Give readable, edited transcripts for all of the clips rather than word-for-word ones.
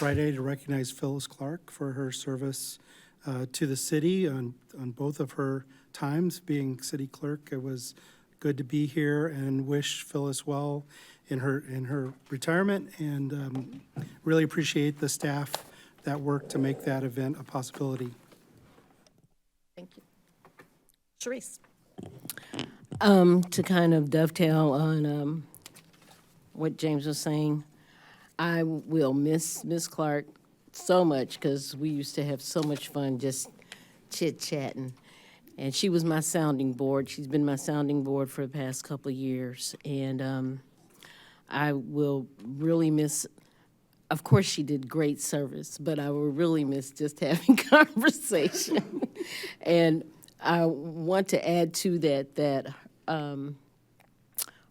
Friday to recognize Phyllis Clark for her service to the city on both of her times being city clerk. It was good to be here and wish Phyllis well in her retirement, and really appreciate the staff that worked to make that event a possibility. Thank you. Sharice. To kind of dovetail on what James was saying, I will miss Miss Clark so much because we used to have so much fun just chit-chatting. And she was my sounding board. She's been my sounding board for the past couple of years. And I will really miss, of course she did great service, but I will really miss just having conversation. And I want to add to that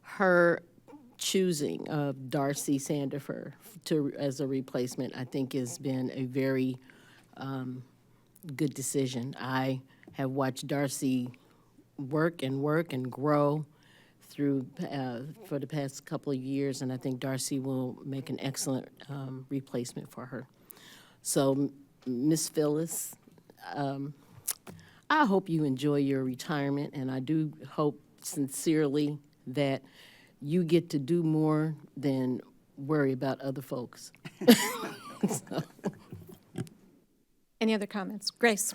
her choosing of Darcy Sandifer as a replacement, I think, has been a very good decision. I have watched Darcy work and grow through for the past couple of years, and I think Darcy will make an excellent replacement for her. So, Miss Phyllis, I hope you enjoy your retirement, and I do hope sincerely that you get to do more than worry about other folks. So. Any other comments? Grace.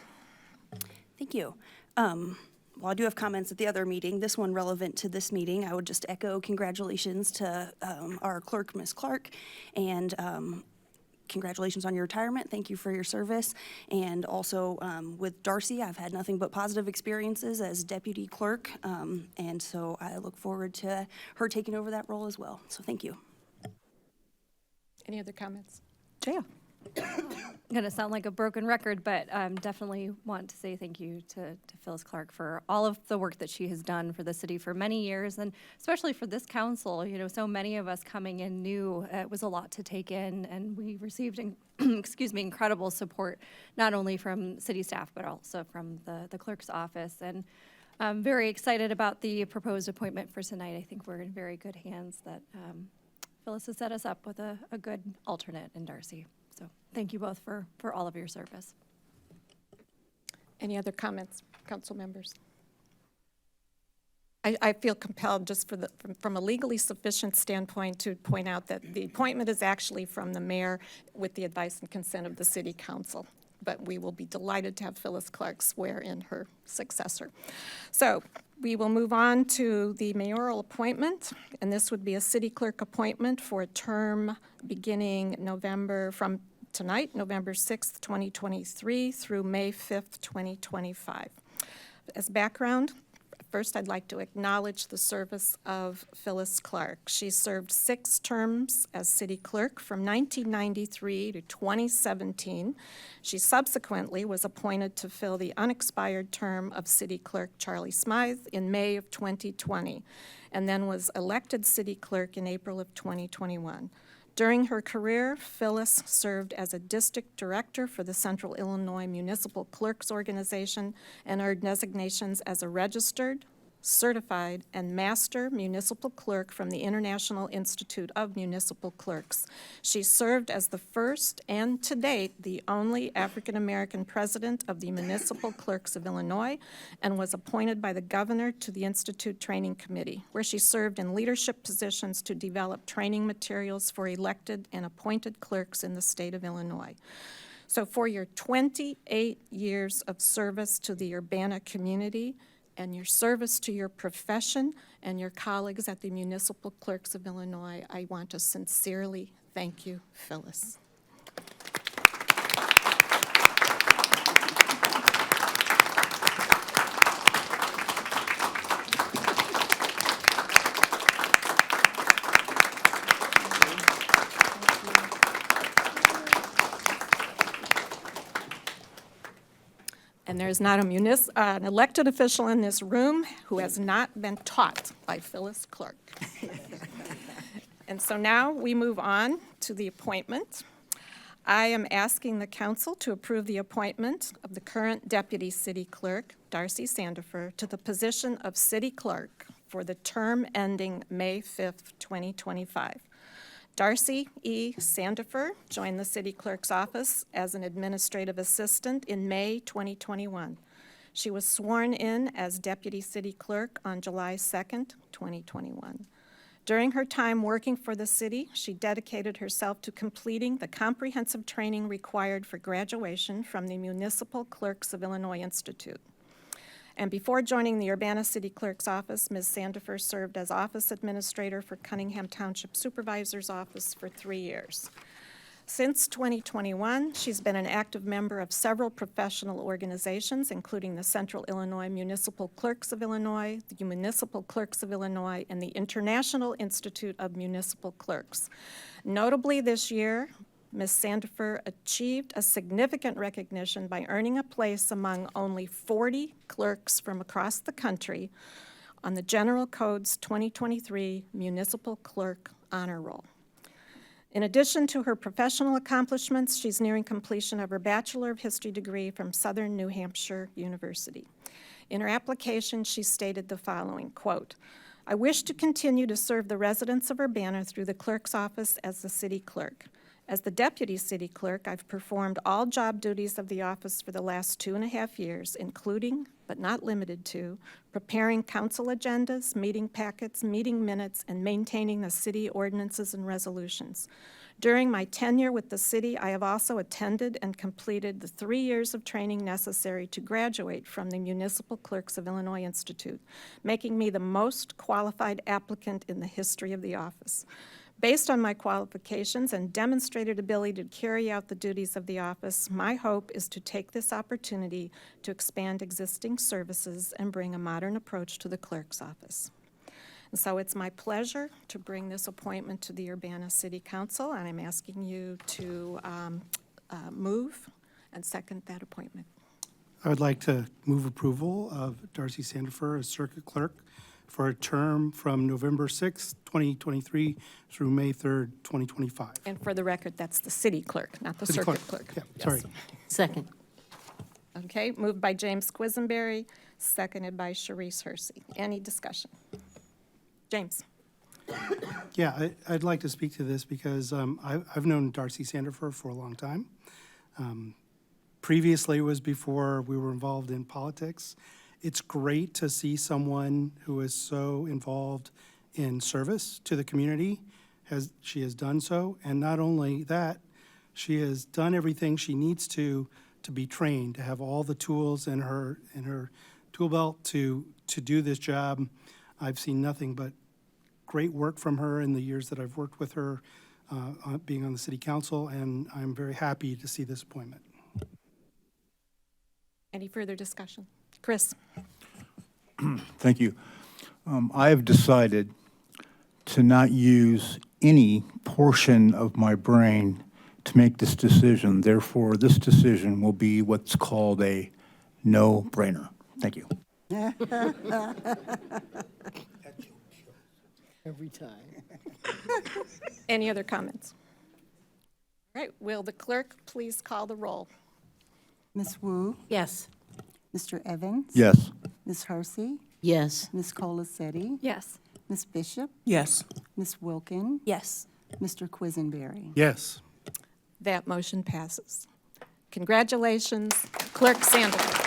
Thank you. While I do have comments at the other meeting, this one relevant to this meeting, I would just echo congratulations to our clerk, Ms. Clark, and congratulations on your retirement. Thank you for your service. And also with Darcy, I've had nothing but positive experiences as deputy clerk, and so I look forward to her taking over that role as well. So thank you. Any other comments? Jaya. I'm going to sound like a broken record, but definitely want to say thank you to Phyllis Clark for all of the work that she has done for the city for many years, and especially for this council. You know, so many of us coming in new, it was a lot to take in, and we received, excuse me, incredible support, not only from city staff, but also from the clerk's office. And I'm very excited about the proposed appointment for tonight. I think we're in very good hands that Phyllis has set us up with a good alternate in Darcy. So thank you both for all of your service. Any other comments, council members? I feel compelled just from a legally sufficient standpoint to point out that the appointment is actually from the mayor with the advice and consent of the city council. But we will be delighted to have Phyllis Clark swear in her successor. So we will move on to the mayoral appointment, and this would be a city clerk appointment for a term beginning from tonight, November 6th, 2023 through May 5th, 2025. As background, first I'd like to acknowledge the service of Phyllis Clark. She served 6 terms as city clerk from 1993 to 2017. She subsequently was appointed to fill the unexpired term of city clerk Charlie Smythe in May of 2020, and then was elected city clerk in April of 2021. During her career, Phyllis served as a district director for the Central Illinois Municipal Clerks Organization and earned designations as a registered, certified, and master municipal clerk from the International Institute of Municipal Clerks. She served as the first and, to date, the only African-American president of the Municipal Clerks of Illinois, and was appointed by the governor to the Institute Training Committee, where she served in leadership positions to develop training materials for elected and appointed clerks in the state of Illinois. So for your 28 years of service to the Urbana community, and your service to your profession and your colleagues at the Municipal Clerks of Illinois, I want to sincerely thank you, Phyllis. And there's not an elected official in this room who has not been taught by Phyllis Clark. And so now we move on to the appointment. I am asking the council to approve the appointment of the current deputy city clerk, Darcy Sandifer, to the position of city clerk for the term ending May 5th, 2025. Darcy E. Sandifer joined the city clerk's office as an administrative assistant in May 2021. She was sworn in as deputy city clerk on July 2nd, 2021. During her time working for the city, she dedicated herself to completing the comprehensive training required for graduation from the Municipal Clerks of Illinois Institute. And before joining the Urbana City Clerk's office, Ms. Sandifer served as office administrator for Cunningham Township Supervisor's Office for 3 years. Since 2021, she's been an active member of several professional organizations, including the Central Illinois Municipal Clerks of Illinois, the Municipal Clerks of Illinois, and the International Institute of Municipal Clerks. Notably this year, Ms. Sandifer achieved a significant recognition by earning a place among only 40 clerks from across the country on the General Code's 2023 Municipal Clerk Honor Roll. In addition to her professional accomplishments, she's nearing completion of her Bachelor of History degree from Southern New Hampshire University. In her application, she stated the following, quote, "I wish to continue to serve the residents of Urbana through the clerk's office as the city clerk. As the deputy city clerk, I've performed all job duties of the office for the last 2.5 years, including, but not limited to, preparing council agendas, meeting packets, meeting minutes, and maintaining the city ordinances and resolutions. During my tenure with the city, I have also attended and completed the 3 years of training necessary to graduate from the Municipal Clerks of Illinois Institute, making me the most qualified applicant in the history of the office. Based on my qualifications and demonstrated ability to carry out the duties of the office, my hope is to take this opportunity to expand existing services and bring a modern approach to the clerk's office." And so it's my pleasure to bring this appointment to the Urbana City Council, and I'm asking you to move and second that appointment. I would like to move approval of Darcy Sandifer as circuit clerk for a term from November 6th, 2023 through May 3rd, 2025. And for the record, that's the city clerk, not the City circuit clerk. Yeah, Yes. sorry. Second. Okay, moved by James Quisenberry, seconded by Sharice Hersey. Any discussion? James? Yeah, I'd like to speak to this because I've known Darcy Sandifer for a long time. Previously was before we were involved in politics. It's great to see someone who is so involved in service to the community. She has done so, and not only that, she has done everything she needs to be trained, to have all the tools in her tool belt to do this job. I've seen nothing but great work from her in the years that I've worked with her, being on the city council, and I'm very happy to see this appointment. Any further discussion? Chris? Thank you. I have decided to not use any portion of my brain to make this decision. Therefore, this decision will be what's called a no-brainer. Thank you. Every time. Any other comments? All right, will the clerk please call the roll? Ms. Wu, Yes. Mr. Evans? Yes. Ms. Hersey? Yes. Ms. Colacetti? Yes. Ms. Bishop? Yes. Ms. Wilkin? Yes. Mr. Quisenberry? Yes. That motion passes. Congratulations, Clerk Sandifer.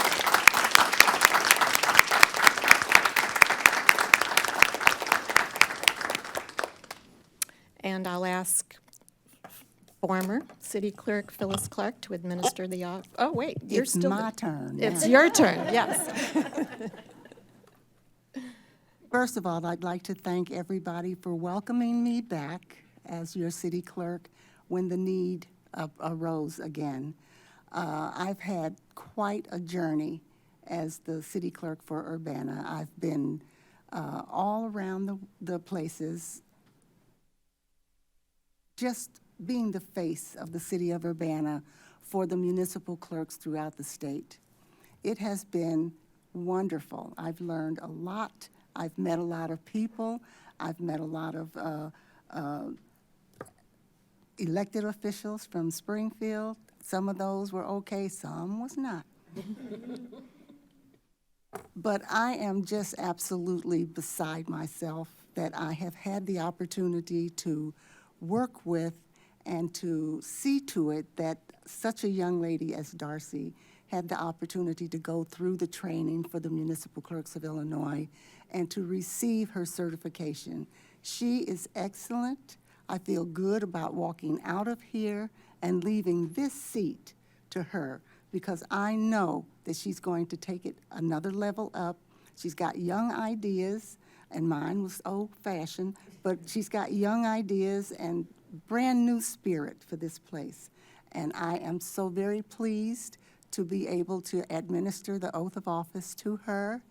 And I'll ask former City Clerk Phyllis Clark to administer the, oh, wait, you're It's still. my turn. It's now. your turn, yes. First of all, I'd like to thank everybody for welcoming me back as your city clerk when the need arose again. I've had quite a journey as the city clerk for Urbana. I've been all around the places, just being the face of the city of Urbana for the municipal clerks throughout the state. It has been wonderful. I've learned a lot. I've met a lot of people. I've met a lot of elected officials from Springfield. Some of those were okay, some was not. But I am just absolutely beside myself that I have had the opportunity to work with and to see to it that such a young lady as Darcy had the opportunity to go through the training for the Municipal Clerks of Illinois and to receive her certification. She is excellent. I feel good about walking out of here and leaving this seat to her because I know that she's going to take it another level up. She's got young ideas, and mine was old-fashioned, but she's got young ideas and brand-new spirit for this place. And I am so very pleased to be able to administer the oath of office to her.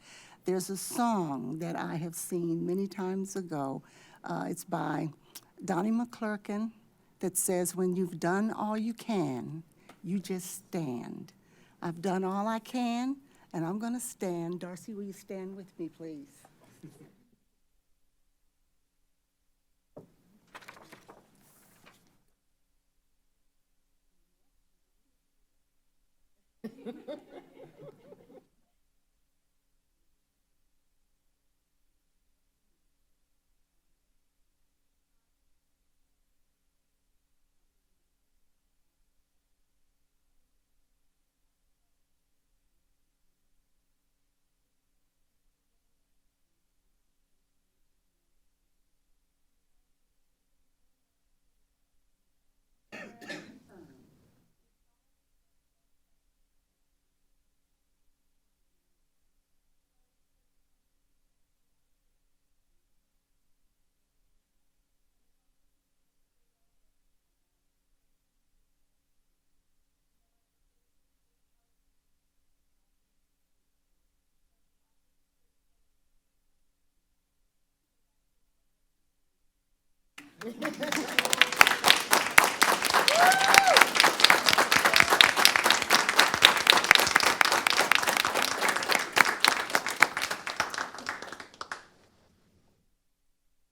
There's a song that I have seen many times ago. It's by Donnie McClurkin that says, when you've done all you can, you just stand. I've done all I can, and I'm going to stand. Darcy, will you stand with me, please?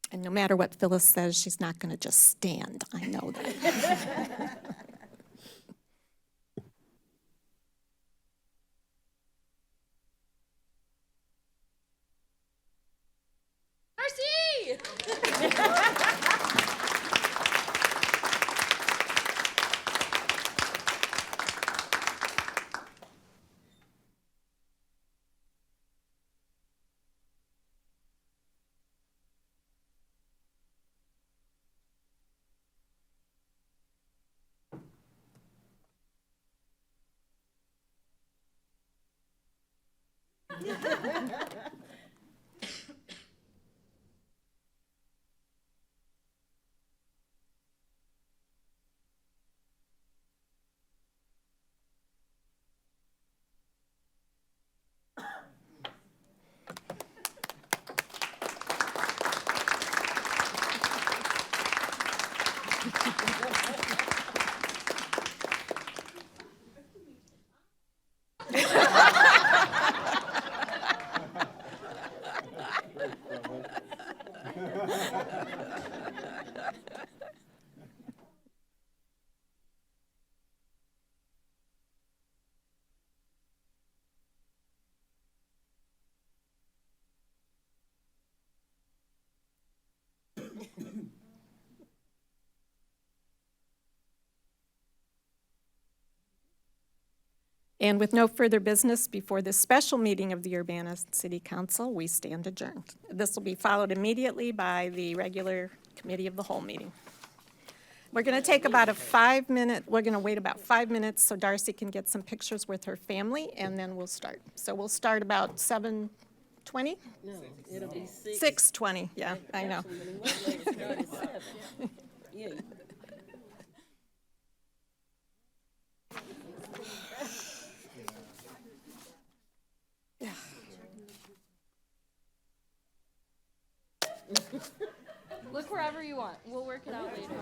And no matter what Phyllis says, she's not going to just stand. I know that. And with no further business before this special meeting of the Urbana City Council, we stand adjourned. This will be followed immediately by the regular Committee of the Whole meeting. We're going to take about a 5-minute, we're going to wait about 5 minutes so Darcy can get some pictures with her family, and then we'll start. So we'll start about 7:20? No, it'll be 6:20, yeah, I know. Yeah. Look wherever you want. We'll work it out later.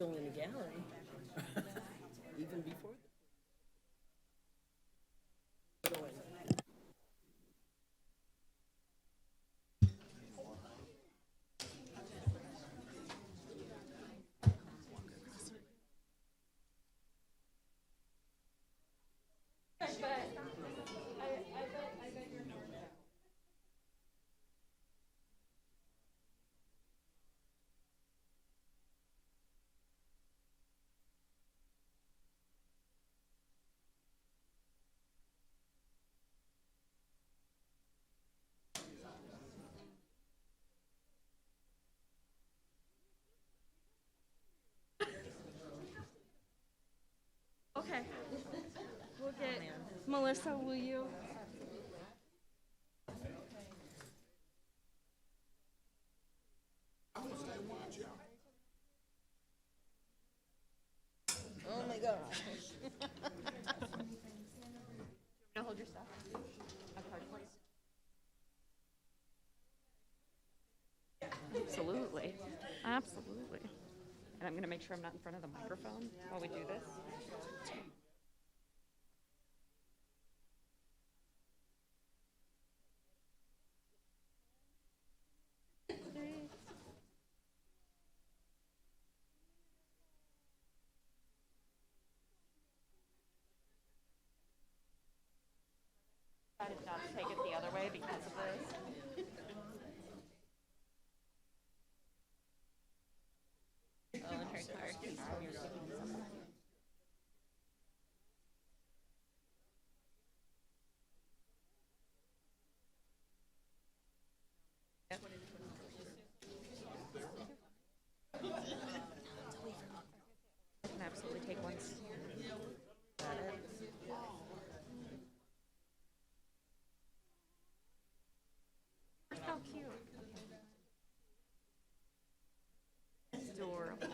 Still in the gallery, even before. Okay. We'll get, Melissa, will you? Oh, my gosh. Now hold your stuff. A card, please. Absolutely. Absolutely. And I'm going to make sure I'm not in front of the microphone while we do this. Decided not to take it the other way because of this. Oh, and her card. I can absolutely take one. How cute. Adorable.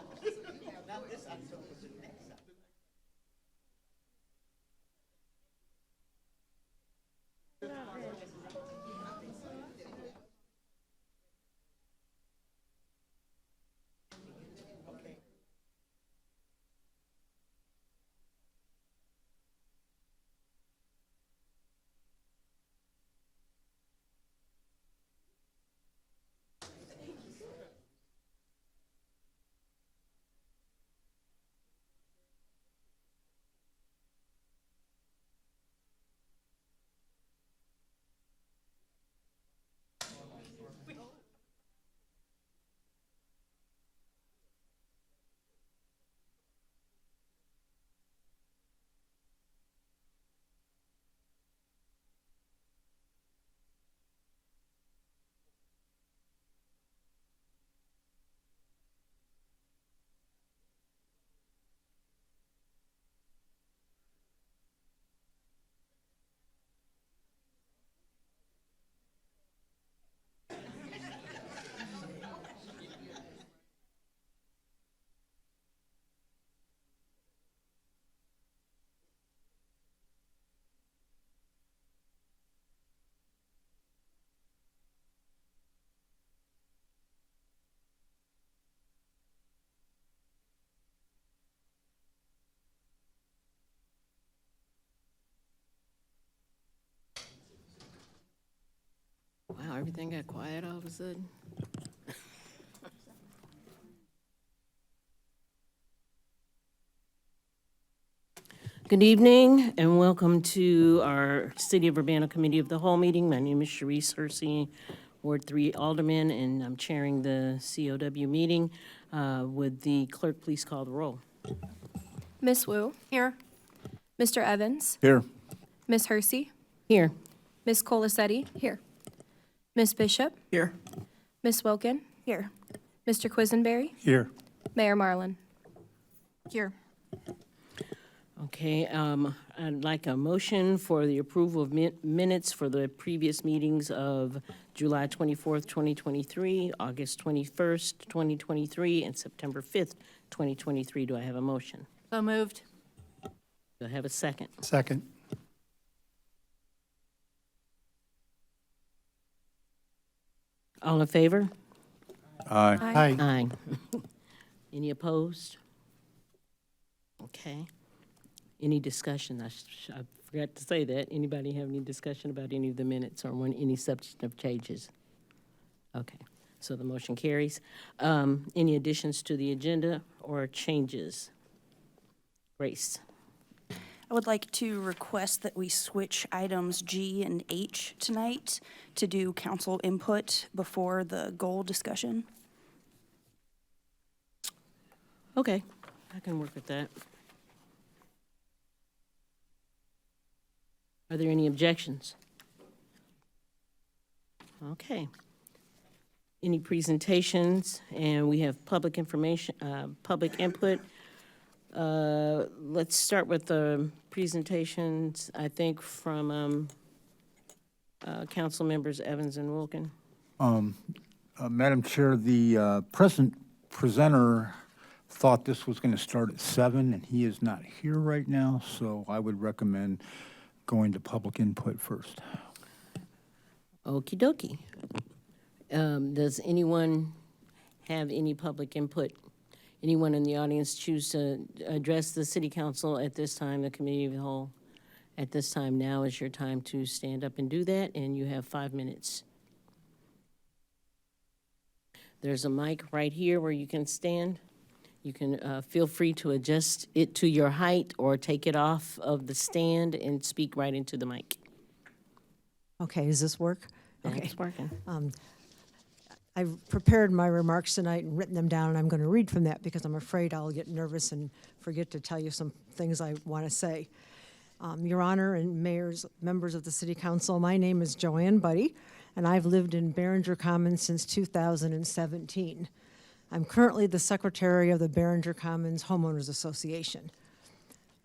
Wow, everything got quiet all of a sudden. Good evening and welcome to our City of Urbana Committee of the Whole meeting. My name is Sharice Hersey, Ward 3 Alderman, and I'm chairing the COW meeting. Would the clerk please call the roll? Miss Wu. Here. Mr. Evans. Here. Miss Hersey. Here. Miss Colasetti. Here. Miss Bishop. Here. Miss Wilkin. Here. Mr. Quisenberry. Here. Mayor Marlin. Here. Okay, I'd like a motion for the approval of minutes for the previous meetings of July 24th, 2023, August 21st, 2023, and September 5th, 2023. Do I have a motion? So moved. Do I have a second? Second. All in favor? Aye. Aye. Aye. Any opposed? Okay. Any discussion? I forgot to say that. Anybody have any discussion about any of the minutes or any substantive changes? Okay, so the motion carries. Any additions to the agenda or changes? Grace? I would like to request that we switch items G and H tonight to do council input before the goal discussion. Okay, I can work with that. Are there any objections? Okay. Any presentations? And we have public information, public input. Let's start with the presentations, I think, from council members Evans and Wilkin. Madam Chair, the presenter thought this was going to start at 7, and he is not here right now, so I would recommend going to public input first. Okie dokie. Does anyone have any public input? Anyone in the audience choose to address the city council at this time, the committee of the whole? At this time, now is your time to stand up and do that, and you have 5 minutes. There's a mic right here where you can stand. You can feel free to adjust it to your height or take it off of the stand and speak right into the mic. Okay, does this work? Okay. It's working. I've prepared my remarks tonight and written them down, and I'm going to read from that because I'm afraid I'll get nervous and forget to tell you some things I want to say. Your Honor and mayors, members of the City Council, my name is Joanne Buddy, and I've lived in Behringer Commons since 2017. I'm currently the secretary of the Behringer Commons Homeowners Association.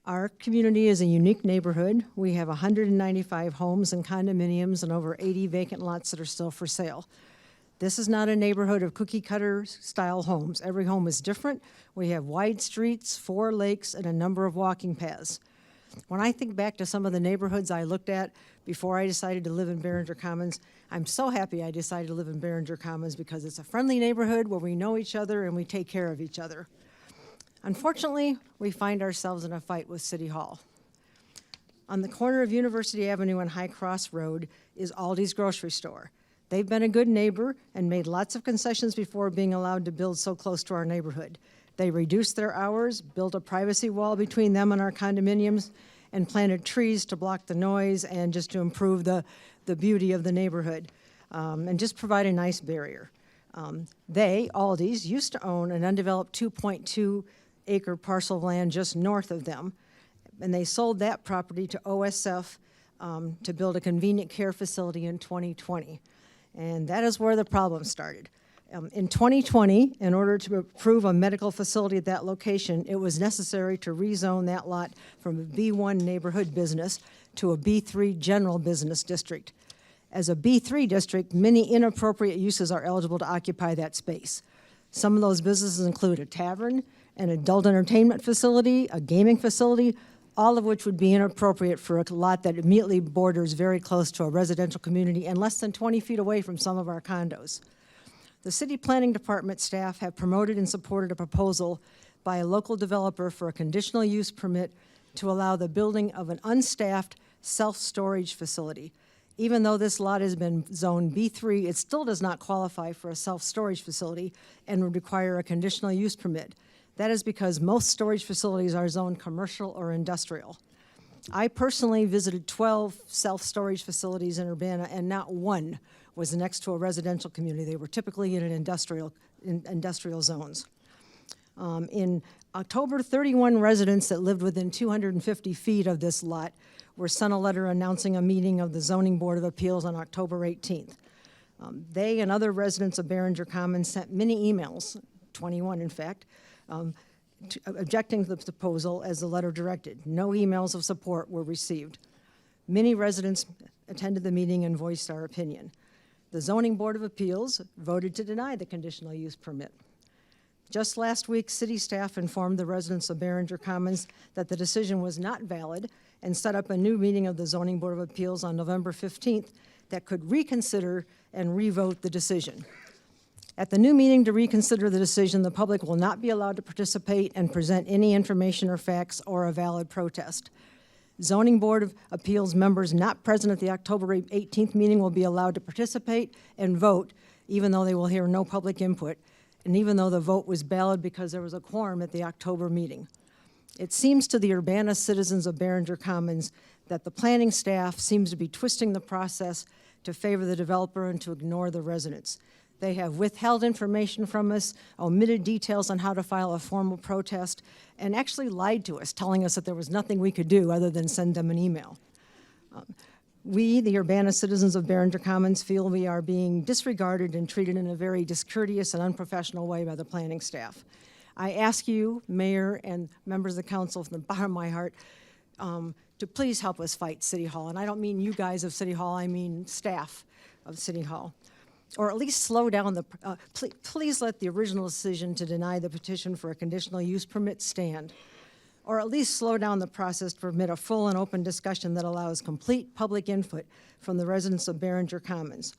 Our community is a unique neighborhood. We have 195 homes and condominiums and over 80 vacant lots that are still for sale. This is not a neighborhood of cookie-cutter style homes. Every home is different. We have wide streets, 4 lakes, and a number of walking paths. When I think back to some of the neighborhoods I looked at before I decided to live in Behringer Commons, I'm so happy I decided to live in Behringer Commons because it's a friendly neighborhood where we know each other and we take care of each other. Unfortunately, we find ourselves in a fight with City Hall. On the corner of University Avenue and High Cross Road is Aldi's grocery store. They've been a good neighbor and made lots of concessions before being allowed to build so close to our neighborhood. They reduced their hours, built a privacy wall between them and our condominiums, and planted trees to block the noise and just to improve the beauty of the neighborhood, and just provide a nice barrier. Aldi's, used to own an undeveloped 2.2-acre parcel of land just north of them, and they sold that property to OSF to build a convenient care facility in 2020. And that is where the problem started. In 2020, in order to approve a medical facility at that location, it was necessary to rezone that lot from a B1 neighborhood business to a B3 general business district. As a B3 district, many inappropriate uses are eligible to occupy that space. Some of those businesses include a tavern, an adult entertainment facility, a gaming facility, all of which would be inappropriate for a lot that immediately borders very close to a residential community and less than 20 feet away from some of our condos. The City Planning Department staff have promoted and supported a proposal by a local developer for a conditional use permit to allow the building of an unstaffed self-storage facility. Even though this lot has been zoned B3, it still does not qualify for a self-storage facility and would require a conditional use permit. That is because most storage facilities are zoned commercial or industrial. I personally visited 12 self-storage facilities in Urbana, and not one was next to a residential community. They were typically in industrial zones. In October, 31 residents that lived within 250 feet of this lot were sent a letter announcing a meeting of the Zoning Board of Appeals on October 18th. They and other residents of Behringer Commons sent many emails, 21 in fact, objecting to the proposal as the letter directed. No emails of support were received. Many residents attended the meeting and voiced our opinion. The Zoning Board of Appeals voted to deny the conditional use permit. Just last week, city staff informed the residents of Behringer Commons that the decision was not valid and set up a new meeting of the Zoning Board of Appeals on November 15th that could reconsider and revote the decision. At the new meeting to reconsider the decision, the public will not be allowed to participate and present any information or facts or a valid protest. Zoning Board of Appeals members not present at the October 18th meeting will be allowed to participate and vote, even though they will hear no public input, and even though the vote was valid because there was a quorum at the October meeting. It seems to the Urbana citizens of Behringer Commons that the planning staff seems to be twisting the process to favor the developer and to ignore the residents. They have withheld information from us, omitted details on how to file a formal protest, and actually lied to us, telling us that there was nothing we could do other than send them an email. We, the Urbana citizens of Behringer Commons, feel we are being disregarded and treated in a very discourteous and unprofessional way by the planning staff. I ask you, Mayor and members of the council, from the bottom of my heart, to please help us fight City Hall. And I don't mean you guys of City Hall, I mean staff of City Hall. Or at least slow down the, please let the original decision to deny the petition for a conditional use permit stand. Or at least slow down the process to permit a full and open discussion that allows complete public input from the residents of Behringer Commons.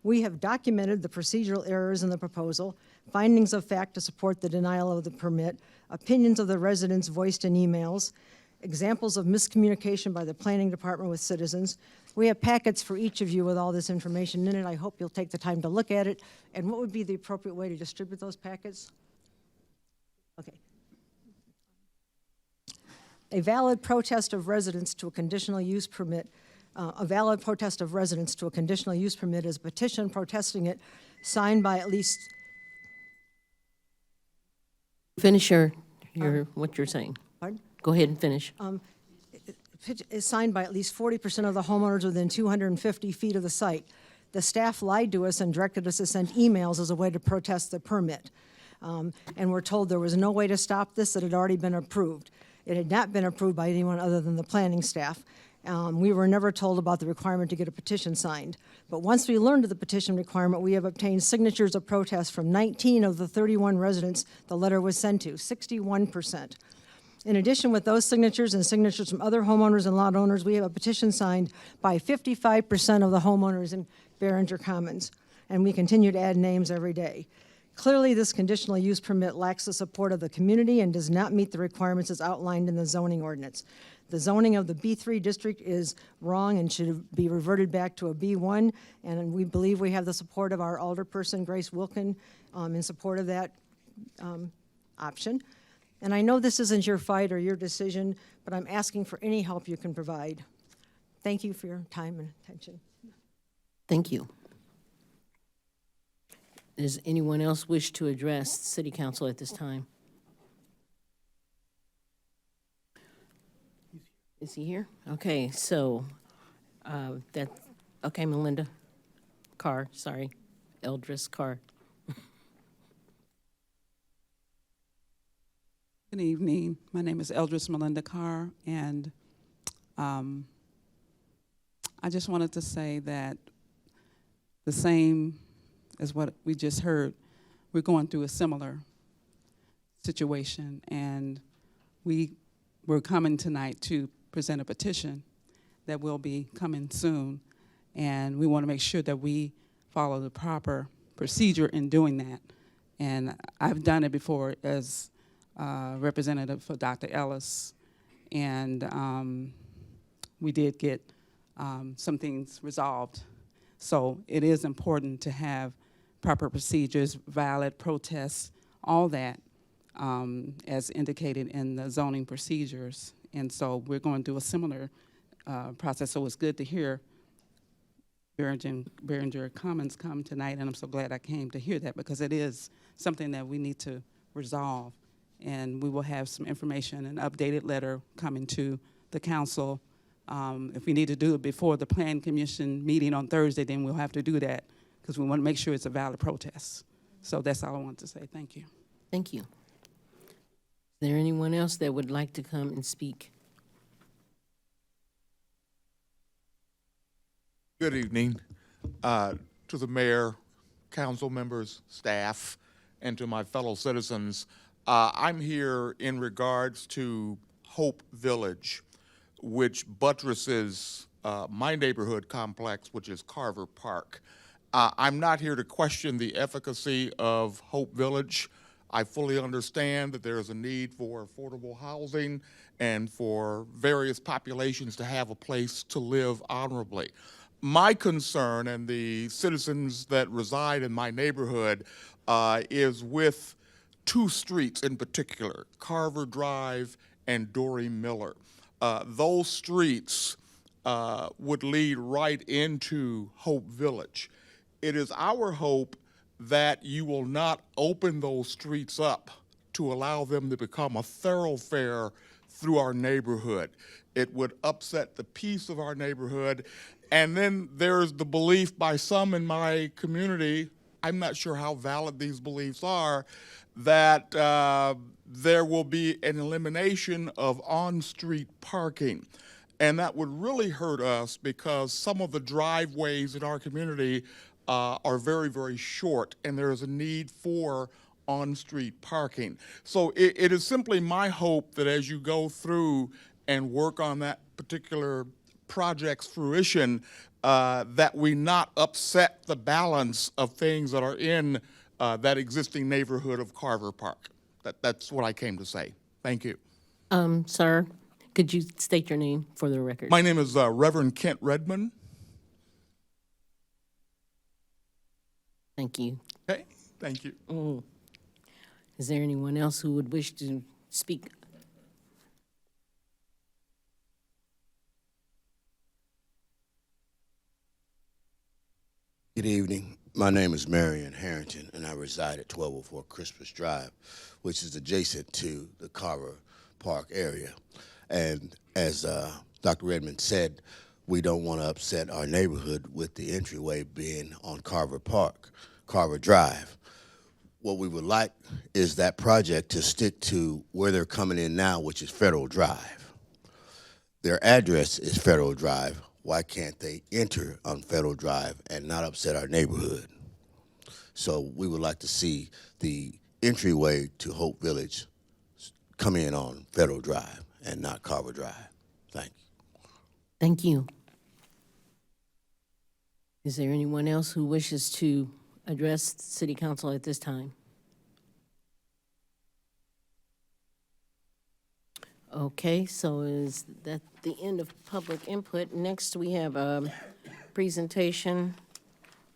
We have documented the procedural errors in the proposal, findings of fact to support the denial of the permit, opinions of the residents voiced in emails, examples of miscommunication by the planning department with citizens. We have packets for each of you with all this information in it. I hope you'll take the time to look at it. And what would be the appropriate way to distribute those packets? Okay. A valid protest of residents to a conditional use permit. A valid protest of residents to a conditional use permit is a petition protesting it signed by at least. Finish what you're saying. Pardon? Go ahead and finish. Is signed by at least 40% of the homeowners within 250 feet of the site. The staff lied to us and directed us to send emails as a way to protest the permit. And we're told there was no way to stop this, that it had already been approved. It had not been approved by anyone other than the planning staff. We were never told about the requirement to get a petition signed. But once we learned of the petition requirement, we have obtained signatures of protest from 19 of the 31 residents the letter was sent to, 61%. In addition, with those signatures and signatures from other homeowners and lot owners, we have a petition signed by 55% of the homeowners in Behringer Commons, and we continue to add names every day. Clearly, this conditional use permit lacks the support of the community and does not meet the requirements as outlined in the zoning ordinance. The zoning of the B3 district is wrong and should be reverted back to a B1, and we believe we have the support of our alderperson, Grace Wilkin, in support of that option. And I know this isn't your fight or your decision, but I'm asking for any help you can provide. Thank you for your time and attention. Thank you. Does anyone else wish to address City Council at this time? Is he here? Okay, so okay, Melinda Carr, sorry, Eldris Carr. Good evening. My name is Eldris Melinda Carr, and I just wanted to say that the same as what we just heard, we're going through a similar situation, and we're coming tonight to present a petition that will be coming soon, and we want to make sure that we follow the proper procedure in doing that. And I've done it before as representative for Dr. Ellis, and we did get some things resolved. So it is important to have proper procedures, valid protests, all that, as indicated in the zoning procedures. And so we're going through a similar process, so it's good to hear Behringer Commons come tonight, and I'm so glad I came to hear that, because it is something that we need to resolve. And we will have some information, an updated letter coming to the council. If we need to do it before the Plan Commission meeting on Thursday, then we'll have to do that, because we want to make sure it's a valid protest. So that's all I want to say. Thank you. Thank you. Is there anyone else that would like to come and speak? Good evening to the mayor, council members, staff, and to my fellow citizens. I'm here in regards to Hope Village, which buttresses my neighborhood complex, which is Carver Park. I'm not here to question the efficacy of Hope Village. I fully understand that there is a need for affordable housing and for various populations to have a place to live honorably. My concern, and the citizens that reside in my neighborhood, is with two streets in particular, Carver Drive and Dory Miller. Those streets would lead right into Hope Village. It is our hope that you will not open those streets up to allow them to become a thoroughfare through our neighborhood. It would upset the peace of our neighborhood. And then there's the belief by some in my community, I'm not sure how valid these beliefs are, that there will be an elimination of on-street parking. And that would really hurt us because some of the driveways in our community are very, very short, and there is a need for on-street parking. So it is simply my hope that as you go through and work on that particular project's fruition, that we not upset the balance of things that are in that existing neighborhood of Carver Park. That's what I came to say. Thank you. Sir, could you state your name for the record? My name is Reverend Kent Redmond. Thank you. Okay, thank you. Is there anyone else who would wish to speak? Good evening. My name is Marion Harrington, and I reside at 1204 Christmas Drive, which is adjacent to the Carver Park area. And as Dr. Redmond said, we don't want to upset our neighborhood with the entryway being on Carver Drive. What we would like is that project to stick to where they're coming in now, which is Federal Drive. Their address is Federal Drive. Why can't they enter on Federal Drive and not upset our neighborhood? So we would like to see the entryway to Hope Village come in on Federal Drive and not Carver Drive. Thank you. Thank you. Is there anyone else who wishes to address City Council at this time? Okay, so is that the end of public input? Next, we have a presentation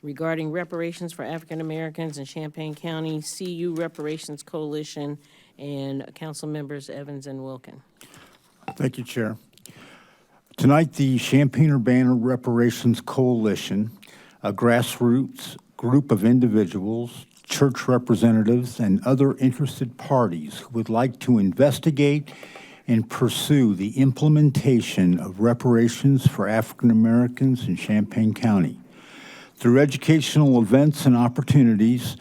regarding reparations for African Americans in Champaign County, CU Reparations Coalition, and Council members Evans and Wilkin. Thank you, Chair. Tonight, the Champaign-Urbana Reparations Coalition, a grassroots group of individuals, church representatives, and other interested parties who would like to investigate and pursue the implementation of reparations for African Americans in Champaign County. Through educational events and opportunities,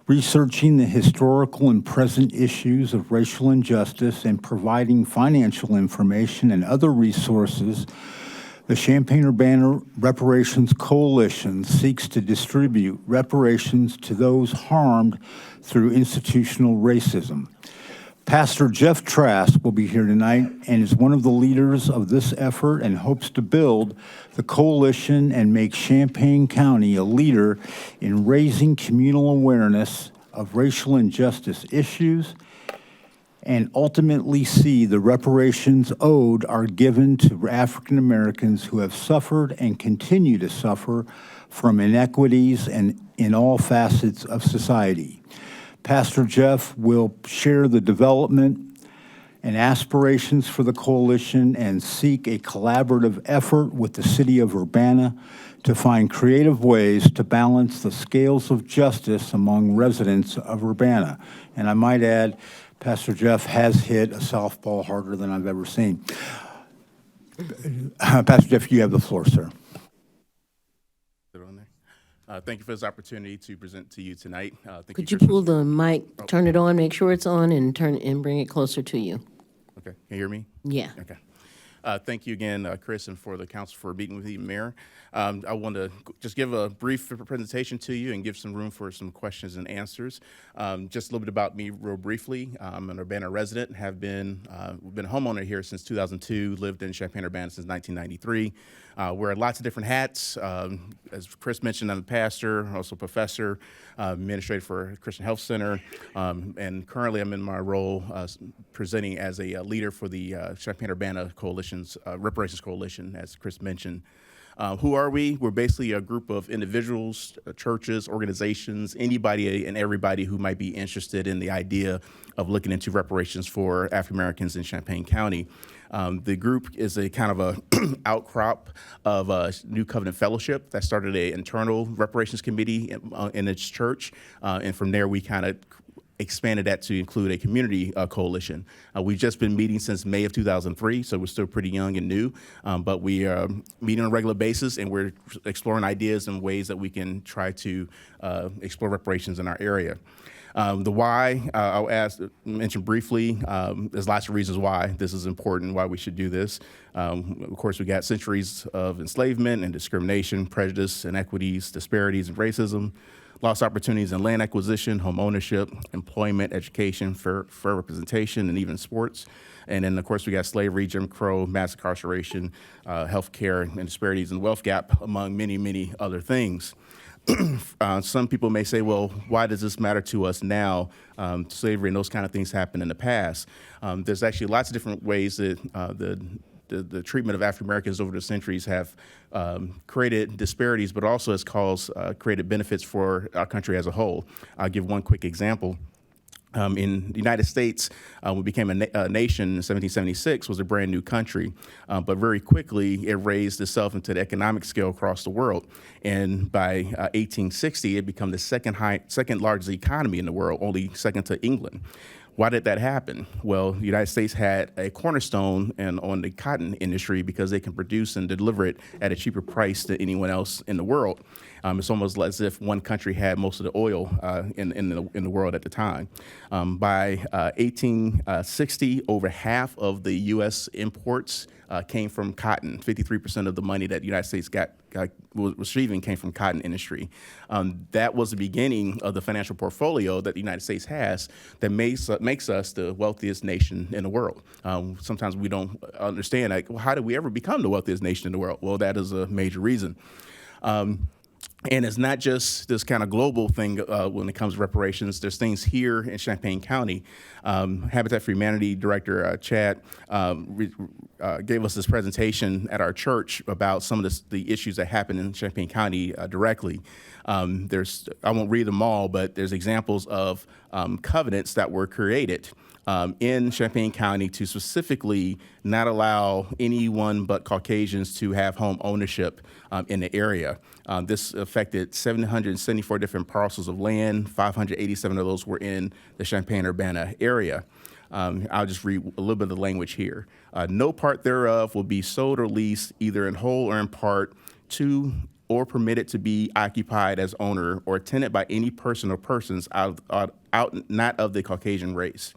researching the historical and present issues of racial injustice, and providing financial information and other resources, the Champaign-Urbana Reparations Coalition seeks to distribute reparations to those harmed through institutional racism. Pastor Jeff Trask will be here tonight and is one of the leaders of this effort and hopes to build the coalition and make Champaign County a leader in raising communal awareness of racial injustice issues and ultimately see the reparations owed are given to African Americans who have suffered and continue to suffer from inequities and in all facets of society. Pastor Jeff will share the development and aspirations for the coalition and seek a collaborative effort with the city of Urbana to find creative ways to balance the scales of justice among residents of Urbana. And I might add, Pastor Jeff has hit a softball harder than I've ever seen. Pastor Jeff, you have the floor, sir. Thank you for this opportunity to present to you tonight. Could you pull the mic, turn it on, make sure it's on, and bring it closer to you? Okay, can you hear me? Yeah. Okay. Thank you again, Chris, and for the council for meeting with the mayor. I want to just give a brief presentation to you and give some room for some questions and answers. Just a little bit about me real briefly. I'm an Urbana resident, have been a homeowner here since 2002, lived in Champaign-Urbana since 1993. Wear lots of different hats. As Chris mentioned, I'm a pastor, also professor, administrator for Christian Health Center, and currently I'm in my role presenting as a leader for the Champaign-Urbana Coalition's Reparations Coalition, as Chris mentioned. Who are we? We're basically a group of individuals, churches, organizations, anybody and everybody who might be interested in the idea of looking into reparations for African Americans in Champaign County. The group is a kind of a outcrop of New Covenant Fellowship that started an internal reparations committee in its church, and from there we kind of expanded that to include a community coalition. We've just been meeting since May of 2003, so we're still pretty young and new, but we are meeting on a regular basis, and we're exploring ideas and ways that we can try to explore reparations in our area. The why, I'll mention briefly, there's lots of reasons why this is important, why we should do this. Of course, we got centuries of enslavement and discrimination, prejudice, inequities, disparities, and racism. Lost opportunities in land acquisition, home ownership, employment, education, fair representation, and even sports. And then, of course, we got slavery, Jim Crow, mass incarceration, healthcare, and disparities in the wealth gap, among many, many other things. Some people may say, well, why does this matter to us now? Slavery and those kind of things happened in the past. There's actually lots of different ways that the treatment of African Americans over the centuries have created disparities, but also has created benefits for our country as a whole. I'll give one quick example. In the United States, we became a nation in 1776, was a brand new country, but very quickly it raised itself into the economic scale across the world. And by 1860, it became the second largest economy in the world, only second to England. Why did that happen? Well, the United States had a cornerstone on the cotton industry because they can produce and deliver it at a cheaper price than anyone else in the world. It's almost as if one country had most of the oil in the world at the time. By 1860, over half of the U.S. imports came from cotton. 53% of the money that the United States was receiving came from cotton industry. That was the beginning of the financial portfolio that the United States has that makes us the wealthiest nation in the world. Sometimes we don't understand, like, well, how did we ever become the wealthiest nation in the world? Well, that is a major reason. And it's not just this kind of global thing when it comes to reparations. There's things here in Champaign County. Habitat for Humanity Director Chad gave us this presentation at our church about some of the issues that happen in Champaign County directly. I won't read them all, but there's examples of covenants that were created in Champaign County to specifically not allow anyone but Caucasians to have home ownership in the area. This affected 774 different parcels of land. 587 of those were in the Champaign-Urbana area. I'll just read a little bit of the language here. No part thereof will be sold or leased, either in whole or in part, to or permitted to be occupied as owner or tenant by any person or persons not of the Caucasian race.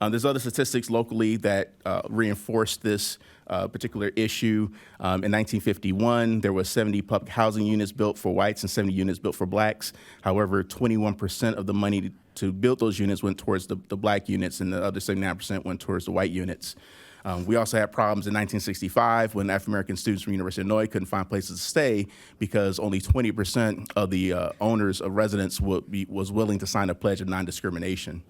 There's other statistics locally that reinforce this particular issue. In 1951, there was 70 public housing units built for whites and 70 units built for blacks. However, 21% of the money to build those units went towards the black units, and the other 79% went towards the white units. We also had problems in 1965 when African-American students from University of Illinois couldn't find places to stay because only 20% of the owners of residents was willing to sign a pledge of non-discrimination.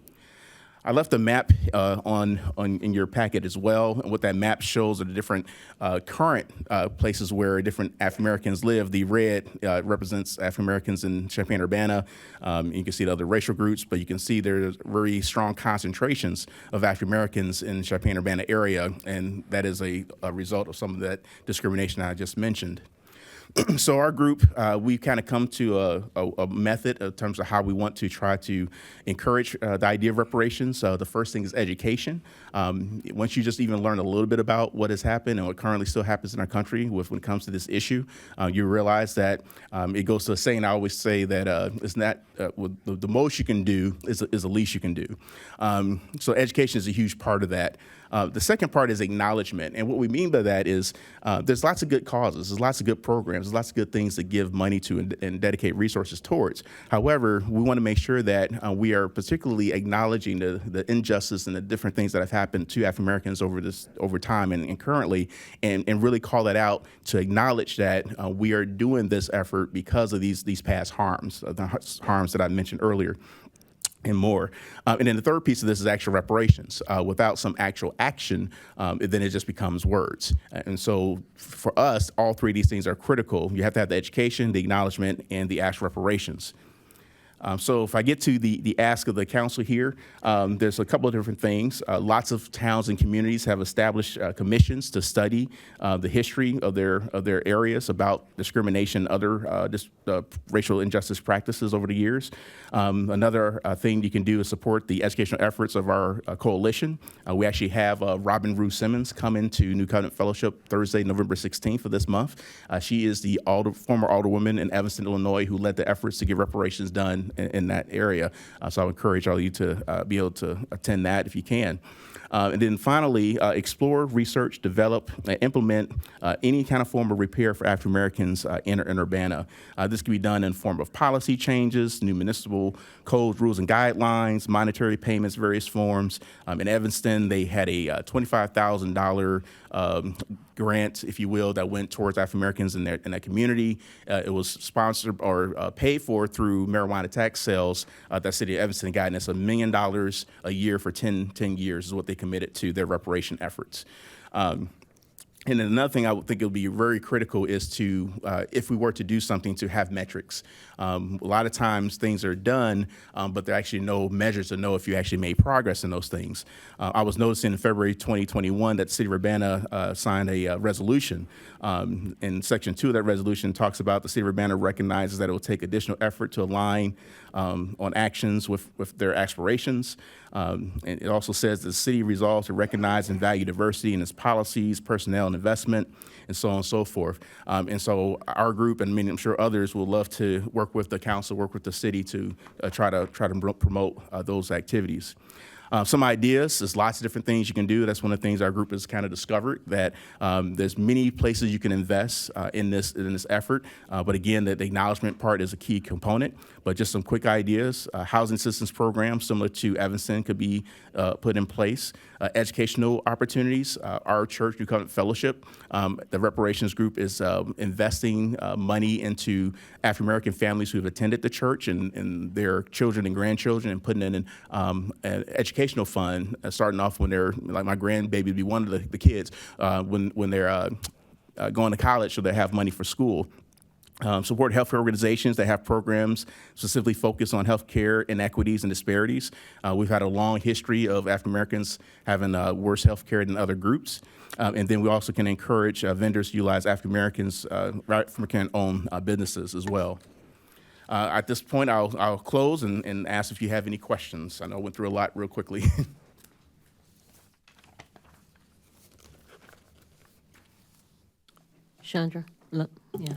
I left a map in your packet as well, and what that map shows are the different current places where different African Americans live. The red represents African Americans in Champaign-Urbana. You can see the other racial groups, but you can see there's very strong concentrations of African Americans in the Champaign-Urbana area, and that is a result of some of that discrimination I just mentioned. So our group, we've kind of come to a method in terms of how we want to try to encourage the idea of reparations. The first thing is education. Once you just even learn a little bit about what has happened and what currently still happens in our country when it comes to this issue, you realize that it goes to a saying I always say that it's not the most you can do is the least you can do. So education is a huge part of that. The second part is acknowledgement. And what we mean by that is there's lots of good causes, there's lots of good programs, there's lots of good things to give money to and dedicate resources towards. However, we want to make sure that we are particularly acknowledging the injustice and the different things that have happened to African Americans over time and currently, and really call that out to acknowledge that we are doing this effort because of these past harms, the harms that I mentioned earlier, and more. And then the third piece of this is actual reparations. Without some actual action, then it just becomes words. And so for us, all three of these things are critical. You have to have the education, the acknowledgement, and the actual reparations. So if I get to the ask of the council here, there's a couple of different things. Lots of towns and communities have established commissions to study the history of their areas about discrimination, other racial injustice practices over the years. Another thing you can do is support the educational efforts of our coalition. We actually have Robin Rue Simmons come into New Covenant Fellowship Thursday, November 16th of this month. She is the former alderwoman in Evanston, Illinois, who led the efforts to get reparations done in that area. So I would encourage all of you to be able to attend that if you can. And then finally, explore, research, develop, implement any kind of form of repair for African Americans in Urbana. This can be done in the form of policy changes, new municipal codes, rules, and guidelines, monetary payments, various forms. In Evanston, they had a $25,000 grant, if you will, that went towards African Americans in that community. It was sponsored or paid for through marijuana tax sales that City of Evanston got, and it's $1 million a year for 10 years is what they committed to their reparation efforts. And then another thing I would think it would be very critical is to, if we were to do something, to have metrics. A lot of times things are done, but there are actually no measures to know if you actually made progress in those things. I was noticing in February 2021 that the City of Urbana signed a resolution. And Section 2 of that resolution talks about the City of Urbana recognizes that it will take additional effort to align on actions with their aspirations. And it also says the city resolves to recognize and value diversity in its policies, personnel, and investment, and so on and so forth. And so our group, and I'm sure others, will love to work with the council, work with the city to try to promote those activities. Some ideas, there's lots of different things you can do. That's one of the things our group has kind of discovered, that there's many places you can invest in this effort. But again, the acknowledgement part is a key component. But just some quick ideas. Housing assistance programs similar to Evanston could be put in place. Educational opportunities. Our church, New Covenant Fellowship, the reparations group is investing money into African American families who have attended the church and their children and grandchildren, and putting in an educational fund, starting off when they're, like my grandbaby would be one of the kids, when they're going to college, so they have money for school. Support healthcare organizations that have programs specifically focused on healthcare inequities and disparities. We've had a long history of African Americans having worse healthcare than other groups. And then we also can encourage vendors to utilize African Americans, African-owned businesses as well. At this point, I'll close and ask if you have any questions. I know I went through a lot real quickly. Chandra, look, yeah.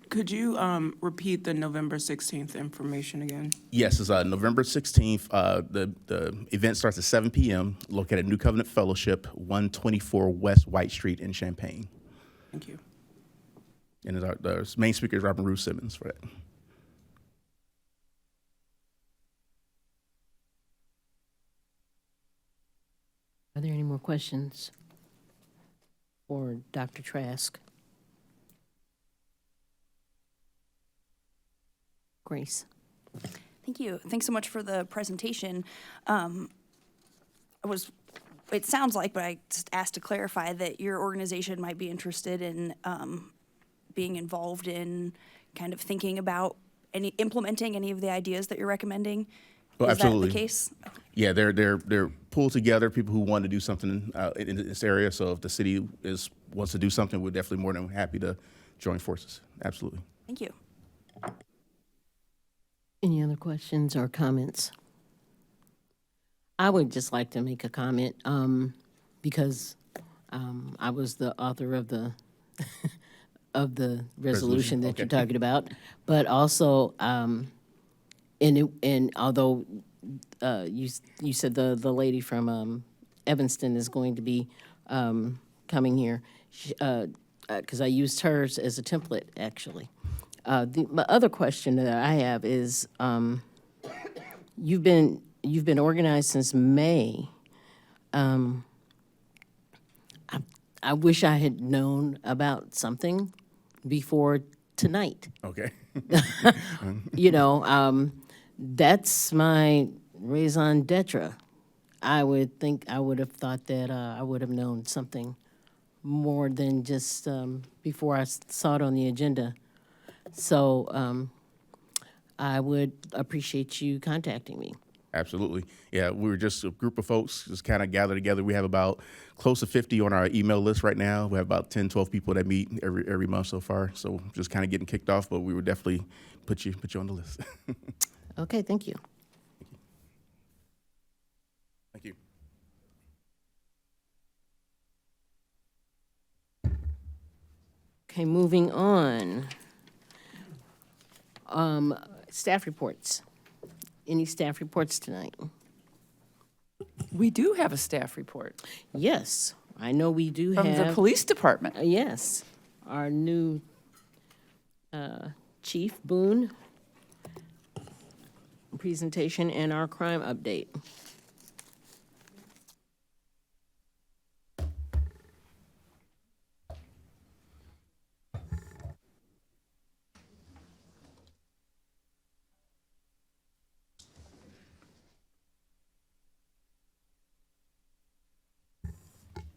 Could you repeat the November 16th information again? Yes, it's November 16th. The event starts at 7 p.m. located at New Covenant Fellowship, 124 West White Street in Champaign. Thank you. And the main speaker is Robin Rue Simmons for that. Are there any more questions for Dr. Trask? Grace. Thank you. Thanks so much for the presentation. It sounds like, but I just asked to clarify that your organization might be interested in being involved in kind of thinking about implementing any of the ideas that you're recommending. Well, Is absolutely. that the case? Yeah, they're pulled together, people who want to do something in this area. So if the city wants to do something, we're definitely more than happy to join forces. Absolutely. Thank you. Any other questions or comments? I would just like to make a comment because I was the author of the of the resolution that okay. you're talking about, but also and although you said the lady from Evanston is going to be coming here, because I used hers as a template, actually. My other question that I have is, you've been organized since May. I wish I had known about something before tonight. Okay. You know, that's my raison d'etre. I would think, I would have thought that I would have known something more than just before I saw it on the agenda. So I would appreciate you contacting me. Absolutely. Yeah, we were just a group of folks just kind of gathered together. We have about close to 50 on our email list right now. We have about 10, 12 people that meet every month so far. So just kind of getting kicked off, but we would definitely put you on the list. Okay, thank you. Thank you. Okay, moving on. Staff reports. Any staff reports tonight? We do have a staff report Yes, I know we do from have. the police department. Yes, our new Chief Boone presentation and our crime update.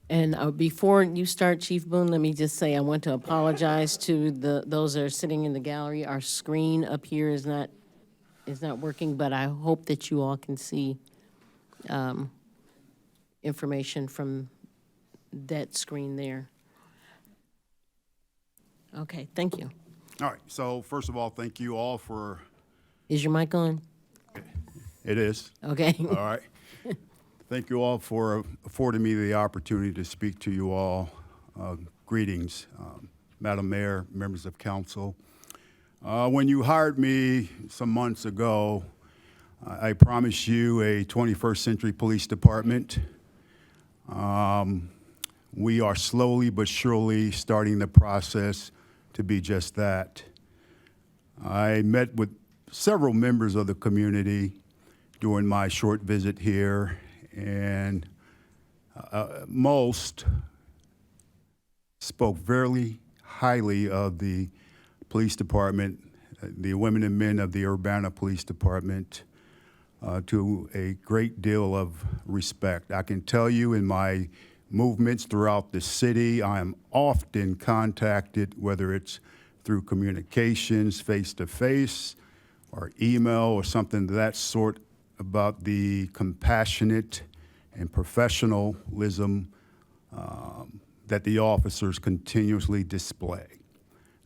And before you start, Chief Boone, let me just say I want to apologize to those that are sitting in the gallery. Our screen up here is not working, but I hope that you all can see information from that screen there. Okay, thank you. All right, so first of all, thank you all for, Is your mic on? it is. Okay. All right. Thank you all for affording me the opportunity to speak to you all. Greetings, Madam Mayor, members of council. When you hired me some months ago, I promised you a 21st century police department. We are slowly but surely starting the process to be just that. I met with several members of the community during my short visit here, and most spoke very highly of the police department, the women and men of the Urbana Police Department, to a great deal of respect. I can tell you in my movements throughout the city, I am often contacted, whether it's through communications, face-to-face, or email, or something of that sort, about the compassionate and professionalism that the officers continuously display.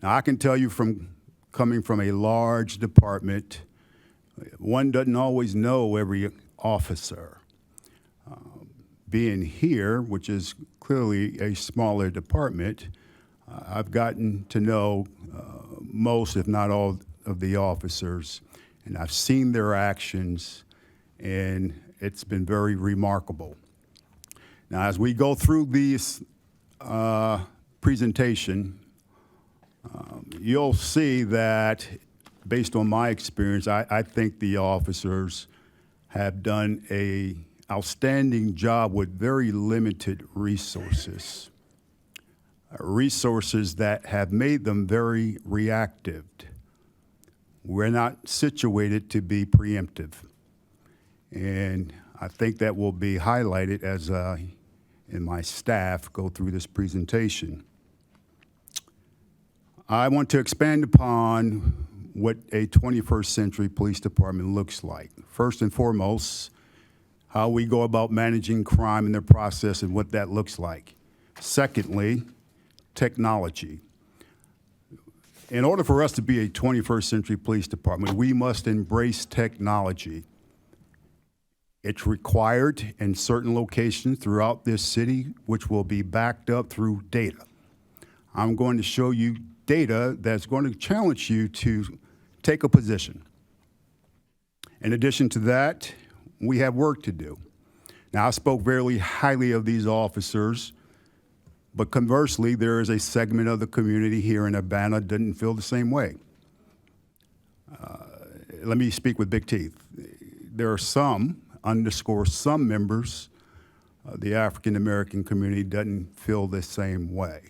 Now, I can tell you from coming from a large department, one doesn't always know every officer. Being here, which is clearly a smaller department, I've gotten to know most, if not all, of the officers, and I've seen their actions, and it's been very remarkable. Now, as we go through this presentation, you'll see that, based on my experience, I think the officers have done an outstanding job with very limited resources, resources that have made them very reactive. We're not situated to be preemptive. And I think that will be highlighted as and my staff go through this presentation. I want to expand upon what a 21st century police department looks like. First and foremost, how we go about managing crime in the process and what that looks like. Secondly, technology. In order for us to be a 21st century police department, we must embrace technology. It's required in certain locations throughout this city, which will be backed up through data. I'm going to show you data that's going to challenge you to take a position. In addition to that, we have work to do. Now, I spoke very highly of these officers, but conversely, there is a segment of the community here in Urbana that didn't feel the same way. Let me speak with big teeth. There are some, underscore some members, the African American community doesn't feel the same way,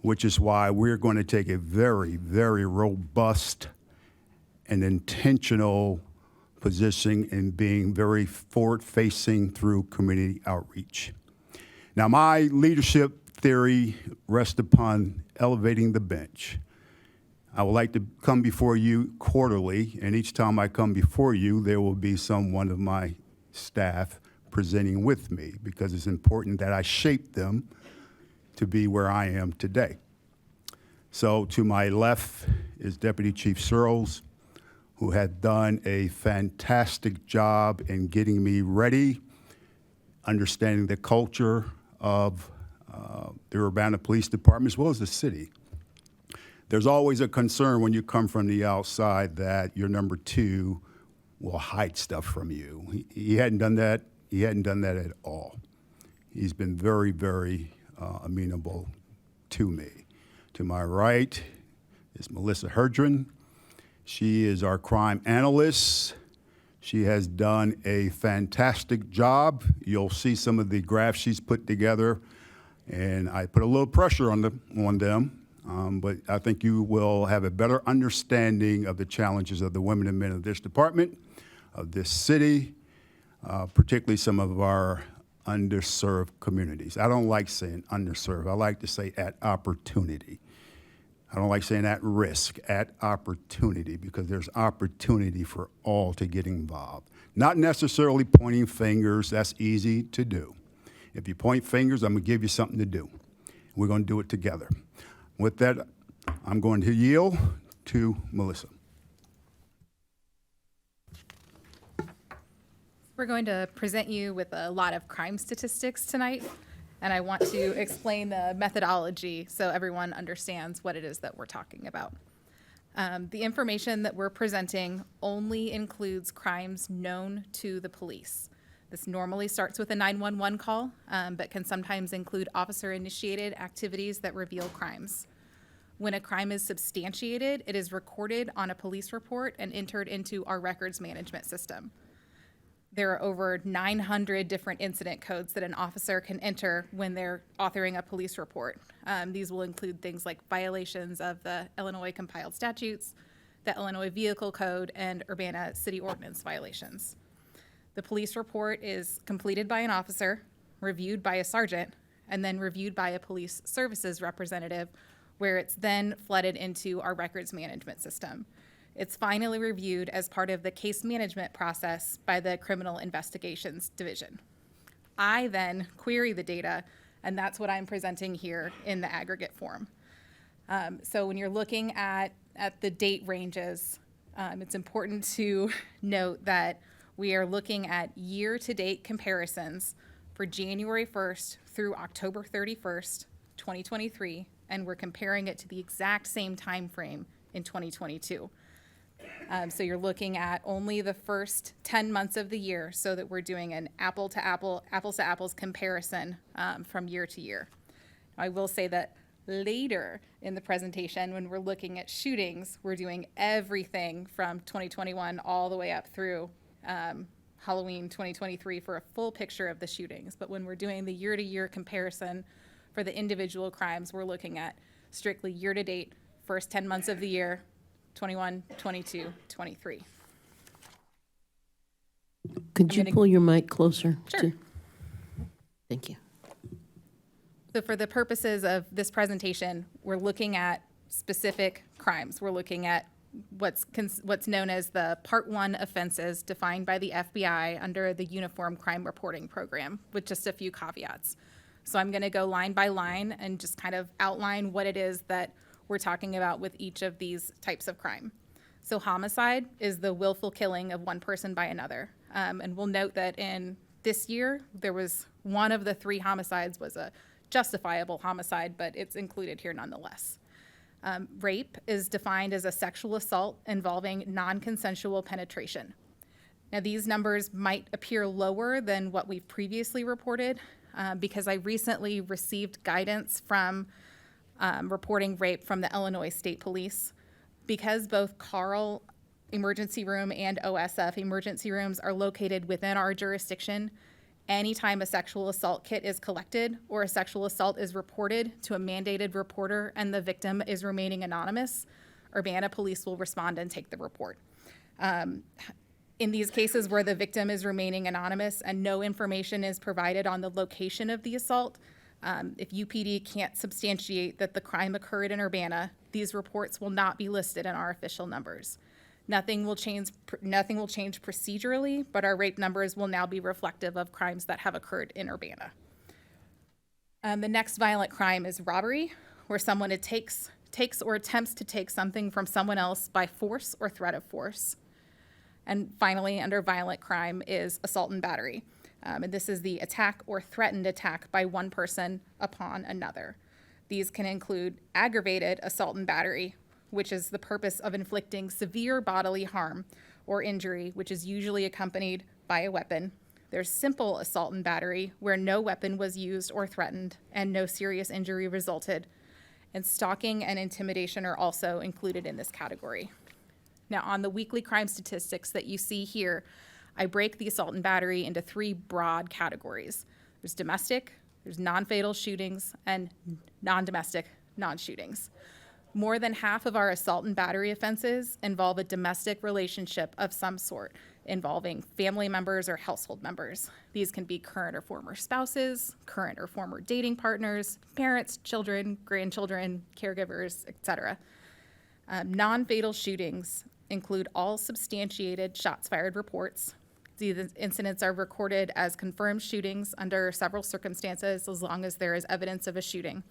which is why we're going to take a very, very robust and intentional position in being very forward-facing through community outreach. Now, my leadership theory rests upon elevating the bench. I would like to come before you quarterly, and each time I come before you, there will be someone of my staff presenting with me, because it's important that I shape them to be where I am today. So to my left is Deputy Chief Searles, who had done a fantastic job in getting me ready, understanding the culture of the Urbana Police Department as well as the city. There's always a concern when you come from the outside that your number two will hide stuff from you. He hadn't done that. He hadn't done that at all. He's been very, very amenable to me. To my right is Melissa Herdren. She is our crime analyst. She has done a fantastic job. You'll see some of the graphs she's put together, and I put a little pressure on them. But I think you will have a better understanding of the challenges of the women and men of this department, of this city, particularly some of our underserved communities. I don't like saying underserved. I like to say at opportunity. I don't like saying at risk, at opportunity, because there's opportunity for all to get involved. Not necessarily pointing fingers. That's easy to do. If you point fingers, I'm going to give you something to do. We're going to do it together. With that, I'm going to yield to Melissa. We're going to present you with a lot of crime statistics tonight, and I want to explain the methodology so everyone understands what it is that we're talking about. The information that we're presenting only includes crimes known to the police. This normally starts with a 911 call, but can sometimes include officer-initiated activities that reveal crimes. When a crime is substantiated, it is recorded on a police report and entered into our records management system. There are over 900 different incident codes that an officer can enter when they're authoring a police report. These will include things like violations of the Illinois compiled statutes, the Illinois Vehicle Code, and Urbana City Ordinance violations. The police report is completed by an officer, reviewed by a sergeant, and then reviewed by a police services representative, where it's then flooded into our records management system. It's finally reviewed as part of the case management process by the Criminal Investigations Division. I then query the data, and that's what I'm presenting here in the aggregate form. So when you're looking at the date ranges, it's important to note that we are looking at year-to-date comparisons for January 1st through October 31st, 2023, and we're comparing it to the exact same time frame in 2022. So you're looking at only the first 10 months of the year, so that we're doing an apples to apples comparison from year to year. I will say that later in the presentation, when we're looking at shootings, we're doing everything from 2021 all the way up through Halloween 2023 for a full picture of the shootings. But when we're doing the year-to-year comparison for the individual crimes, we're looking at strictly year-to-date, first 10 months of the year, 21, 22, 23. Could you pull your mic closer? Sure. Thank you. So for the purposes of this presentation, we're looking at specific crimes. We're looking at what's known as the Part 1 offenses defined by the FBI under the Uniform Crime Reporting Program, with just a few caveats. So I'm going to go line by line and just kind of outline what it is that we're talking about with each of these types of crime. So homicide is the willful killing of one person by another. And we'll note that in this year, there was one of the 3 homicides was a justifiable homicide, but it's included here nonetheless. Rape is defined as a sexual assault involving non-consensual penetration. Now, these numbers might appear lower than what we've previously reported because I recently received guidance from reporting rape from the Illinois State Police. Because both Carl Emergency Room and OSF emergency rooms are located within our jurisdiction, anytime a sexual assault kit is collected or a sexual assault is reported to a mandated reporter and the victim is remaining anonymous, Urbana Police will respond and take the report. In these cases where the victim is remaining anonymous and no information is provided on the location of the assault, if UPD can't substantiate that the crime occurred in Urbana, these reports will not be listed in our official numbers. Nothing will change procedurally, but our rape numbers will now be reflective of crimes that have occurred in Urbana. The next violent crime is robbery, where someone takes or attempts to take something from someone else by force or threat of force. And finally, under violent crime is assault and battery. And this is the attack or threatened attack by one person upon another. These can include aggravated assault and battery, which is the purpose of inflicting severe bodily harm or injury, which is usually accompanied by a weapon. There's simple assault and battery, where no weapon was used or threatened and no serious injury resulted. And stalking and intimidation are also included in this category. Now, on the weekly crime statistics that you see here, I break the assault and battery into three broad categories. There's domestic, there's non-fatal shootings, and non-domestic non-shootings. More than half of our assault and battery offenses involve a domestic relationship of some sort, involving family members or household members. These can be current or former spouses, current or former dating partners, parents, children, grandchildren, caregivers, etc. Non-fatal shootings include all substantiated shots fired reports. These incidents are recorded as confirmed shootings under several circumstances as long as there is evidence of a shooting.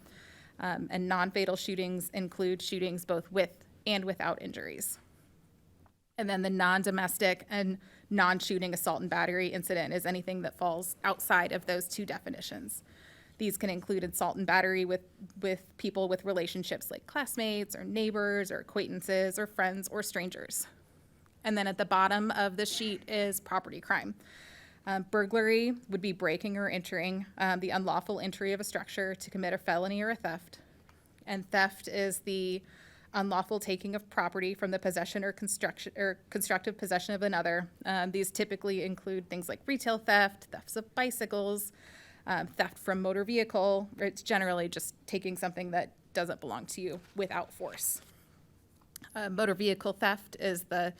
And non-fatal shootings include shootings both with and without injuries. And then the non-domestic and non-shooting assault and battery incident is anything that falls outside of those two definitions. These can include assault and battery with people with relationships like classmates or neighbors or acquaintances or friends or strangers. And then at the bottom of the sheet is property crime. Burglary would be breaking or entering the unlawful entry of a structure to commit a felony or a theft. And theft is the unlawful taking of property from the possession or constructive possession of another. These typically include things like retail theft, thefts of bicycles, theft from motor vehicle. It's generally just taking something that doesn't belong to you without force. Motor vehicle theft is the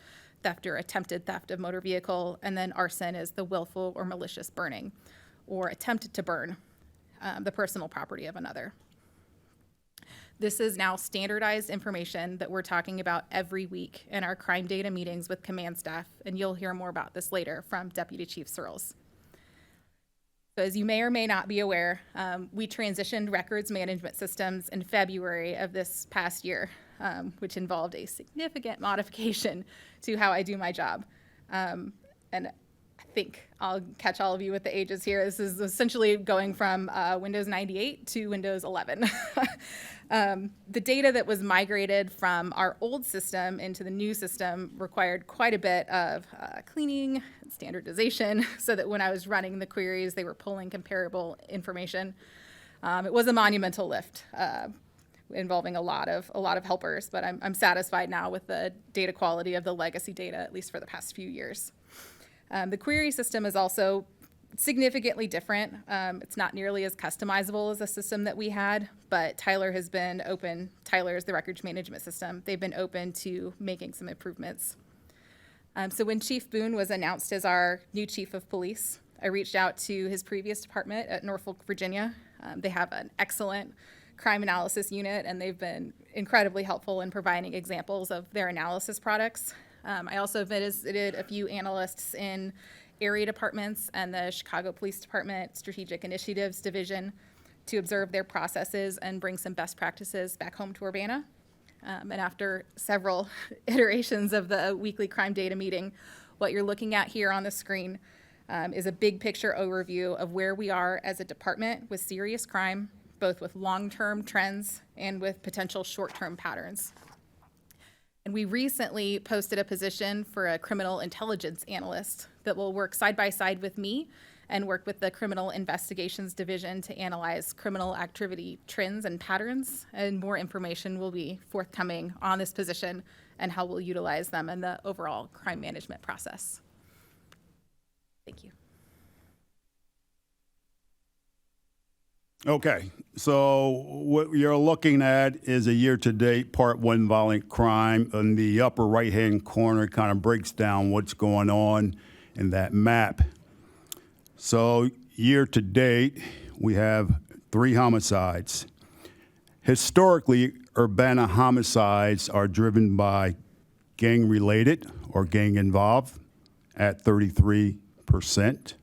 theft or attempted theft of motor vehicle, and then arson is the willful or malicious burning or attempted to burn the personal property of another. This is now standardized information that we're talking about every week in our crime data meetings with command staff, and you'll hear more about this later from Deputy Chief Searles. So as you may or may not be aware, we transitioned records management systems in February of this past year, which involved a significant modification to how I do my job. And I think I'll catch all of you with the ages here. This is essentially going from Windows 98 to Windows 11. The data that was migrated from our old system into the new system required quite a bit of cleaning and standardization so that when I was running the queries, they were pulling comparable information. It was a monumental lift involving a lot of helpers, but I'm satisfied now with the data quality of the legacy data, at least for the past few years. The query system is also significantly different. It's not nearly as customizable as the system that we had, but Tyler is the records management system. They've been open to making some improvements. So when Chief Boone was announced as our new chief of police, I reached out to his previous department at Norfolk, Virginia. They have an excellent crime analysis unit, and they've been incredibly helpful in providing examples of their analysis products. I also visited a few analysts in area departments and the Chicago Police Department Strategic Initiatives Division to observe their processes and bring some best practices back home to Urbana. And after several iterations of the weekly crime data meeting, what you're looking at here on the screen is a big picture overview of where we are as a department with serious crime, both with long-term trends and with potential short-term patterns. And we recently posted a position for a criminal intelligence analyst that will work side by side with me and work with the Criminal Investigations Division to analyze criminal activity trends and patterns. And more information will be forthcoming on this position and how we'll utilize them in the overall crime management process. Thank you. Okay, so what you're looking at is a year-to-date Part 1 violent crime. In the upper right-hand corner, kind of breaks down what's going on in that map. So year-to-date, we have 3 homicides. Historically, Urbana homicides are driven by gang-related or gang-involved at 33%.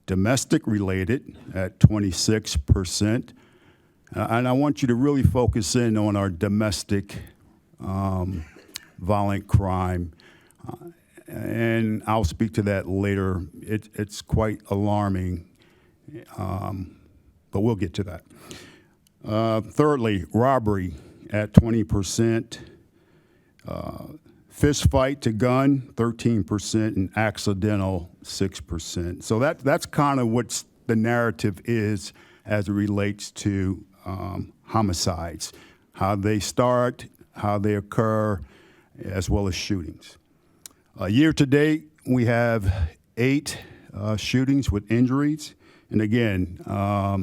Domestic related at 26%. And I want you to really focus in on our domestic violent crime. And I'll speak to that later. It's quite alarming, but we'll get to that. Thirdly, robbery at 20%. Fist fight to gun, 13%, and accidental, 6%. So that's kind of what the narrative is as it relates to homicides, how they start, how they occur, as well as shootings. Year to date, we have 8 shootings with injuries. And again,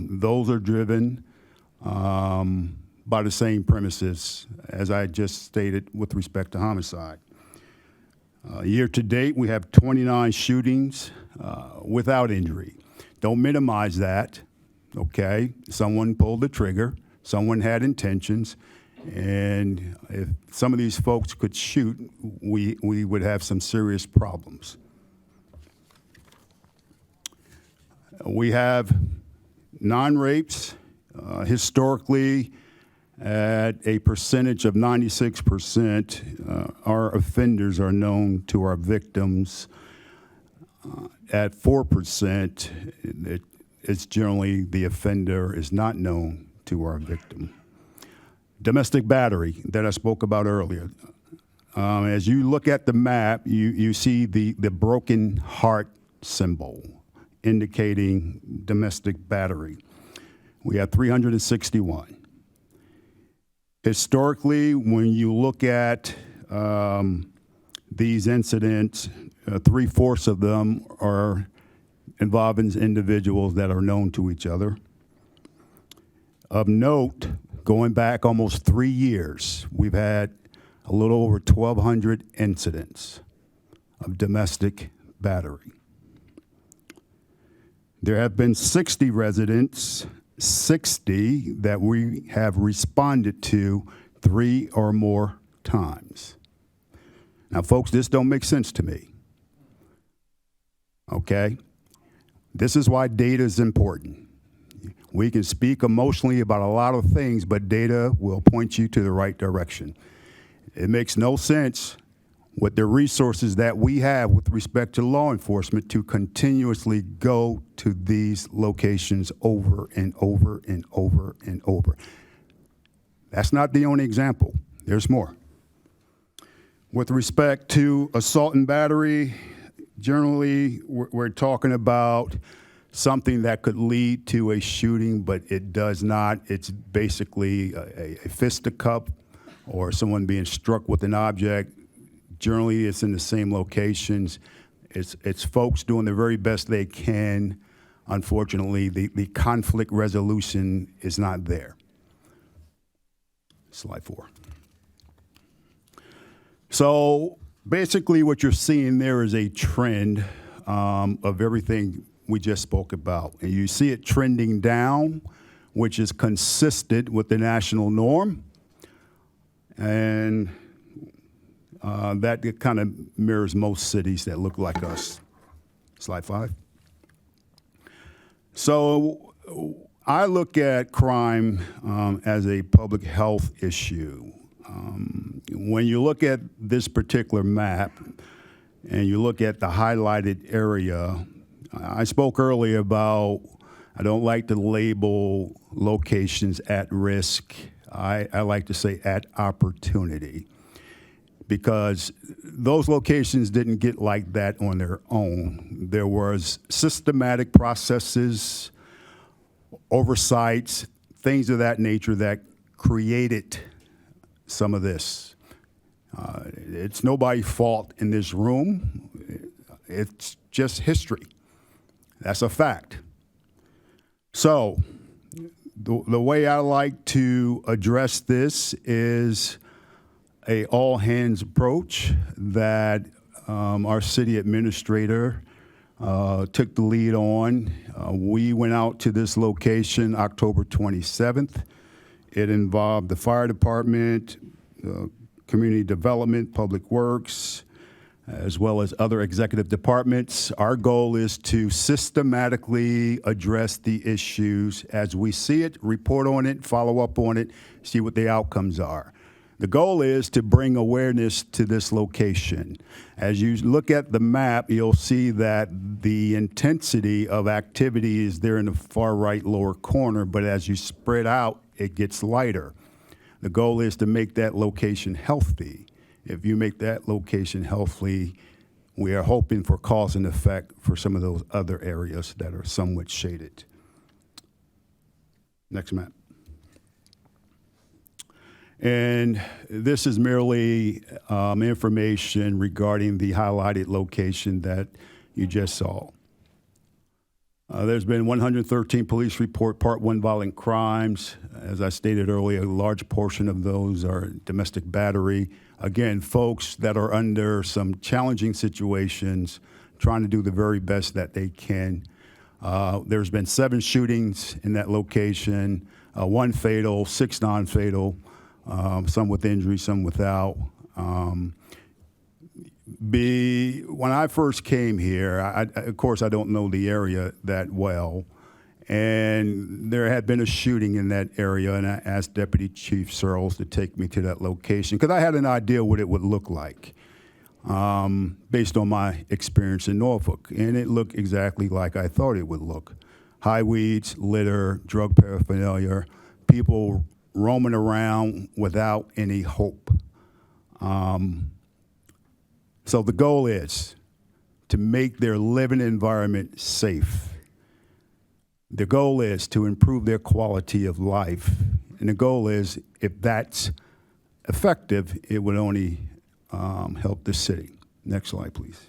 those are driven by the same premises as I just stated with respect to homicide. Year to date, we have 29 shootings without injury. Don't minimize that, okay? Someone pulled the trigger, someone had intentions, and if some of these folks could shoot, we would have some serious problems. We have non-rapes. Historically, at a percentage of 96%, our offenders are known to our victims. At 4%, it's generally the offender is not known to our victim. Domestic battery that I spoke about earlier. As you look at the map, you see the broken heart symbol indicating domestic battery. We have 361. Historically, when you look at these incidents, 3/4 of them are involving individuals that are known to each other. Of note, going back almost 3 years, we've had a little over 1,200 incidents of domestic battery. There have been 60 residents, 60 that we have responded to 3 or more times. Now, folks, this don't make sense to me. Okay? This is why data is important. We can speak emotionally about a lot of things, but data will point you to the right direction. It makes no sense with the resources that we have with respect to law enforcement to continuously go to these locations over and over and over and over. That's not the only example. There's more. With respect to assault and battery, generally we're talking about something that could lead to a shooting, but it does not. It's basically a fisticuff or someone being struck with an object. Generally, it's in the same locations. It's folks doing the very best they can. Unfortunately, the conflict resolution is not there. Slide 4. So basically what you're seeing there is a trend of everything we just spoke about. And you see it trending down, which is consistent with the national norm. And that kind of mirrors most cities that look like us. Slide 5. So I look at crime as a public health issue. When you look at this particular map and you look at the highlighted area, I spoke earlier about I don't like to label locations at risk. I like to say at opportunity. because those locations didn't get like that on their own. There was systematic processes, oversights, things of that nature that created some of this. It's nobody's fault in this room. It's just history. That's a fact. So the way I like to address this is a all-hands approach that our city administrator took the lead on. We went out to this location October 27th. It involved the fire department, community development, public works, as well as other executive departments. Our goal is to systematically address the issues as we see it, report on it, follow up on it, see what the outcomes are. The goal is to bring awareness to this location. As you look at the map, you'll see that the intensity of activity is there in the far right lower corner, but as you spread out, it gets lighter. The goal is to make that location healthy. If you make that location healthy, we are hoping for cause and effect for some of those other areas that are somewhat shaded. Next map. And this is merely information regarding the highlighted location that you just saw. There's been 113 police report Part 1 violent crimes. As I stated earlier, a large portion of those are domestic battery. Again, folks that are under some challenging situations, trying to do the very best that they can. There's been 7 shootings in that location, 1 fatal, 6 non-fatal, some with injury, some without. When I first came here, of course, I don't know the area that well, and there had been a shooting in that area, and I asked Deputy Chief Searles to take me to that location because I had an idea what it would look like based on my experience in Norfolk, and it looked exactly like I thought it would look. High weeds, litter, drug paraphernalia, people roaming around without any hope. So the goal is to make their living environment safe. The goal is to improve their quality of life. And the goal is, if that's effective, it would only help the city. Next slide, please.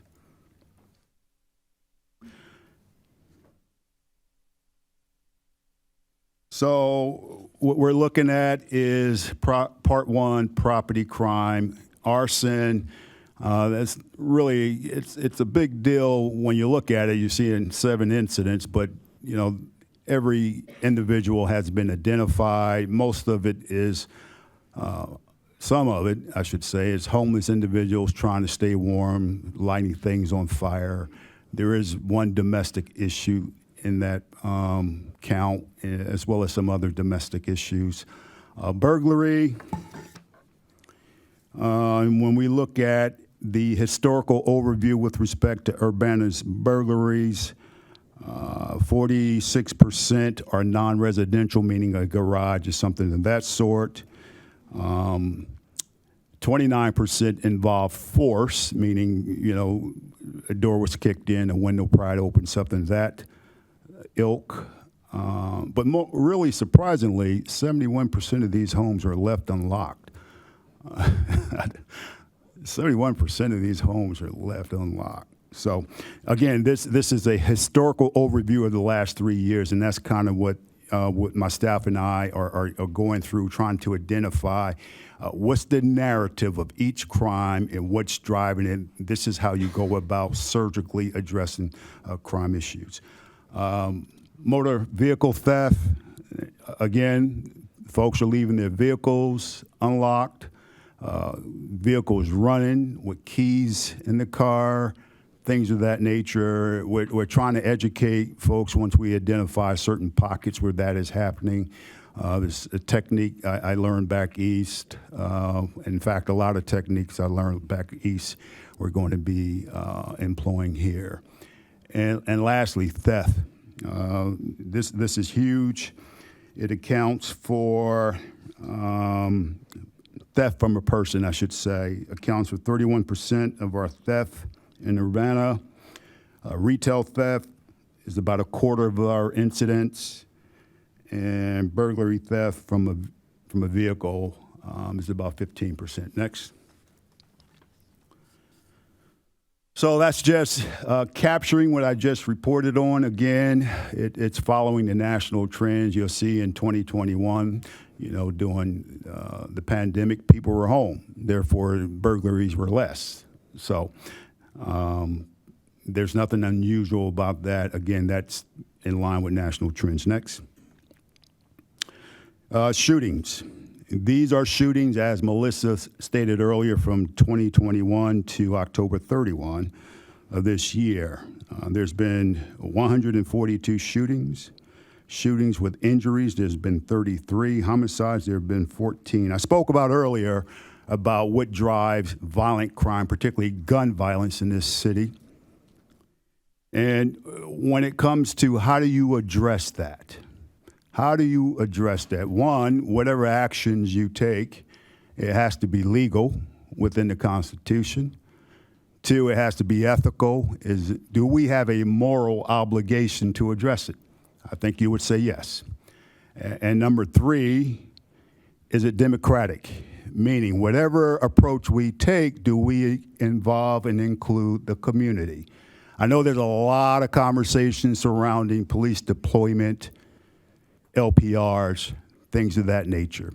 So what we're looking at is Part 1, property crime, arson. That's really, it's a big deal when you look at it. You see it in 7 incidents, but you know, every individual has been identified. Most of it is, some of it, I should say, is homeless individuals trying to stay warm, lighting things on fire. There is one domestic issue in that count, as well as some other domestic issues. Burglary, and when we look at the historical overview with respect to Urbana's burglaries, 46% are non-residential, meaning a garage or something of that sort. 29% involve force, meaning, you know, a door was kicked in, a window pried open, something of that ilk. But really surprisingly, 71% of these homes are left unlocked. 71% of these homes are left unlocked. So again, this is a historical overview of the last 3 years, and that's kind of what my staff and I are going through, trying to identify what's the narrative of each crime and what's driving it. This is how you go about surgically addressing crime issues. Motor vehicle theft, again, folks are leaving their vehicles unlocked, vehicles running with keys in the car, things of that nature. We're trying to educate folks once we identify certain pockets where that is happening. There's a technique I learned back east. In fact, a lot of techniques I learned back east we're going to be employing here. And lastly, theft. This is huge. It accounts for 30% theft from a person, I should say, accounts for 31% of our theft in Urbana. Retail theft is about a quarter of our incidents, and burglary theft from a vehicle is about 15%. Next. So that's just capturing what I just reported on. Again, it's following the national trends you'll see in 2021. You know, during the pandemic, people were home. Therefore, burglaries were less. So there's nothing unusual about that. Again, that's in line with national trends. Next. Shootings. These are shootings, as Melissa stated earlier, from 2021 to October 31 of this year. There's been 142 shootings. Shootings with injuries, there's been 33. Homicides, there have been 14. I spoke about earlier about what drives violent crime, particularly gun violence in this city. And when it comes to how do you address that? How do you address that? One, whatever actions you take, it has to be legal within the Constitution. Two, it has to be ethical. Do we have a moral obligation to address it? I think you would say yes. And number three, is it democratic? Meaning, whatever approach we take, do we involve and include the community? I know there's a lot of conversation surrounding police deployment, LPRs, things of that nature.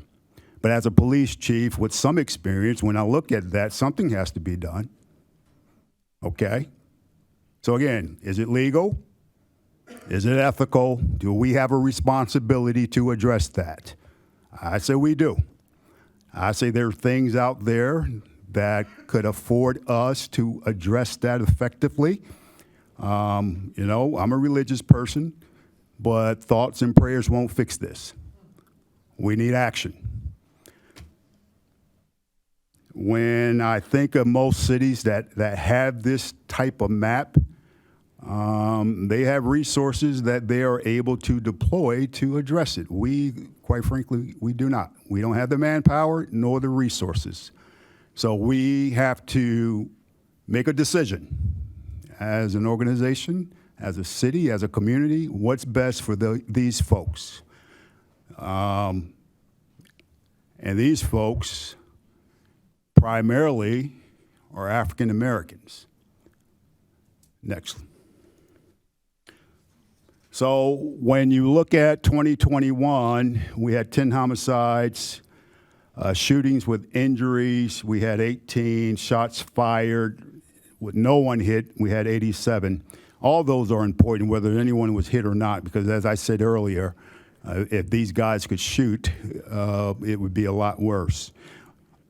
But as a police chief with some experience, when I look at that, something has to be done. Okay? So again, is it legal? Is it ethical? Do we have a responsibility to address that? I say we do. I say there are things out there that could afford us to address that effectively. You know, I'm a religious person, but thoughts and prayers won't fix this. We need action. When I think of most cities that have this type of map, they have resources that they are able to deploy to address it. We, quite frankly, we do not. We don't have the manpower nor the resources. So we have to make a decision as an organization, as a city, as a community, what's best for these folks. And these folks primarily are African Americans. Next. So when you look at 2021, we had 10 homicides, shootings with injuries, we had 18, shots fired with no one hit, we had 87. All those are important, whether anyone was hit or not, because as I said earlier, if these guys could shoot, it would be a lot worse.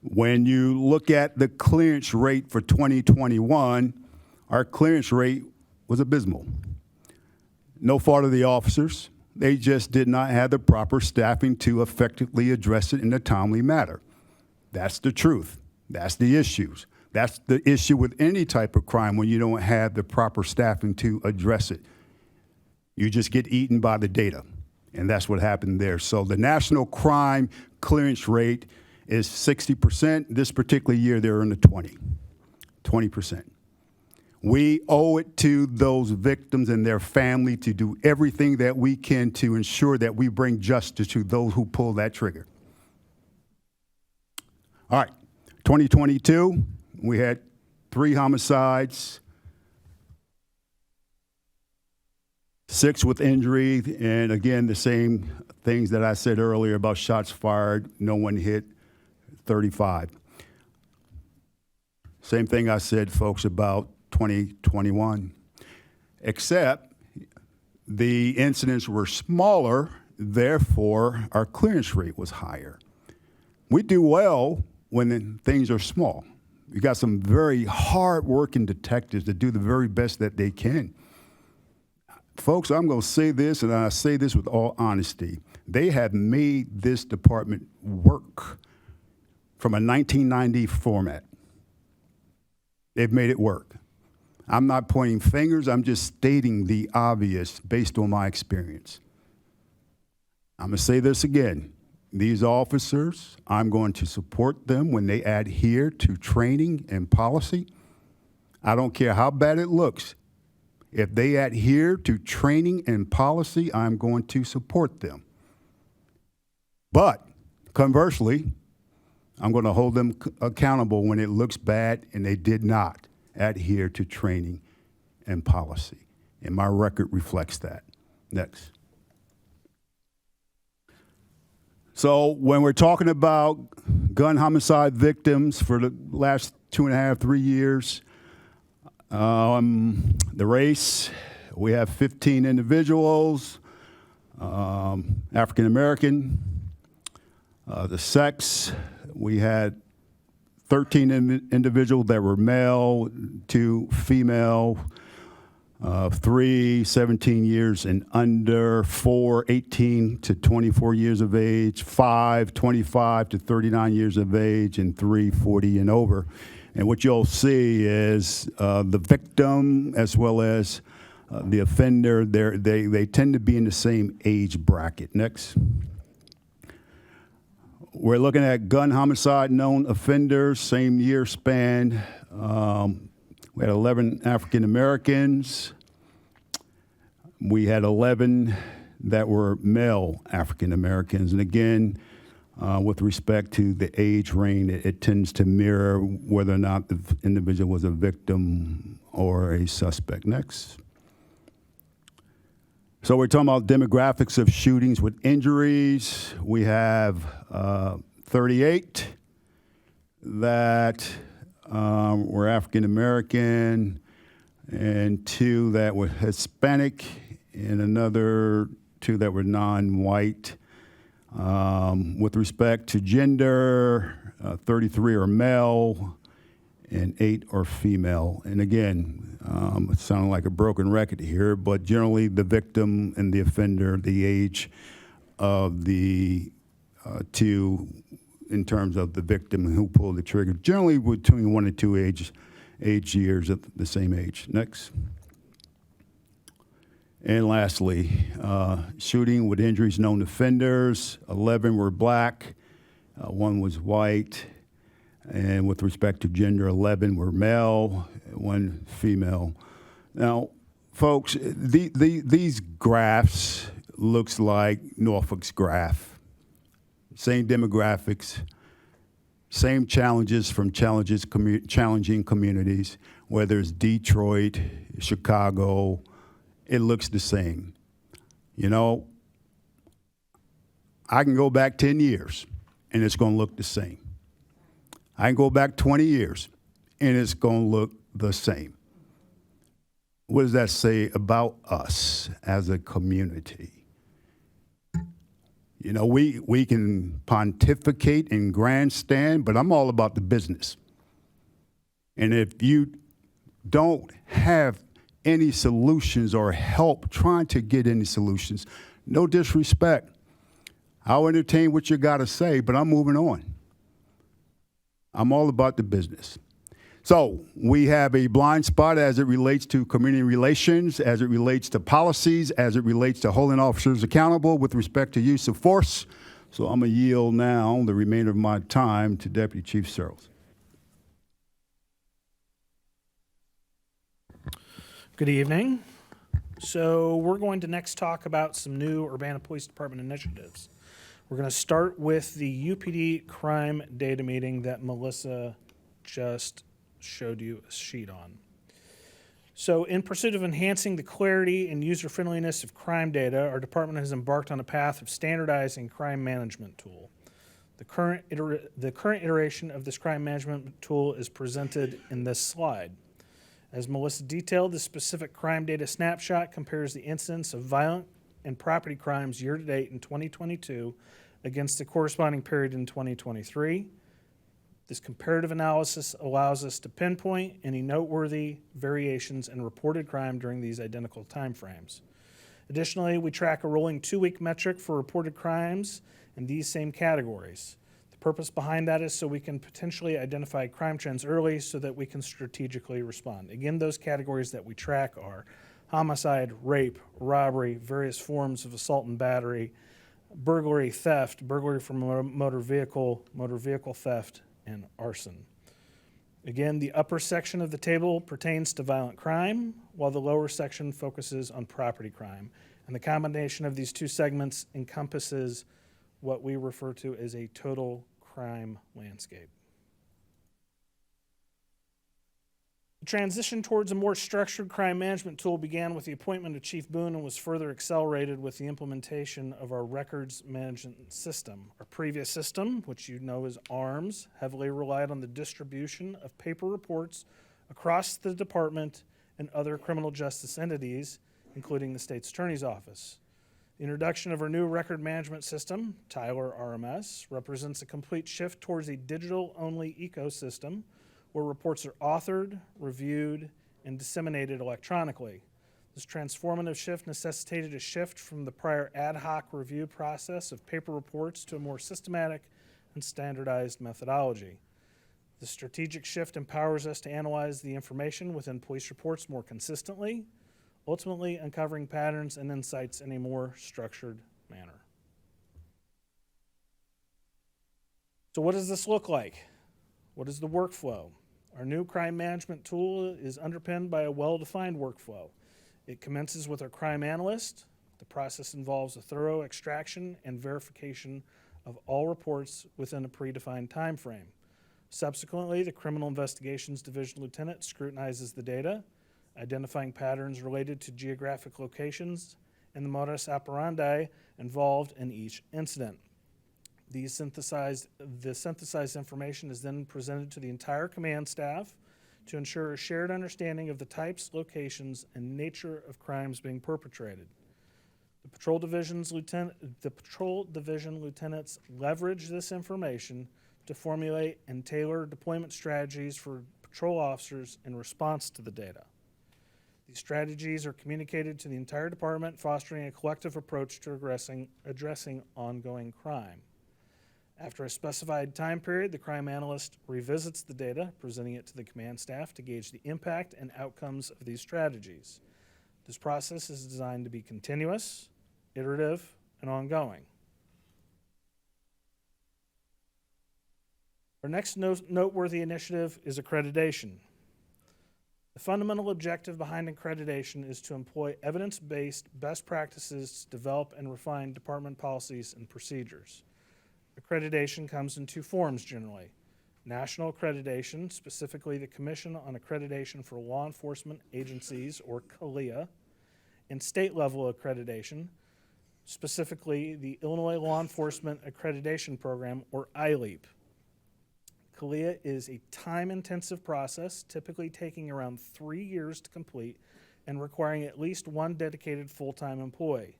When you look at the clearance rate for 2021, our clearance rate was abysmal. No fault of the officers. They just did not have the proper staffing to effectively address it in a timely manner. That's the truth. That's the issues. That's the issue with any type of crime when you don't have the proper staffing to address it. You just get eaten by the data, and that's what happened there. So the national crime clearance rate is 60%. This particular year, they're in the 20%. We owe it to those victims and their family to do everything that we can to ensure that we bring justice to those who pull that trigger. All right, 2022, we had 3 homicides, 6 with injury, and again, the same things that I said earlier about shots fired, no one hit, 35. Same thing I said, folks, about 2021, except the incidents were smaller, therefore our clearance rate was higher. We do well when things are small. You got some very hard-working detectives that do the very best that they can. Folks, I'm going to say this, and I say this with all honesty. They have made this department work from a 1990 format. They've made it work. I'm not pointing fingers. I'm just stating the obvious based on my experience. I'm going to say this again. these officers, I'm going to support them when they adhere to training and policy. I don't care how bad it looks. If they adhere to training and policy, I'm going to support them. But conversely, I'm going to hold them accountable when it looks bad and they did not adhere to training and policy. And my record reflects that. Next. So when we're talking about gun homicide victims for the last 2.5, 3 years, the race, we have 15 individuals, African American. The sex, we had 13 individuals that were male, 2 female, 3 17 years and under, 4 18 to 24 years of age, 5 25 to 39 years of age, and 3 40 and over. And what you'll see is the victim as well as the offender, they tend to be in the same age bracket. Next. We're looking at gun homicide known offenders, same year span. We had 11 African Americans. We had 11 that were male African Americans. And again, with respect to the age range, it tends to mirror whether or not the individual was a victim or a suspect. Next. So we're talking about demographics of shootings with injuries. We have 38 that were African American, and 2 that were Hispanic, and another 2 that were non-white. With respect to gender, 33 are male and 8 are female. And again, it sounded like a broken record here, but generally the victim and the offender, the age of the 2 in terms of the victim and who pulled the trigger, generally between 1 and 2 age years at the same age. Next. And lastly, shooting with injuries known offenders, 11 were black, 1 was white, and with respect to gender, 11 were male, 1 female. Now, folks, these graphs looks like Norfolk's graph. Same demographics, same challenges from challenging communities, whether it's Detroit, Chicago, it looks the same. You know, I can go back 10 years and it's going to look the same. I can go back 20 years and it's going to look the same. What does that say about us as a community? You know, we can pontificate and grandstand, but I'm all about the business. And if you don't have any solutions or help trying to get any solutions, no disrespect, I'll entertain what you got to say, but I'm moving on. I'm all about the business. So we have a blind spot as it relates to community relations, as it relates to policies, as it relates to holding officers accountable with respect to use of force. So I'm going to yield now the remainder of my time to Deputy Chief Searles. Good evening. So we're going to next talk about some new Urbana Police Department initiatives. We're going to start with the UPD crime data meeting that Melissa just showed you a sheet on. So in pursuit of enhancing the clarity and user-friendliness of crime data, our department has embarked on a path of standardizing crime management tool. The current iteration of this crime management tool is presented in this slide. As Melissa detailed, the specific crime data snapshot compares the incidence of violent and property crimes year-to-date in 2022 against the corresponding period in 2023. This comparative analysis allows us to pinpoint any noteworthy variations in reported crime during these identical timeframes. Additionally, we track a rolling 2-week metric for reported crimes in these same categories. The purpose behind that is so we can potentially identify crime trends early so that we can strategically respond. Again, those categories that we track are homicide, rape, robbery, various forms of assault and battery, burglary, theft, burglary from a motor vehicle theft, and arson. Again, the upper section of the table pertains to violent crime, while the lower section focuses on property crime. And the combination of these two segments encompasses what we refer to as a total crime landscape. The transition towards a more structured crime management tool began with the appointment of Chief Boone and was further accelerated with the implementation of our records management system. Our previous system, which you know as ARMS, heavily relied on the distribution of paper reports across the department and other criminal justice entities, including the state's attorney's office. The introduction of our new record management system, Tyler RMS, represents a complete shift towards a digital-only ecosystem where reports are authored, reviewed, and disseminated electronically. This transformative shift necessitated a shift from the prior ad hoc review process of paper reports to a more systematic and standardized methodology. The strategic shift empowers us to analyze the information within police reports more consistently, ultimately uncovering patterns and insights in a more structured manner. So what does this look like? What is the workflow? Our new crime management tool is underpinned by a well-defined workflow. It commences with our crime analyst. The process involves a thorough extraction and verification of all reports within a predefined time frame. Subsequently, the Criminal Investigations Division Lieutenant scrutinizes the data, identifying patterns related to geographic locations and the modus operandi involved in each incident. The synthesized information is then presented to the entire command staff to ensure a shared understanding of the types, locations, and nature of crimes being perpetrated. The patrol division lieutenants leverage this information to formulate and tailor deployment strategies for patrol officers in response to the data. These strategies are communicated to the entire department, fostering a collective approach to addressing ongoing crime. After a specified time period, the crime analyst revisits the data, presenting it to the command staff to gauge the impact and outcomes of these strategies. This process is designed to be continuous, iterative, and ongoing. Our next noteworthy initiative is accreditation. The fundamental objective behind accreditation is to employ evidence-based best practices to develop and refine department policies and procedures. Accreditation comes in two forms generally: national accreditation, specifically the Commission on Accreditation for Law Enforcement Agencies, or CALEA, and state-level accreditation, specifically the Illinois Law Enforcement Accreditation Program, or ILEAP. CALEA is a time-intensive process, typically taking around 3 years to complete and requiring at least one dedicated full-time employee.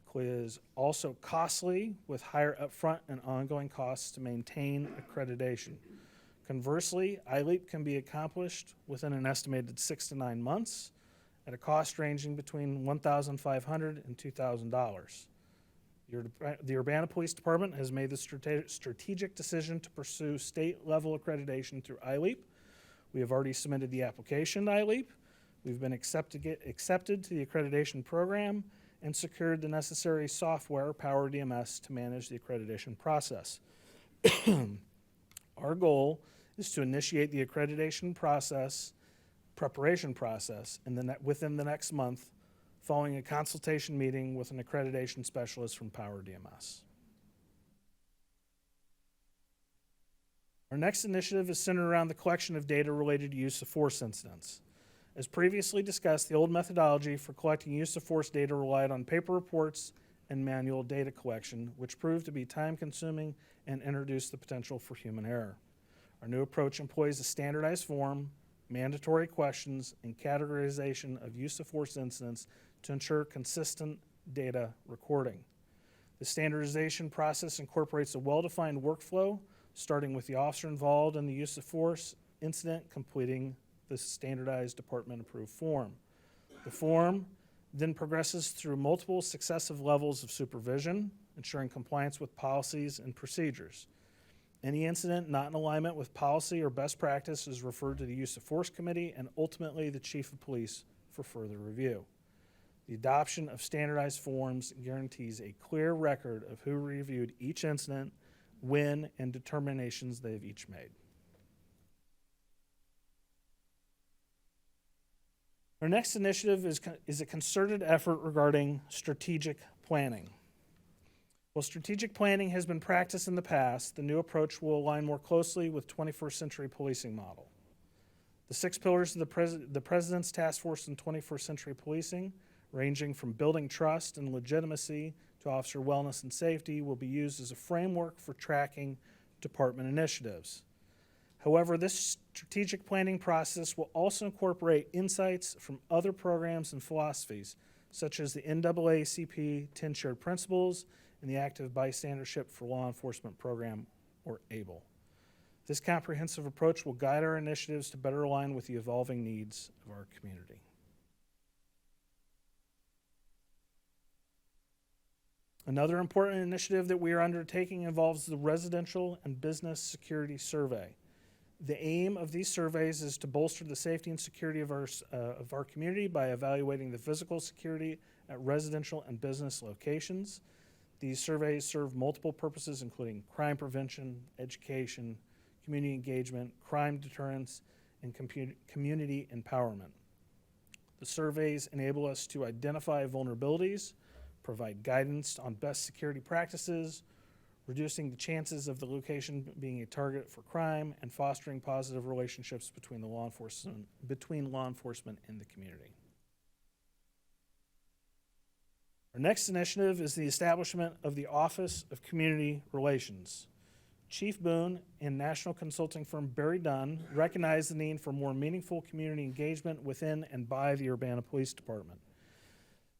CALEA is also costly, with higher upfront and ongoing costs to maintain accreditation. Conversely, ILEAP can be accomplished within an estimated 6 to 9 months at a cost ranging between $1,500 and $2,000. The Urbana Police Department has made the strategic decision to pursue state-level accreditation through ILEAP. We have already submitted the application to ILEAP. We've been accepted to the accreditation program and secured the necessary software, Power DMS, to manage the accreditation process. Our goal is to initiate the accreditation preparation process within the next month, following a consultation meeting with an accreditation specialist from Power DMS. Our next initiative is centered around the collection of data related to use of force incidents. As previously discussed, the old methodology for collecting use of force data relied on paper reports and manual data collection, which proved to be time-consuming and introduced the potential for human error. Our new approach employs a standardized form, mandatory questions, and categorization of use of force incidents to ensure consistent data recording. The standardization process incorporates a well-defined workflow, starting with the officer involved in the use of force incident completing the standardized department-approved form. The form then progresses through multiple successive levels of supervision, ensuring compliance with policies and procedures. Any incident not in alignment with policy or best practice is referred to the Use of Force Committee and ultimately the Chief of Police for further review. The adoption of standardized forms guarantees a clear record of who reviewed each incident, when, and determinations they have each made. Our next initiative is a concerted effort regarding strategic planning. While strategic planning has been practiced in the past, the new approach will align more closely with 21st century policing model. The 6 pillars of the President's Task Force in 21st Century Policing, ranging from building trust and legitimacy to officer wellness and safety, will be used as a framework for tracking department initiatives. However, this strategic planning process will also incorporate insights from other programs and philosophies, such as the NAACP 10 Shared Principles and the Active Bystandership for Law Enforcement Program, or ABLE. This comprehensive approach will guide our initiatives to better align with the evolving needs of our community. Another important initiative that we are undertaking involves the Residential and Business Security Survey. The aim of these surveys is to bolster the safety and security of our community by evaluating the physical security at residential and business locations. These surveys serve multiple purposes, including crime prevention, education, community engagement, crime deterrence, and community empowerment. The surveys enable us to identify vulnerabilities, provide guidance on best security practices, reducing the chances of the location being a target for crime, and fostering positive relationships between law enforcement and the community. Our next initiative is the establishment of the Office of Community Relations. Chief Boone and national consulting firm Barry Dunn recognized the need for more meaningful community engagement within and by the Urbana Police Department.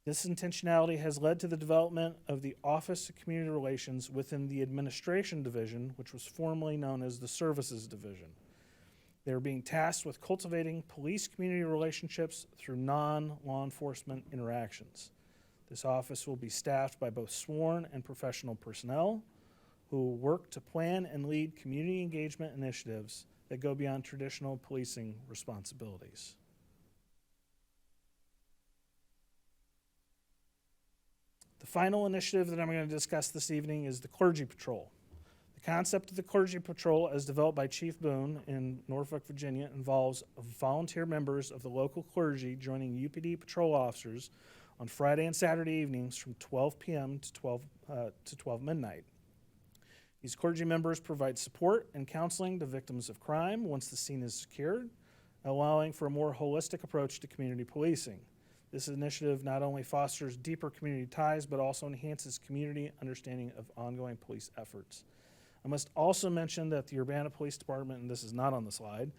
This intentionality has led to the development of the Office of Community Relations within the Administration Division, which was formerly known as the Services Division. They are being tasked with cultivating police-community relationships through non-law enforcement interactions. This office will be staffed by both sworn and professional personnel who will work to plan and lead community engagement initiatives that go beyond traditional policing responsibilities. The final initiative that I'm going to discuss this evening is the Clergy Patrol. The concept of the Clergy Patrol, as developed by Chief Boone in Norfolk, Virginia, involves volunteer members of the local clergy joining UPD patrol officers on Friday and Saturday evenings from 12 p.m. to 12 midnight. These clergy members provide support and counseling to victims of crime once the scene is secured, allowing for a more holistic approach to community policing. This initiative not only fosters deeper community ties, but also enhances community understanding of ongoing police efforts. I must also mention that the Urbana Police Department, and this is not on the slide,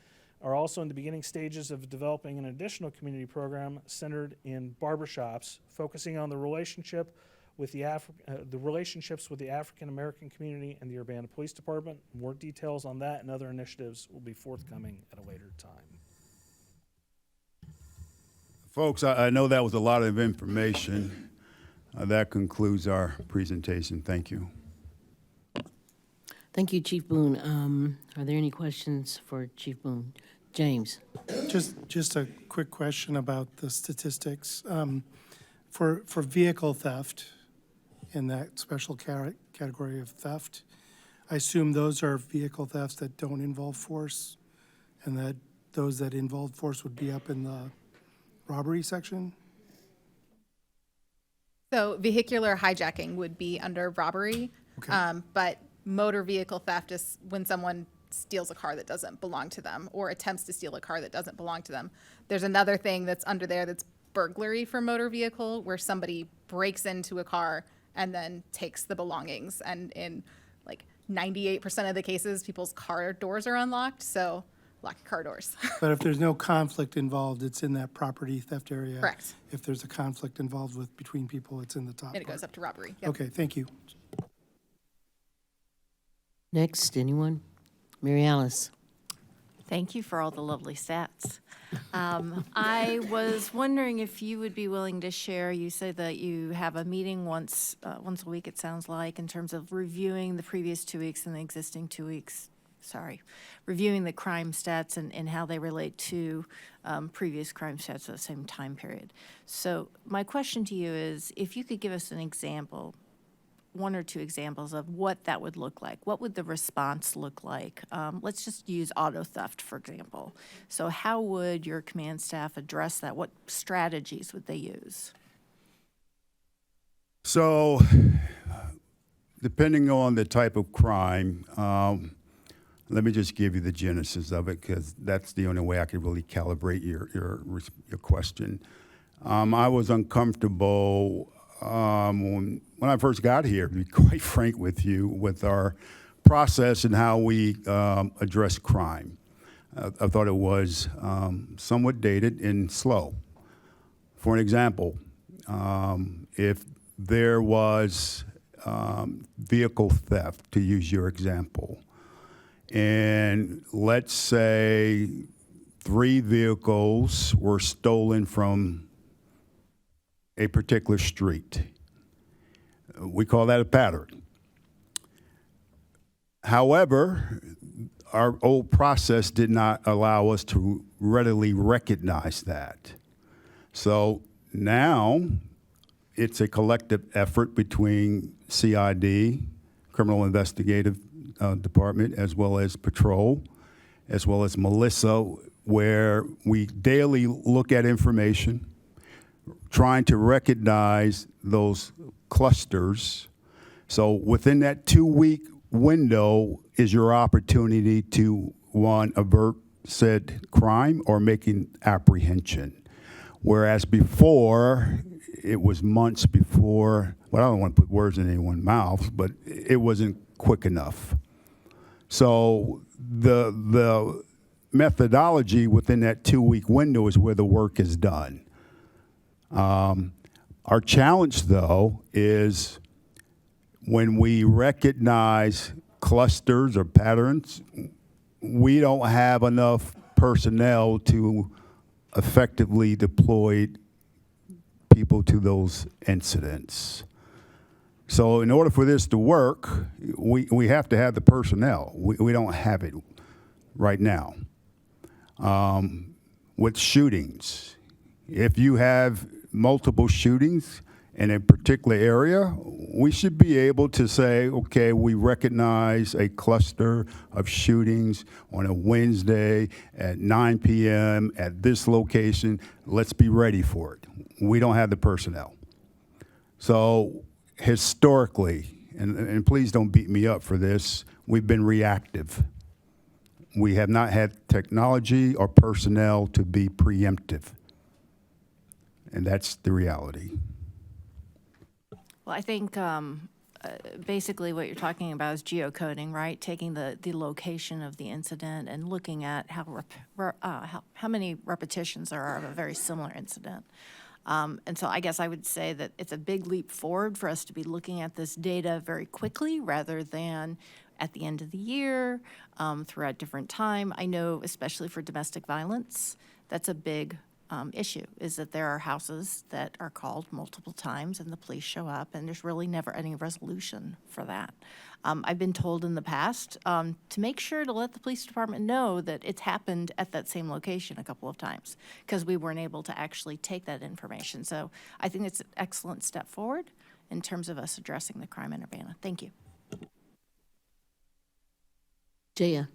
are also in the beginning stages of developing an additional community program centered in barbershops, focusing on the relationship with the relationships with the African American community and the Urbana Police Department. More details on that and other initiatives will be forthcoming at a later time. Folks, I know that was a lot of information. That concludes our presentation. Thank you. Thank you, Chief Boone. Are there any questions for Chief Boone? James? Just a quick question about the statistics. For vehicle theft, in that special category of theft, I assume those are vehicle thefts that don't involve force, and that those that involve force would be up in the robbery section? So vehicular hijacking would be under robbery, Okay. But motor vehicle theft is when someone steals a car that doesn't belong to them or attempts to steal a car that doesn't belong to them. There's another thing that's under there that's burglary for motor vehicle, where somebody breaks into a car and then takes the belongings. And in like 98% of the cases, people's car doors are unlocked, so lock your car doors. But if there's no conflict involved, it's in that property theft area? Correct. If there's a conflict involved between people, it's in the top And it part. goes up to robbery. Yep. Okay, thank you. Next, anyone? Mary Alice? Thank you for all the lovely stats. I was wondering if you would be willing to share, you said that you have a meeting once a week, it sounds like, in terms of reviewing the previous 2 weeks and the existing 2 weeks reviewing the crime stats and how they relate to previous crime stats at the same time period. So my question to you is, if you could give us an example, one or two examples of what that would look like. What would the response look like? Let's just use auto theft, for example. So how would your command staff address that? What strategies would they use? So, depending on the type of crime, let me just give you the genesis of it, because that's the only way I could really calibrate your question. I was uncomfortable when I first got here, to be quite frank with you, with our process and how we address crime. I thought it was somewhat dated and slow. For an example, if there was vehicle theft, to use your example, and let's say 3 vehicles were stolen from a particular street. We call that a pattern. However, our old process did not allow us to readily recognize that. So now it's a collective effort between CID, Criminal Investigative Department, as well as Patrol, as well as Melissa, where we daily look at information, trying to recognize those clusters. So within that 2-week window is your opportunity to, one, avert said crime or making apprehension. Whereas before, it was months before, well, I don't want to put words in anyone's mouth, but it wasn't quick enough. So the methodology within that 2-week window is where the work is done. Our challenge, though, is when we recognize clusters or patterns, we don't have enough personnel to effectively deploy people to those incidents. So in order for this to work, we have to have the personnel. We don't have it right now. With shootings, if you have multiple shootings in a particular area, we should be able to say, okay, we recognize a cluster of shootings on a Wednesday at 9 p.m. at this location. Let's be ready for it. We don't have the personnel. So historically, and please don't beat me up for this, we've been reactive. We have not had technology or personnel to be preemptive. And that's the reality. Well, I think basically what you're talking about is geocoding, right? Taking the location of the incident and looking at how many repetitions there are of a very similar incident. And so I guess I would say that it's a big leap forward for us to be looking at this data very quickly rather than at the end of the year, throughout different time. I know, especially for domestic violence, that's a big issue, is that there are houses that are called multiple times and the police show up and there's really never any resolution for that. I've been told in the past to make sure to let the police department know that it's happened at that same location a couple of times because we weren't able to actually take that information. So I think it's an excellent step forward in terms of us addressing the crime in Urbana. Thank you. Jaya.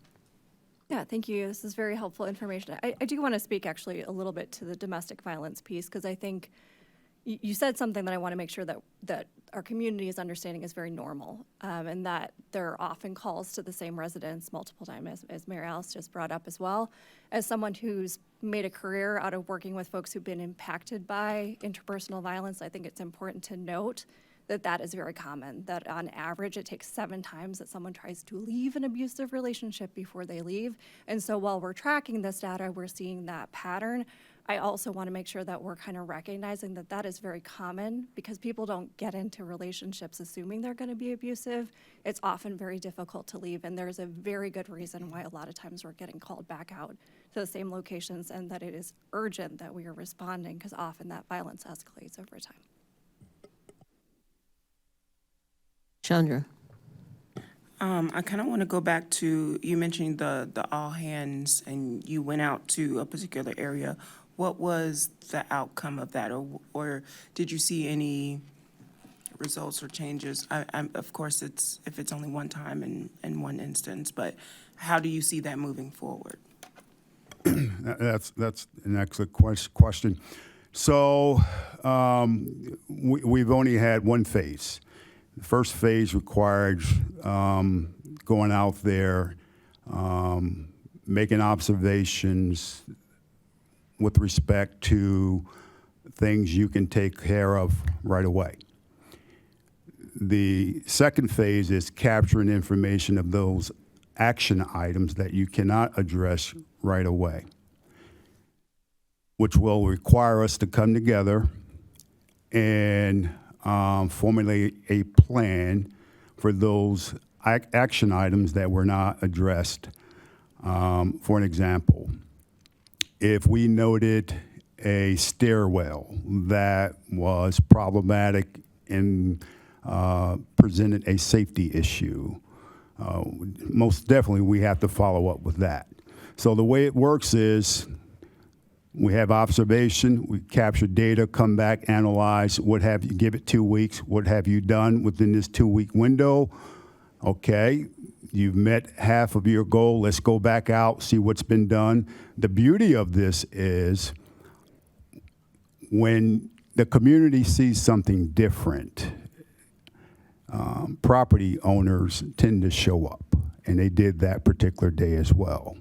Yeah, thank you. This is very helpful information. I do want to speak actually a little bit to the domestic violence piece because I think you said something that I want to make sure that our community is understanding is very normal, and that there are often calls to the same residents multiple times, as Mary Alice just brought up as well. As someone who's made a career out of working with folks who've been impacted by interpersonal violence, I think it's important to note that is very common, that on average it takes 7 times that someone tries to leave an abusive relationship before they leave. And so while we're tracking this data, we're seeing that pattern. I also want to make sure that we're kind of recognizing that is very common because people don't get into relationships assuming they're going to be abusive. It's often very difficult to leave, and there's a very good reason why a lot of times we're getting called back out to the same locations, and that it is urgent that we are responding because often that violence escalates over time. Chandra. I kind of want to go back to, you mentioned the all hands and you went out to a particular area. What was the outcome of that? Or did you see any results or changes? Of course, if it's only one time in one instance, but how do you see that moving forward? That's an excellent question. So we've only had one phase. The first phase required going out there, making observations with respect to things you can take care of right away. The second phase is capturing information of those action items that you cannot address right away, which will require us to come together and formulate a plan for those action items that were not addressed. For an example, if we noted a stairwell that was problematic and presented a safety issue, most definitely we have to follow up with that. So the way it works is we have observation, we capture data, come back, analyze, what have you, give it 2 weeks, what have you done within this 2-week window? Okay, you've met half of your goal, let's go back out, see what's been done. The beauty of this is when the community sees something different, property owners tend to show up, and they did that particular day as well.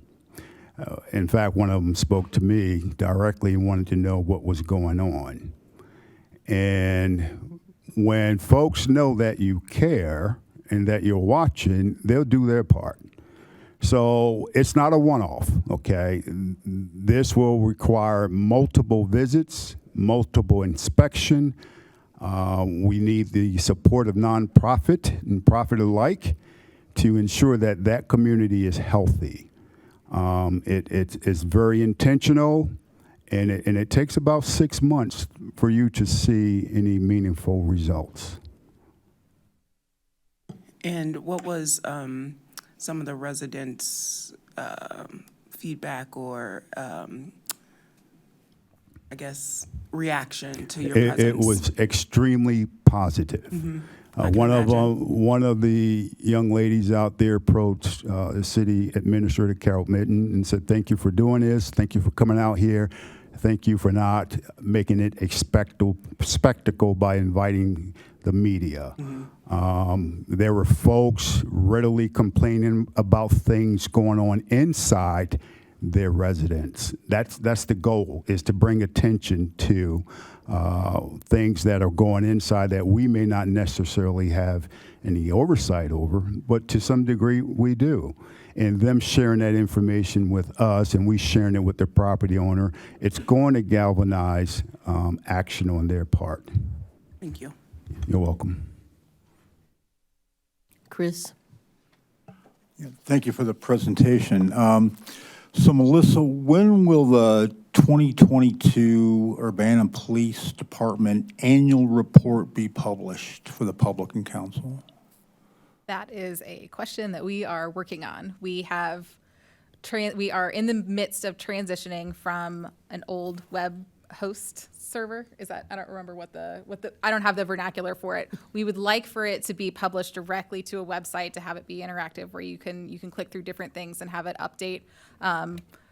In fact, one of them spoke to me directly and wanted to know what was going on. And when folks know that you care and that you're watching, they'll do their part. So it's not a one-off, okay? This will require multiple visits, multiple inspection. We need the support of nonprofit and profit alike to ensure that that community is healthy. It's very intentional, and it takes about 6 months for you to see any meaningful results. And what was some of the residents' feedback or, I guess, reaction to your presence? It was extremely positive. Mm-hmm. One of the young ladies out there approached the city administrator, Carol Mitten, and said, "Thank you for doing this. Thank you for coming out here. Thank you for not making it a spectacle by inviting the media." Mm-hmm. There were folks readily complaining about things going on inside their residence. That's the goal, is to bring attention to things that are going inside that we may not necessarily have any oversight over, but to some degree we do. And them sharing that information with us and we sharing it with the property owner, it's going to galvanize action on their part. Thank you. You're welcome. Chris? Yeah, thank you for the presentation. So Melissa, when will the 2022 Urbana Police Department annual report be published for the public and council? That is a question that we are working on. We are in the midst of transitioning from an old web host server. Is that, I don't remember I don't have the vernacular for it. We would like for it to be published directly to a website, to have it be interactive, where you can click through different things and have it update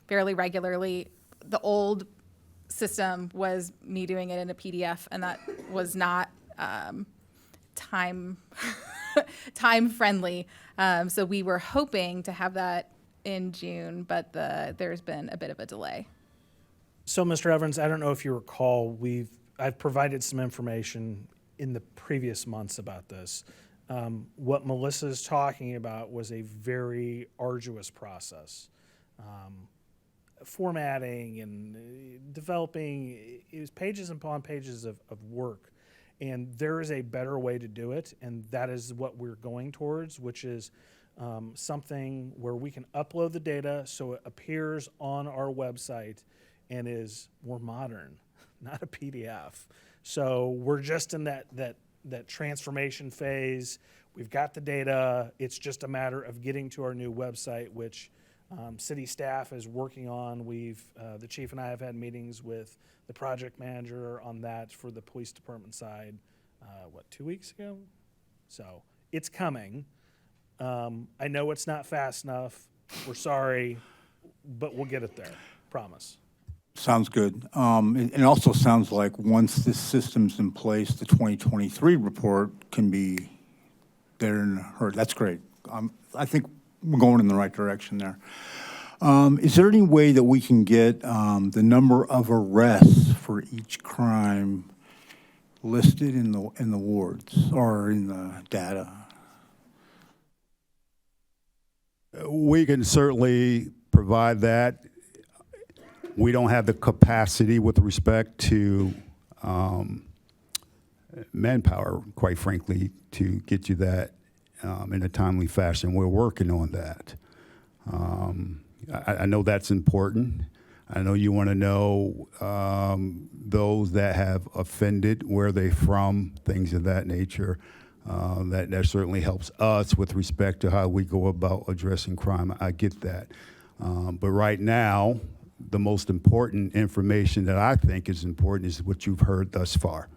fairly regularly. The old system was me doing it in a PDF, and that was not time friendly. So we were hoping to have that in June, but there's been a bit of a delay. So, Mr. Evans, I don't know if you recall, I've provided some information in the previous months about this. What Melissa's talking about was a very arduous process. Formatting and developing, it was pages upon pages of work. And there is a better way to do it, and that is what we're going towards, which is something where we can upload the data so it appears on our website and is more modern, not a PDF. So we're just in that transformation phase. We've got the data. It's just a matter of getting to our new website, which city staff is working on. The chief and I have had meetings with the project manager on that for the police department side, 2 weeks ago? So it's coming. I know it's not fast enough. We're sorry, but we'll get it there. Promise. Sounds good. It also sounds like once this system's in place, the 2023 report can be there and heard. That's great. I think we're going in the right direction there. Is there any way that we can get the number of arrests for each crime listed in the wards or in the data? We can certainly provide that. We don't have the capacity with respect to manpower, quite frankly, to get you that in a timely fashion. We're working on that. I know that's important. I know you want to know those that have offended, where they're from, things of that nature. That certainly helps us with respect to how we go about addressing crime. I get that. But right now, the most important information that I think is important is what you've heard thus far.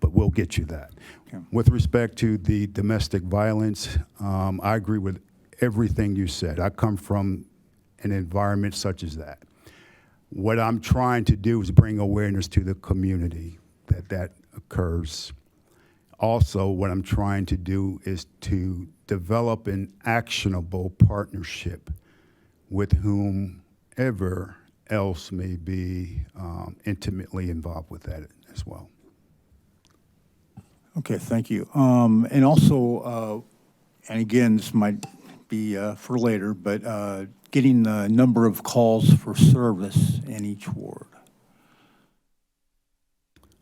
But we'll get you that. Okay. With respect to the domestic violence, I agree with everything you said. I come from an environment such as that. What I'm trying to do is bring awareness to the community that occurs. Also, what I'm trying to do is to develop an actionable partnership with whomever else may be intimately involved with that as well. Okay, thank you. And also, and again, this might be for later, but getting the number of calls for service in each ward.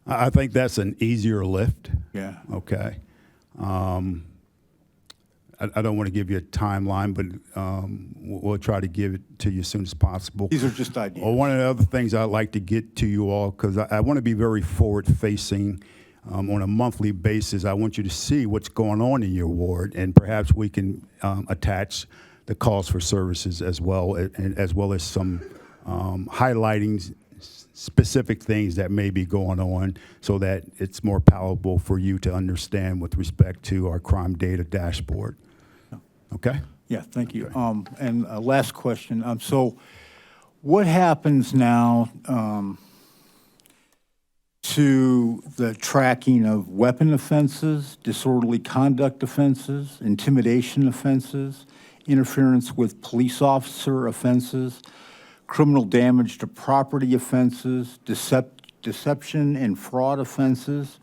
I think that's an easier lift. Yeah. Okay. I don't want to give you a timeline, but we'll try to give it to you as soon as possible. These are just ideas. Well, one of the other things I'd like to get to you all, because I want to be very forward-facing on a monthly basis. I want you to see what's going on in your ward, and perhaps we can attach the calls for services as well, as well as some highlighting specific things that may be going on so that it's more palatable for you to understand with respect to our crime data dashboard. Okay? Yeah, thank you. And last question. So what happens now to the tracking of weapon offenses, disorderly conduct offenses, intimidation offenses, interference with police officer offenses, criminal damage to property offenses, deception and fraud offenses,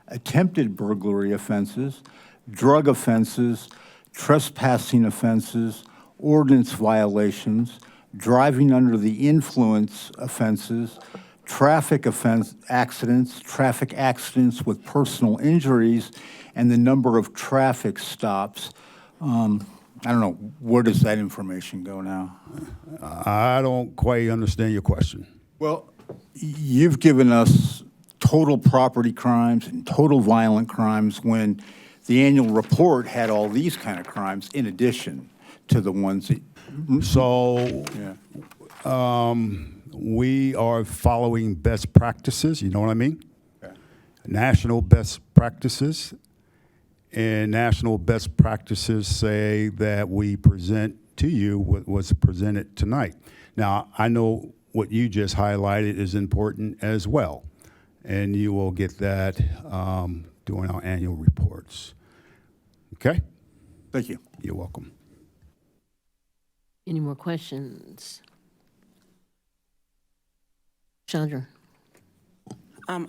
attempted burglary offenses, drug offenses, trespassing offenses, ordinance violations, driving under the influence offenses, traffic accidents with personal injuries, and the number of traffic stops. I don't know, where does that information go now? I don't quite understand your question. Well, you've given us total property crimes and total violent crimes when the annual report had all these kind of crimes in addition to the ones that... So we are following best practices, you know what I mean? Okay. National best practices. And national best practices say that we present to you what was presented tonight. Now, I know what you just highlighted is important as well, and you will get that during our annual reports. Okay? Thank you. You're welcome. Any more questions? Chandra?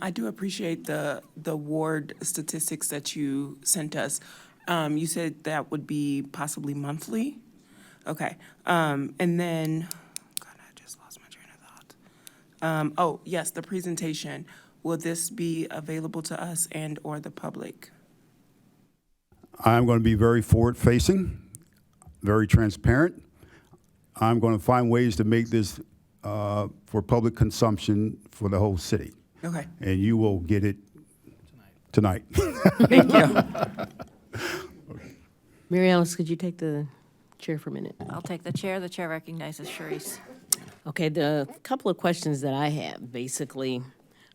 I do appreciate the ward statistics that you sent us. You said that would be possibly monthly? Okay. And then, God, I just lost my train of thought. Oh, yes, the presentation. Will this be available to us and/or the public? I'm going to be very forward-facing, very transparent. I'm going to find ways to make this for public consumption for the whole city. Okay. And you will get it tonight. Thank you. Mary Alice, could you take the chair for a minute? I'll take the chair. The chair recognizes Sharice. Okay, the couple of questions that I have, basically,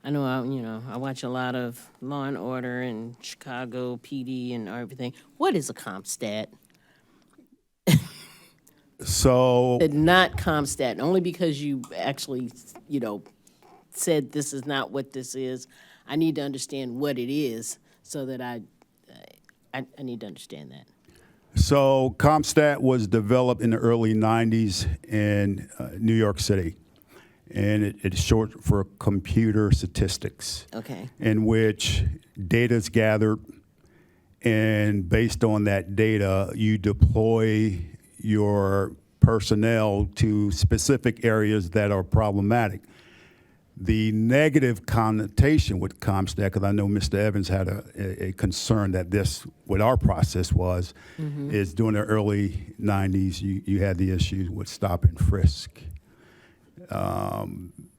I know I watch a lot of Law and Order and Chicago PD and everything. What is a CompStat? So, Not CompStat, only because you actually, said this is not what this is. I need to understand what it is so that I need to understand that. so CompStat was developed in the early 90s in New York City. And it's short for computer statistics. Okay. In which data is gathered, and based on that data, you deploy your personnel to specific areas that are problematic. The negative connotation with CompStat, because I know Mr. Evans had a concern that what our process was, is during the early 90s, you had the issues with stop and frisk.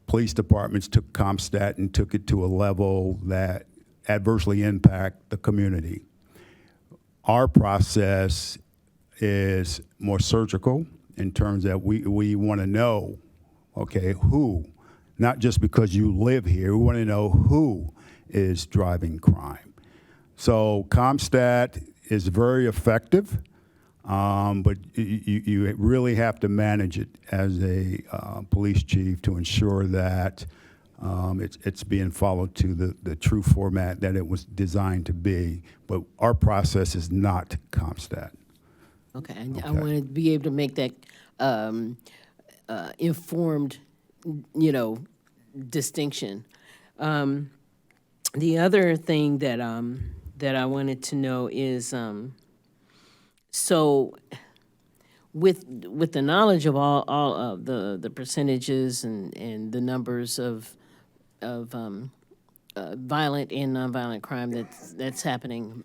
Police departments took CompStat and took it to a level that adversely impact the community. Our process is more surgical in terms that we want to know, okay, who, not just because you live here, we want to know who is driving crime. So CompStat is very effective. But you really have to manage it as a police chief to ensure that it's being followed to the true format that it was designed to be. But our process is not CompStat. Okay, I want to be able to make that informed, distinction. The other thing that I wanted to know is, so with the knowledge of all of the percentages and the numbers of violent and nonviolent crime that's happening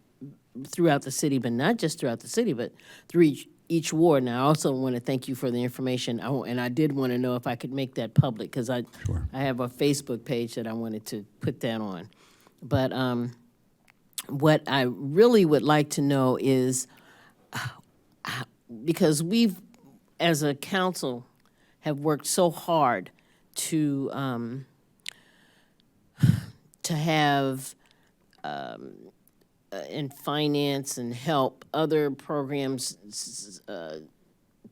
throughout the city, but not just throughout the city, but through each ward. Now, I also want to thank you for the information, and I did want to know if I could make that public, because I have a Facebook page that I wanted to put that on. But what I really would like to know is, because we've, as a council, have worked so hard to have and finance and help other programs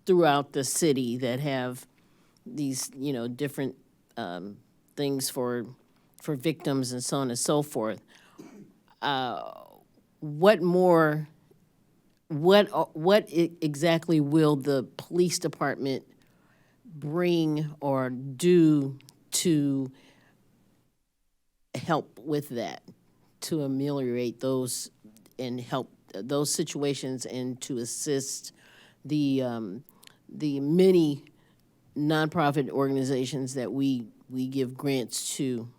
throughout the city that have these, different things for victims and so on and so forth. What exactly will the police department bring or do to help with that, to ameliorate those and help those situations, and to assist the many nonprofit organizations that we give grants to?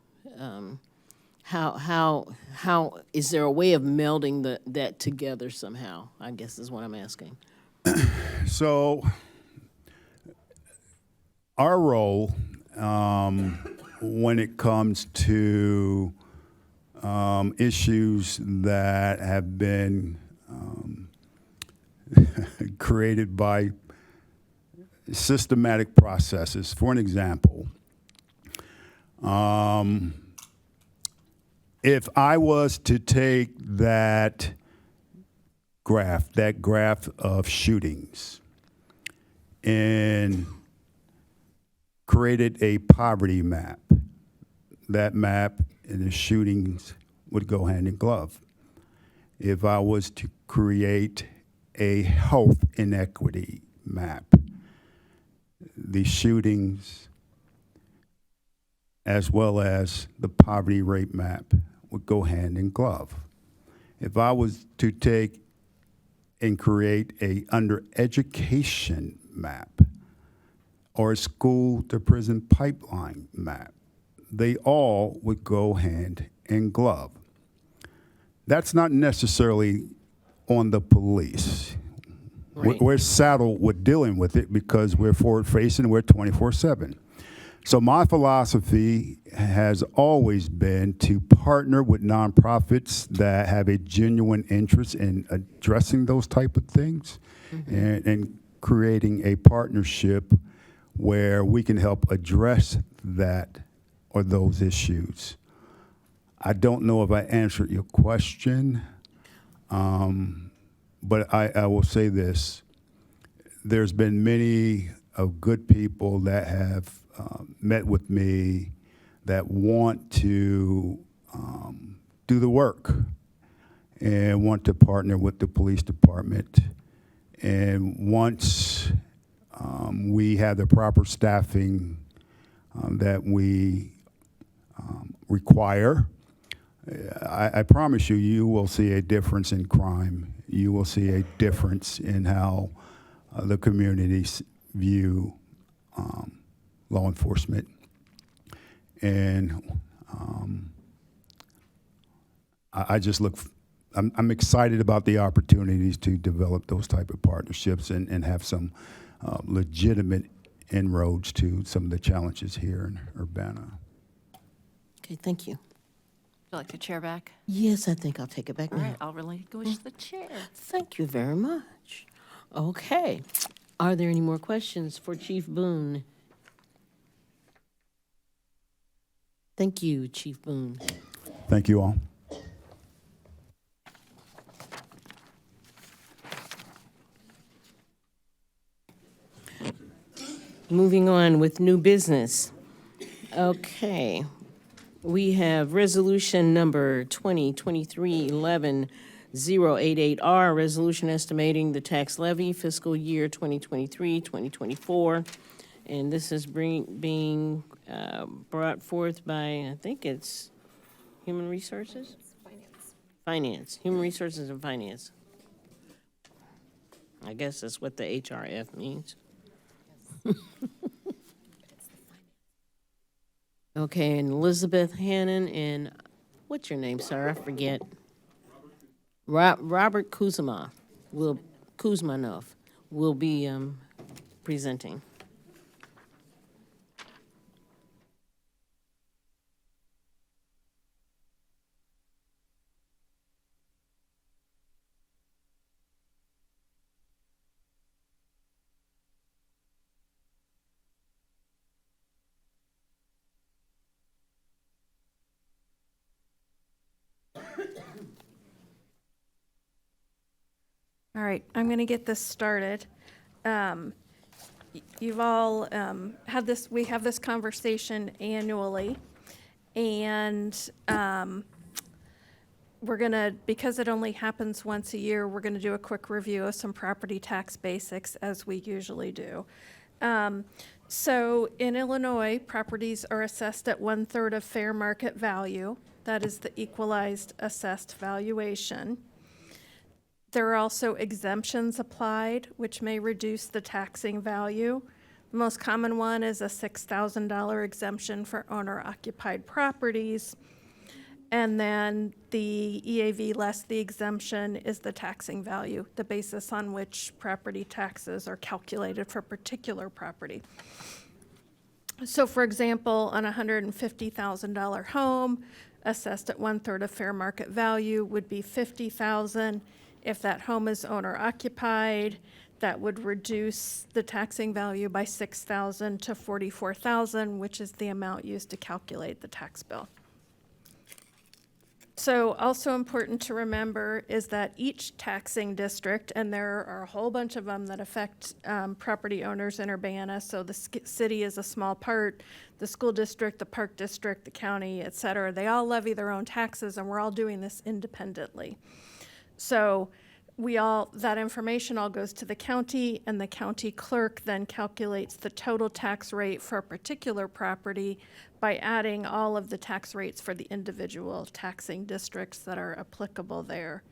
How is there a way of melding that together somehow, I guess is what I'm asking. So our role when it comes to issues that have been created by systematic processes. For an example, if I was to take that graph of shootings and created a poverty map, that map and the shootings would go hand in glove. If I was to create a health inequity map, the shootings as well as the poverty rate map would go hand in glove. If I was to take and create a undereducation map or a school to prison pipeline map, they all would go hand in glove. That's not necessarily on the police. Right. We're saddled with dealing with it because we're forward-facing, we're 24/7. So my philosophy has always been to partner with nonprofits that have a genuine interest in addressing those type of things and creating a partnership where we can help address that or those issues. I don't know if I answered your question, but I will say this. There's been many of good people that have met with me that want to do the work and want to partner with the police department. And once we have the proper staffing that we require, I promise you, you will see a difference in crime. You will see a difference in how the communities view law enforcement. And I just look, I'm excited about the opportunities to develop those type of partnerships and have some legitimate inroads to some of the challenges here in Urbana. Okay, thank you. Would you like the chair back? Yes, I think I'll take it back All now. right, I'll relinquish the chair. Thank you very much. Okay. Are there any more questions for Chief Boone? Thank you, Chief Boone. Thank you all. Moving on with new business. Okay. We have resolution number 2023-11-088R, resolution estimating the tax levy fiscal year 2023-2024. And this is being brought forth by, I think it's Human Resources? Finance. Human Resources and Finance. I guess that's what the HRF means. Okay, and Elizabeth Hannon and, what's your name, sir? I forget. Robert Kuzmanov will be presenting. All right, I'm going to get this started. You've all had this, we have this conversation annually, and we're going to, because it only happens once a year, we're going to do a quick review of some property tax basics, as we usually do. So in Illinois, properties are assessed at 1/3 of fair market value. That is the equalized assessed valuation. There are also exemptions applied, which may reduce the taxing value. The most common one is a $6,000 exemption for owner-occupied properties. And then the EAV less the exemption is the taxing value, the basis on which property taxes are calculated for a particular property. So for example, on a $150,000 home, assessed at 1/3 of fair market value would be $50,000. If that home is owner occupied, that would reduce the taxing value by $6,000 to $44,000, which is the amount used to calculate the tax bill. So also important to remember is that each taxing district, and there are a whole bunch of them that affect property owners in Urbana, so the city is a small part, the school district, the park district, the county, et cetera, they all levy their own taxes, and we're all doing this independently. So that information all goes to the county, and the county clerk then calculates the total tax rate for a particular property by adding all of the tax rates for the individual taxing districts that are applicable there.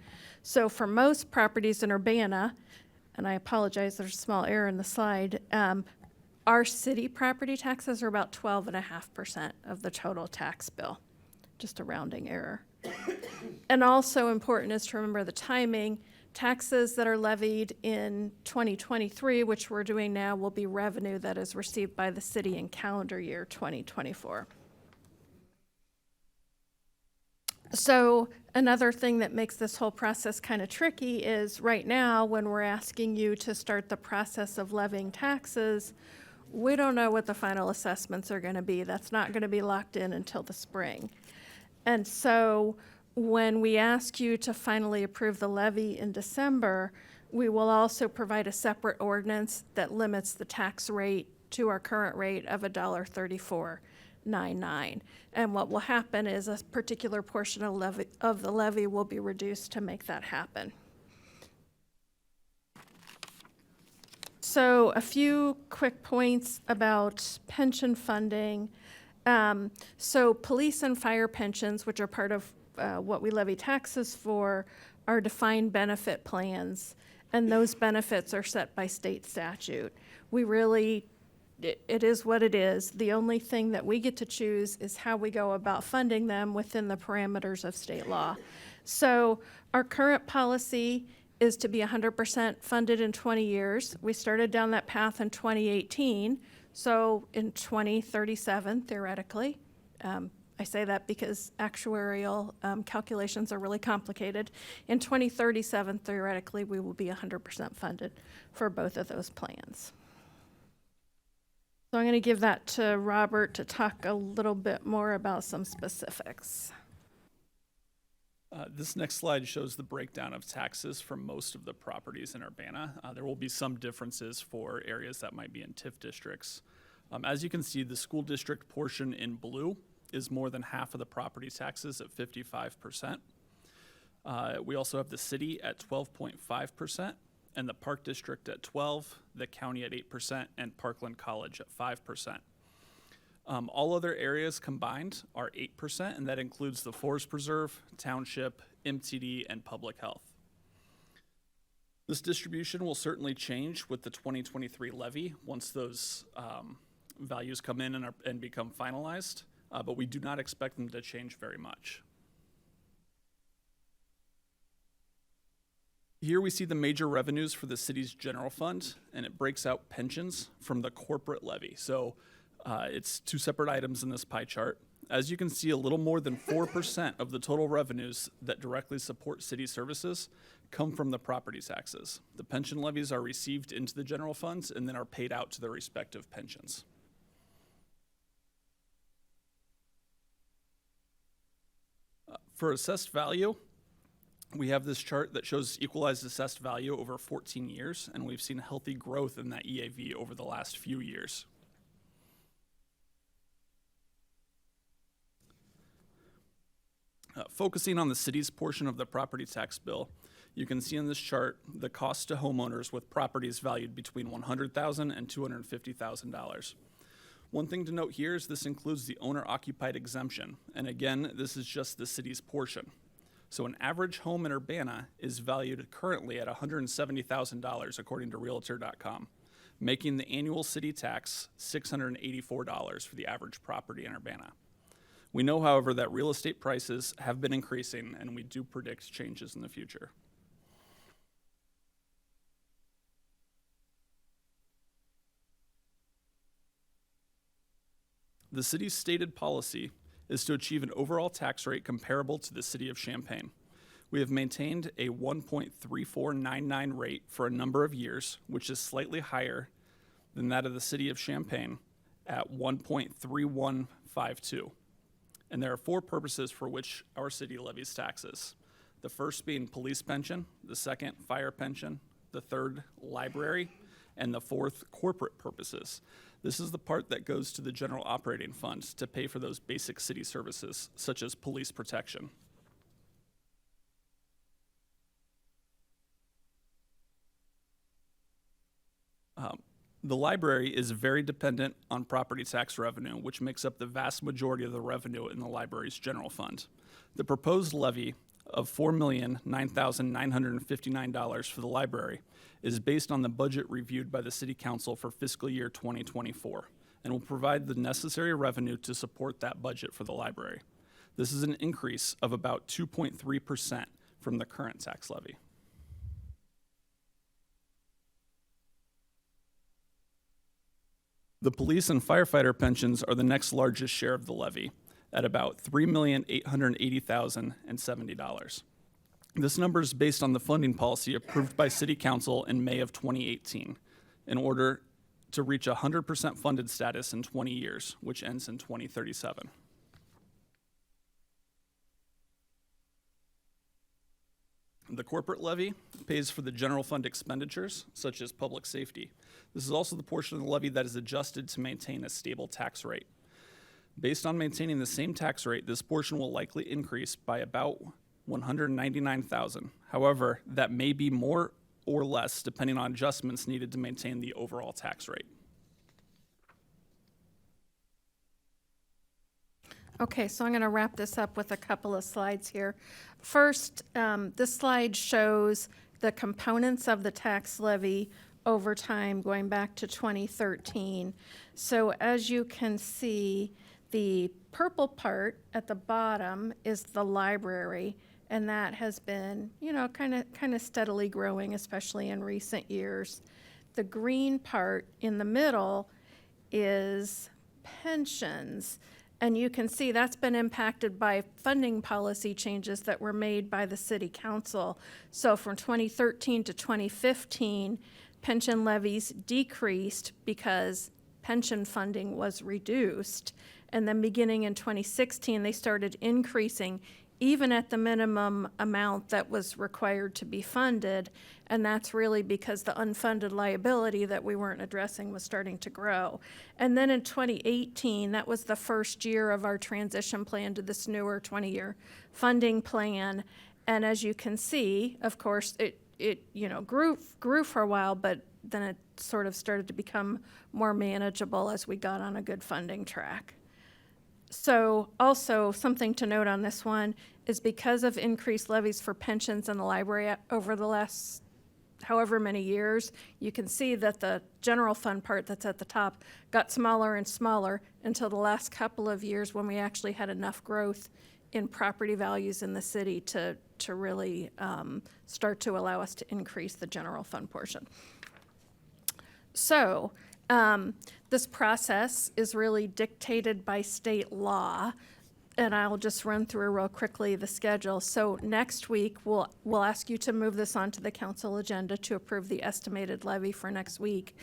So for most properties in Urbana, and I apologize, there's a small error in the slide, our city property taxes are about 12.5% of the total tax bill, just a rounding error. And also important is to remember the timing. taxes that are levied in 2023, which we're doing now, will be revenue that is received by the city in calendar year 2024. So another thing that makes this whole process kind of tricky is right now, when we're asking you to start the process of levying taxes, we don't know what the final assessments are going to be. That's not going to be locked in until the spring. And so when we ask you to finally approve the levy in December, we will also provide a separate ordinance that limits the tax rate to our current rate of $1.3499. And what will happen is a particular portion of the levy will be reduced to make that happen. So a few quick points about pension funding. So police and fire pensions, which are part of what we levy taxes for, are defined benefit plans, and those benefits are set by state statute. It is what it is. The only thing that we get to choose is how we go about funding them within the parameters of state law. So our current policy is to be 100% funded in 20 years. We started down that path in 2018. So in 2037, theoretically, I say that because actuarial calculations are really complicated. In 2037, theoretically, we will be 100% funded for both of those plans. So I'm going to give that to Robert to talk a little bit more about some specifics. This next slide shows the breakdown of taxes for most of the properties in Urbana. There will be some differences for areas that might be in TIF districts. As you can see, the school district portion in blue is more than half of the property taxes at 55%. We also have the city at 12.5%, and the Park District at 12%, the county at 8%, and Parkland College at 5%. All other areas combined are 8%, and that includes the Forest Preserve, Township, MTD, and Public Health. This distribution will certainly change with the 2023 levy once those values come in and become finalized, but we do not expect them to change very much. Here we see the major revenues for the city's general fund, and it breaks out pensions from the corporate levy. So it's two separate items in this pie chart. As you can see, a little more than 4% of the total revenues that directly support city services come from the property taxes. The pension levies are received into the general funds and then are paid out to their respective pensions. For assessed value, we have this chart that shows equalized assessed value over 14 years, and we've seen healthy growth in that EAV over the last few years. Focusing on the city's portion of the property tax bill, you can see in this chart the cost to homeowners with properties valued between $100,000 and $250,000. One thing to note here is this includes the owner-occupied exemption, and again, this is just the city's portion. So an average home in Urbana is valued currently at $170,000 according to Realtor.com, making the annual city tax $684 for the average property in Urbana. We know, however, that real estate prices have been increasing, and we do predict changes in the future. The city's stated policy is to achieve an overall tax rate comparable to the city of Champaign. We have maintained a 1.3499 rate for a number of years, which is slightly higher than that of the city of Champaign at 1.3152. And there are four purposes for which our city levies taxes. The first being police pension, the second, fire pension, the third, library, and the fourth, corporate purposes. This is the part that goes to the general operating fund to pay for those basic city services, such as police protection. The library is very dependent on property tax revenue, which makes up the vast majority of the revenue in the library's general fund. The proposed levy of $4,009,959 for the library is based on the budget reviewed by the City Council for fiscal year 2024 and will provide the necessary revenue to support that budget for the library. This is an increase of about 2.3% from the current tax levy. The police and firefighter pensions are the next largest share of the levy, at about $3,880,070. This number is based on the funding policy approved by City Council in May of 2018 in order to reach 100% funded status in 20 years, which ends in 2037. The corporate levy pays for the general fund expenditures, such as public safety. This is also the portion of the levy that is adjusted to maintain a stable tax rate. Based on maintaining the same tax rate, this portion will likely increase by about $199,000. However, that may be more or less depending on adjustments needed to maintain the overall tax rate. Okay, so I'm going to wrap this up with a couple of slides here. First, this slide shows the components of the tax levy over time going back to 2013. So as you can see, the purple part at the bottom is the library, and that has been, you know, kind of steadily growing, especially in recent years. The green part in the middle is pensions. And you can see that's been impacted by funding policy changes that were made by the City Council. So from 2013 to 2015, pension levies decreased because pension funding was reduced. And then beginning in 2016, they started increasing even at the minimum amount that was required to be funded. And that's really because the unfunded liability that we weren't addressing was starting to grow. And then in 2018, that was the first year of our transition plan to this newer 20-year funding plan. And as you can see, of course, it you know, grew for a while, but then it sort of started to become more manageable as we got on a good funding track. So also something to note on this one is because of increased levies for pensions in the library over the last however many years, you can see that the general fund part that's at the top got smaller and smaller until the last couple of years when we actually had enough growth in property values in the city to really start to allow us to increase the general fund portion. So this process is really dictated by state law, and I'll just run through real quickly the schedule. So next week, we'll ask you to move this onto the council agenda to approve the estimated levy for next week.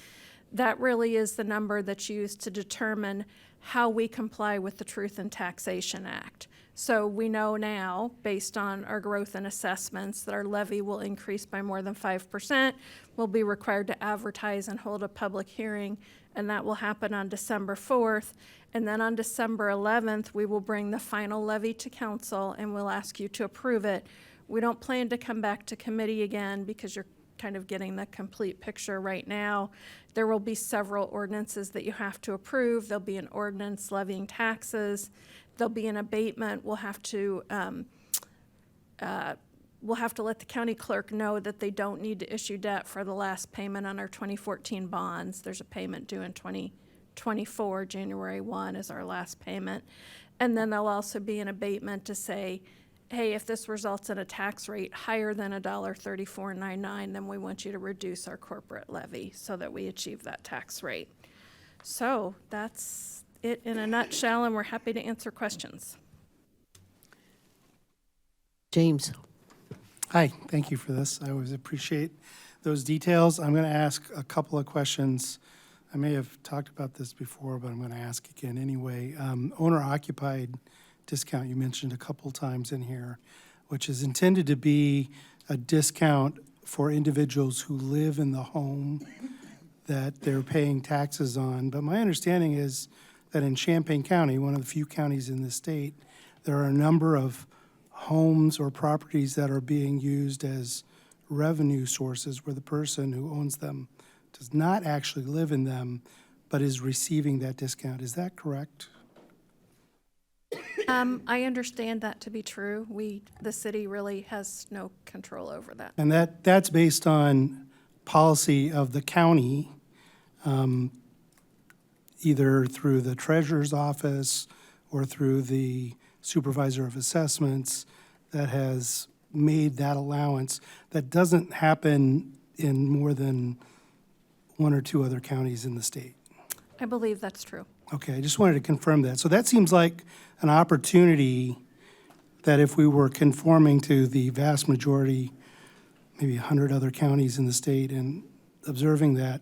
That really is the number that's used to determine how we comply with the Truth in Taxation Act. So we know now, based on our growth and assessments, that our levy will increase by more than 5%. We'll be required to advertise and hold a public hearing, and that will happen on December 4th. And then on December 11th, we will bring the final levy to council, and we'll ask you to approve it. We don't plan to come back to committee again because you're kind of getting the complete picture right now. There will be several ordinances that you have to approve. There'll be an ordinance levying taxes. There'll be an abatement. We'll have to let the county clerk know that they don't need to issue debt for the last payment on our 2014 bonds. There's a payment due in 2024, January 1 is our last payment. And then there'll also be an abatement to say, hey, if this results in a tax rate higher than $1.3499, then we want you to reduce our corporate levy so that we achieve that tax rate. So that's it in a nutshell, and we're happy to answer questions. James. Hi, thank you for this. I always appreciate those details. I'm going to ask a couple of questions. I may have talked about this before, but I'm going to ask again anyway. Owner-occupied discount you mentioned a couple times in here, which is intended to be a discount for individuals who live in the home that they're paying taxes on. But my understanding is that in Champaign County, one of the few counties in the state, there are a number of homes or properties that are being used as revenue sources where the person who owns them does not actually live in them, but is receiving that discount. Is that correct? I understand that to be true. The city really has no control over that. And that's based on policy of the county, either through the treasurer's office or through the supervisor of assessments that has made that allowance. That doesn't happen in more than one or two other counties in the state. I believe that's true. Okay, I just wanted to confirm that. So that seems like an opportunity that if we were conforming to the vast majority, maybe 100 other counties in the state, and observing that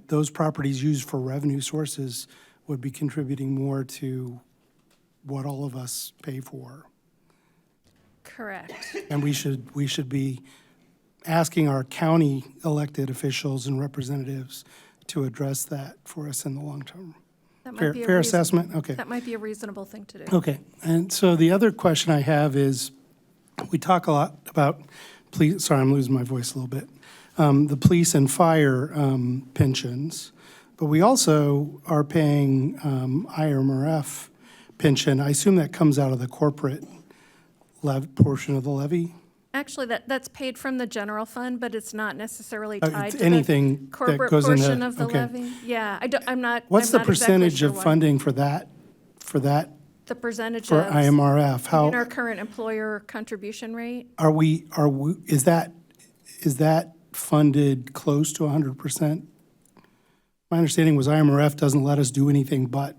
those properties used for revenue sources would be contributing more to what all of us pay for. Correct. And we should be asking our county elected officials and representatives to address that for us in the long term. That might Fair, be a fair reason- assessment? Okay. That might be a reasonable thing to do. Okay, and so the other question I have is, we talk a lot about police, sorry, I'm losing my voice a little bit, the police and fire pensions, but we also are paying IMRF pension. I assume that comes out of the corporate portion of the levy? Actually, that's paid from the general fund, but it's not necessarily It's tied to anything the that corporate goes into- portion of the okay. levy. Yeah, I'm not. What's I'm the not exactly percentage sure of why. funding for that, The percentage for of. IMRF? In How our current employer contribution rate? is that funded close to 100%? My understanding was IMRF doesn't let us do anything but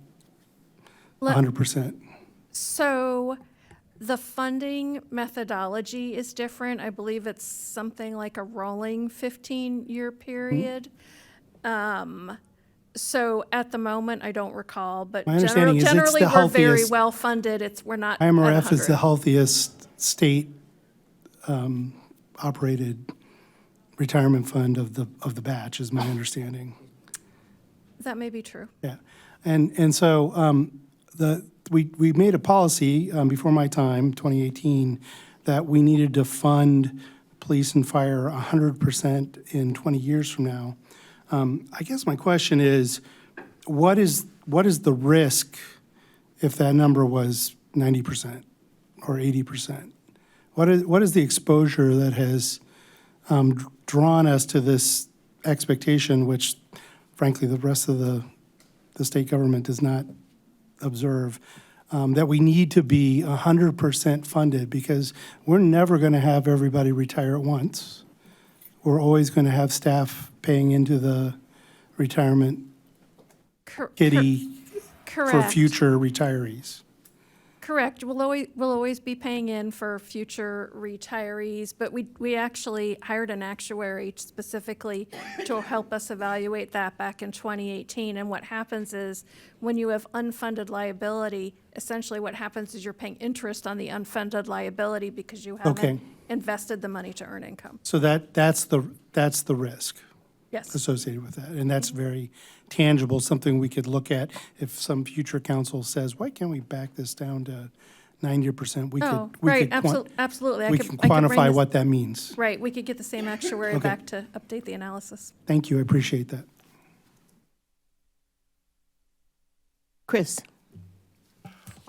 100%. So the funding methodology is different. I believe it's something like a rolling 15-year period. So at the moment, I don't recall, but My understanding is it's generally, the we're very healthiest- well funded. We're not at IMRF is 100. the healthiest state operated retirement fund of the batch, is my understanding. That may be true. Yeah, and so we made a policy before my time, 2018, that we needed to fund police and fire 100% in 20 years from now. I guess my question is, what is the risk if that number was 90% or 80%? What is the exposure that has drawn us to this expectation, which frankly the rest of the state government does not observe, that we need to be 100% funded, because we're never going to have everybody retire at once. We're always going to have staff paying into the retirement kitty for Correct. future retirees. Correct. We'll always be paying in for future retirees, but we actually hired an actuary specifically to help us evaluate that back in 2018. And what happens is, when you have unfunded liability, essentially what happens is you're paying interest on the unfunded liability because you haven't Okay. invested the money to earn income. So that's the risk Yes. associated with that. And that's very tangible, something we could look at if some future council says, why can't we back this down to 90%? Oh, right, absolutely. We can quantify what that means. Right, we could get the same actuary Okay. back to update the analysis. Thank you, I appreciate that. Chris?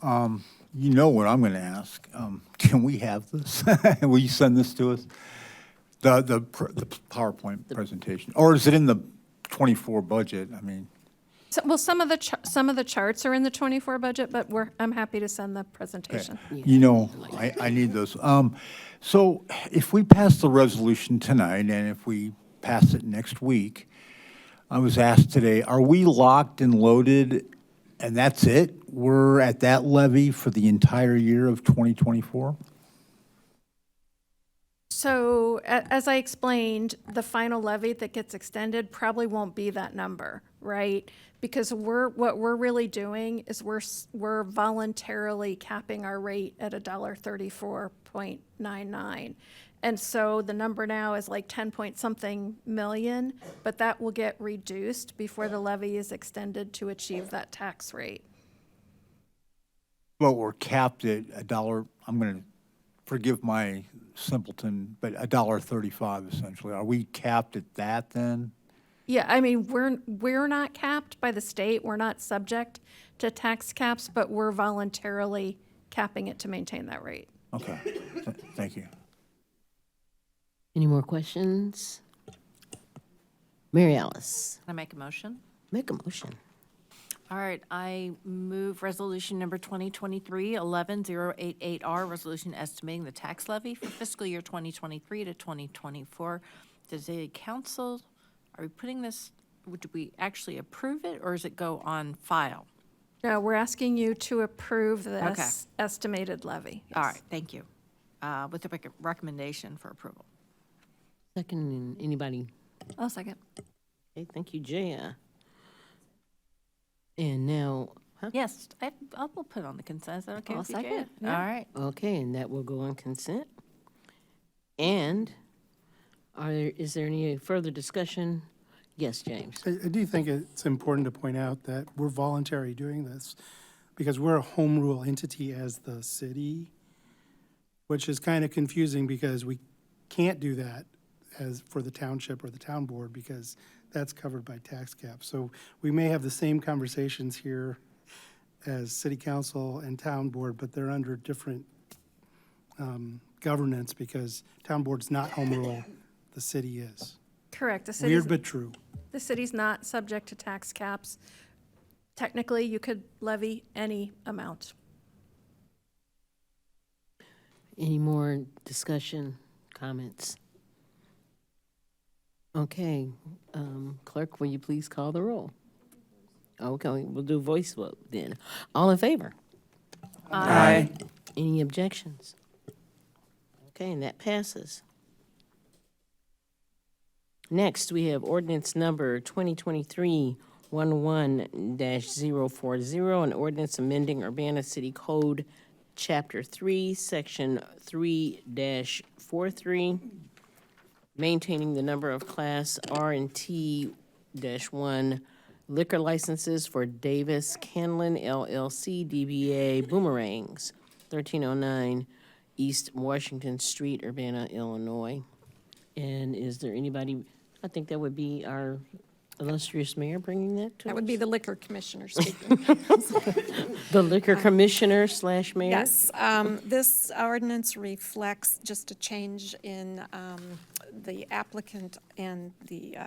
You know what I'm going to ask. Can we have this? Will you send this to us? The PowerPoint presentation, or is it in the 24 budget? I mean, Well, some of the charts are in the 24 budget, but I'm happy to send the presentation. you know, I need those. So if we pass the resolution tonight, and if we pass it next week, I was asked today, are we locked and loaded, and that's it? We're at that levy for the entire year of 2024? So as I explained, the final levy that gets extended probably won't be that number, right? Because what we're really doing is we're voluntarily capping our rate at $1.34.99. And so the number now is like 10 point something million, but that will get reduced before the levy is extended to achieve that tax rate. Well, we're capped at $1. I'm going to forgive my simpleton, but $1.35 essentially. Are we capped at that then? Yeah, I mean, we're not capped by the state. We're not subject to tax caps, but we're voluntarily capping it to maintain that rate. Okay, thank you. Any more questions? Mary Alice? Can I make a motion? Make a motion. All right, I move resolution number 2023-11088R, resolution estimating the tax levy for fiscal year 2023 to 2024. Does the council, are we putting this would we actually approve it, or does it go on file? No, we're asking you to approve Okay. this estimated levy. All right, thank you. With the recommendation for approval. Second, anybody? I'll second. Okay, thank you, Jaya. And now, Yes, I'll put it on the consent. Is that okay I'll with you, Jaya? second, yeah. All right. okay, and that will go on consent. And is there any further discussion? Yes, James. I do think it's important to point out that we're voluntary doing this because we're a home rule entity as the city, which is kind of confusing because we can't do that as for the township or the town board because that's covered by tax cap. So we may have the same conversations here as city council and town board, but they're under different governance because town board's not home rule, the city is. Correct. The Weird city's, but true. the city's not subject to tax caps. Technically, you could levy any amount. Any more discussion, comments? Okay, clerk, will you please call the roll? Okay, we'll do voice vote then. All in favor? Aye. Any objections? Okay, and that passes. Next, we have ordinance number 2023-11-040, an ordinance amending Urbana City Code, Chapter 3, Section 3-43, maintaining the number of Class R and T-1 liquor licenses for Davis Canlin LLC DBA Boomerangs, 1309 East Washington Street, Urbana, Illinois. And is there anybody, I think that would be our illustrious mayor bringing that to us? That would be the liquor commissioner speaking. The liquor commissioner slash mayor? Yes, this ordinance reflects just a change in the applicant and the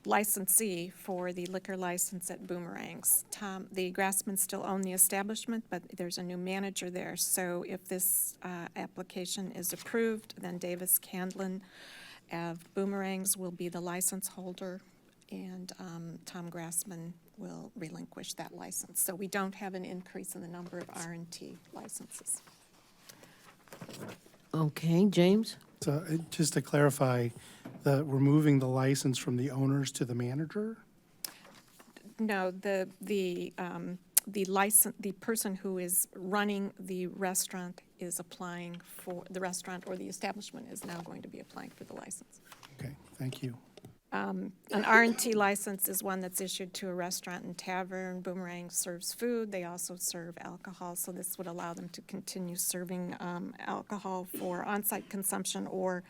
licensee for the liquor license at Boomerangs. The Grassmen still own the establishment, but there's a new manager there. So if this application is approved, then Davis Candlin of Boomerangs will be the license holder, and Tom Grassman will relinquish that license. So we don't have an increase in the number of R&T licenses. Okay, James? So just to clarify, we're moving the license from the owners to the manager? No, the license, the person who is running the restaurant is applying for, the restaurant or the establishment is now going to be applying for the license. Okay, thank you. An R&T license is one that's issued to a restaurant and tavern. Boomerang serves food. They also serve alcohol, so this would allow them to continue serving alcohol for on-site consumption or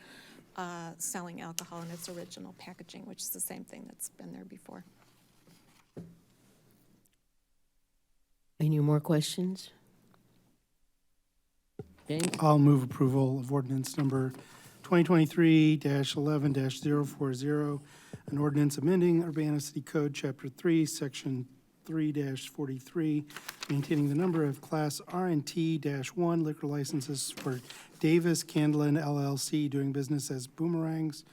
selling alcohol in its original packaging, which is the same thing that's been there before. Any more questions? James? I'll move approval of ordinance number 2023-11-040, an ordinance amending Urbana City Code, Chapter 3, Section 3-43, maintaining the number of Class R&T-1 liquor licenses for Davis Candlin LLC, doing business as Boomerangs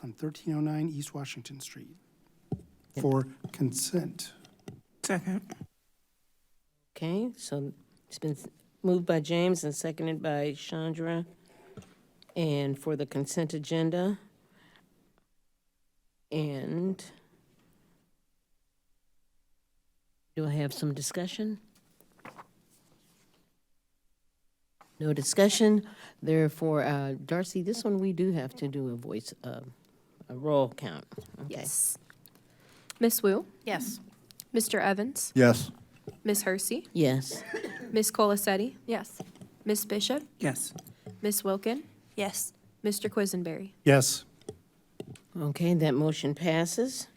on 1309 East Washington Street, for consent. Second. Okay, so it's been moved by James and seconded by Chandra. And for the consent agenda, and do I have some discussion? No discussion. Therefore, Darcy, this one we do have to do a roll count. Okay. Yes. Miss Wu? Yes. Mr. Evans? Yes. Miss Hersey? Yes. Miss Colasetti? Yes. Miss Bishop? Yes. Miss Wilkin? Yes. Mr. Quisenberry? Yes. Okay, that motion passes.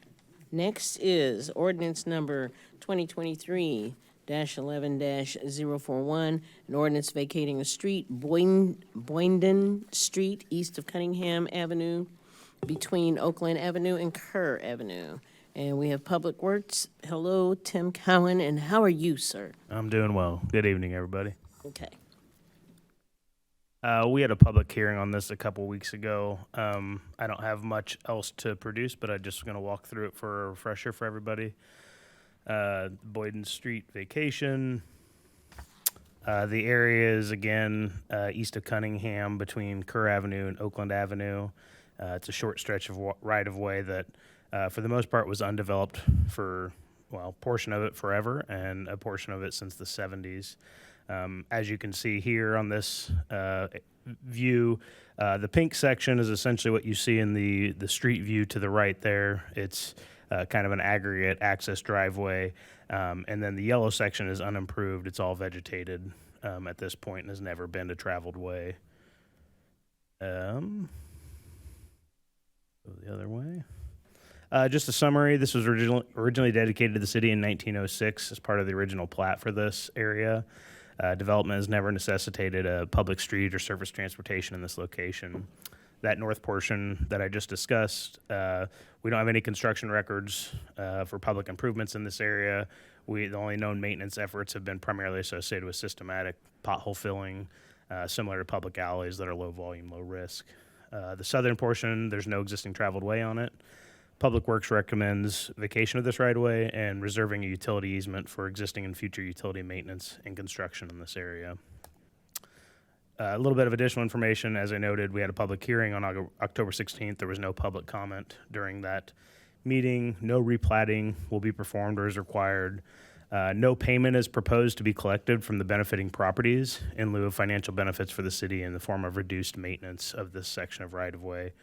Next is ordinance number 2023-11-041, an ordinance vacating a street, Boyden Street, east of Cunningham Avenue, between Oakland Avenue and Kerr Avenue. And we have Public Works. Hello, Tim Cowan, and how are you, sir? I'm doing well. Good evening, everybody. Okay. We had a public hearing on this a couple weeks ago. I don't have much else to produce, but I'm just going to walk through it for a refresher for everybody. Boyden Street vacation. The area is, again, east of Cunningham between Kerr Avenue and Oakland Avenue. It's a short stretch of right-of-way that, for the most part, was undeveloped for, well, a portion of it forever and a portion of it since the 70s. As you can see here on this view, the pink section is essentially what you see in the street view to the right there. It's kind of an aggregate access driveway. And then the yellow section is unimproved. It's all vegetated at this point and has never been a traveled way. Go the other way. Just a summary, this was originally dedicated to the city in 1906 as part of the original plat for this area. Development has never necessitated a public street or surface transportation in this location. That north portion that I just discussed, we don't have any construction records for public improvements in this area. The only known maintenance efforts have been primarily associated with systematic pothole filling, similar to public alleys that are low volume, low risk. The southern portion, there's no existing traveled way on it. Public Works recommends vacation of this right-of-way and reserving a utility easement for existing and future utility maintenance and construction in this area. A little bit of additional information, as I noted, we had a public hearing on October 16th. There was no public comment during that meeting. No replatting will be performed or is required. No payment is proposed to be collected from the benefiting properties in lieu of financial benefits for the city in the form of reduced maintenance of this section of right-of-way.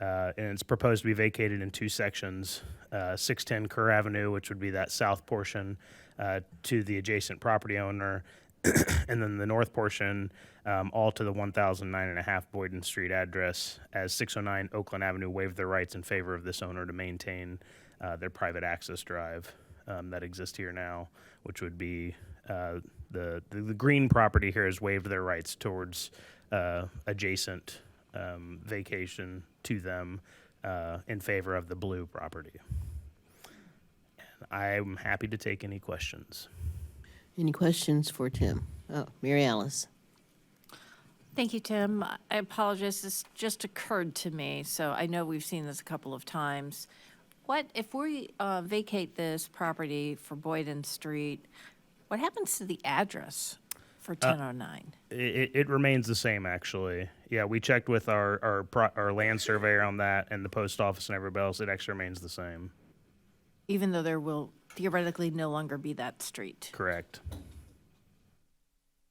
And it's proposed to be vacated in two sections, 610 Kerr Avenue, which would be that south portion, to the adjacent property owner, and then the north portion, all to the 1009.5 Boyden Street address, as 609 Oakland Avenue waived their rights in favor of this owner to maintain their private access drive that exists here now, which would be the green property here has waived their rights towards adjacent vacation to them in favor of the blue property. And I'm happy to take any questions. Any questions for Tim? Oh, Mary Alice. Thank you, Tim. I apologize. This just occurred to me, so I know we've seen this a couple of times. What if we vacate this property for Boyden Street? What happens to the address for 1009? It remains the same, actually. Yeah, we checked with our land surveyor on that and the post office and everybody else. It actually remains the same. Even though there will theoretically no longer be that street. Correct.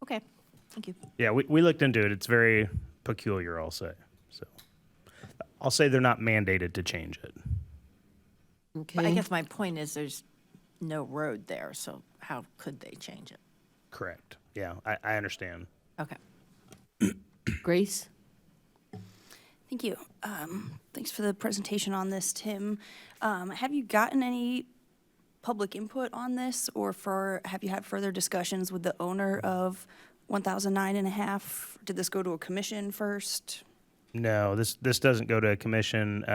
Okay, thank you. Yeah, we looked into it. It's very peculiar, I'll say. So I'll say they're not mandated to change it. Okay. But I guess my point is there's no road there, so how could they change it? Correct. Yeah, I understand. Okay. Grace? Thank you. Thanks for the presentation on this, Tim. Have you gotten any public input on this, or have you had further discussions with the owner of 1009.5? Did this go to a commission first? No, this doesn't go to a commission.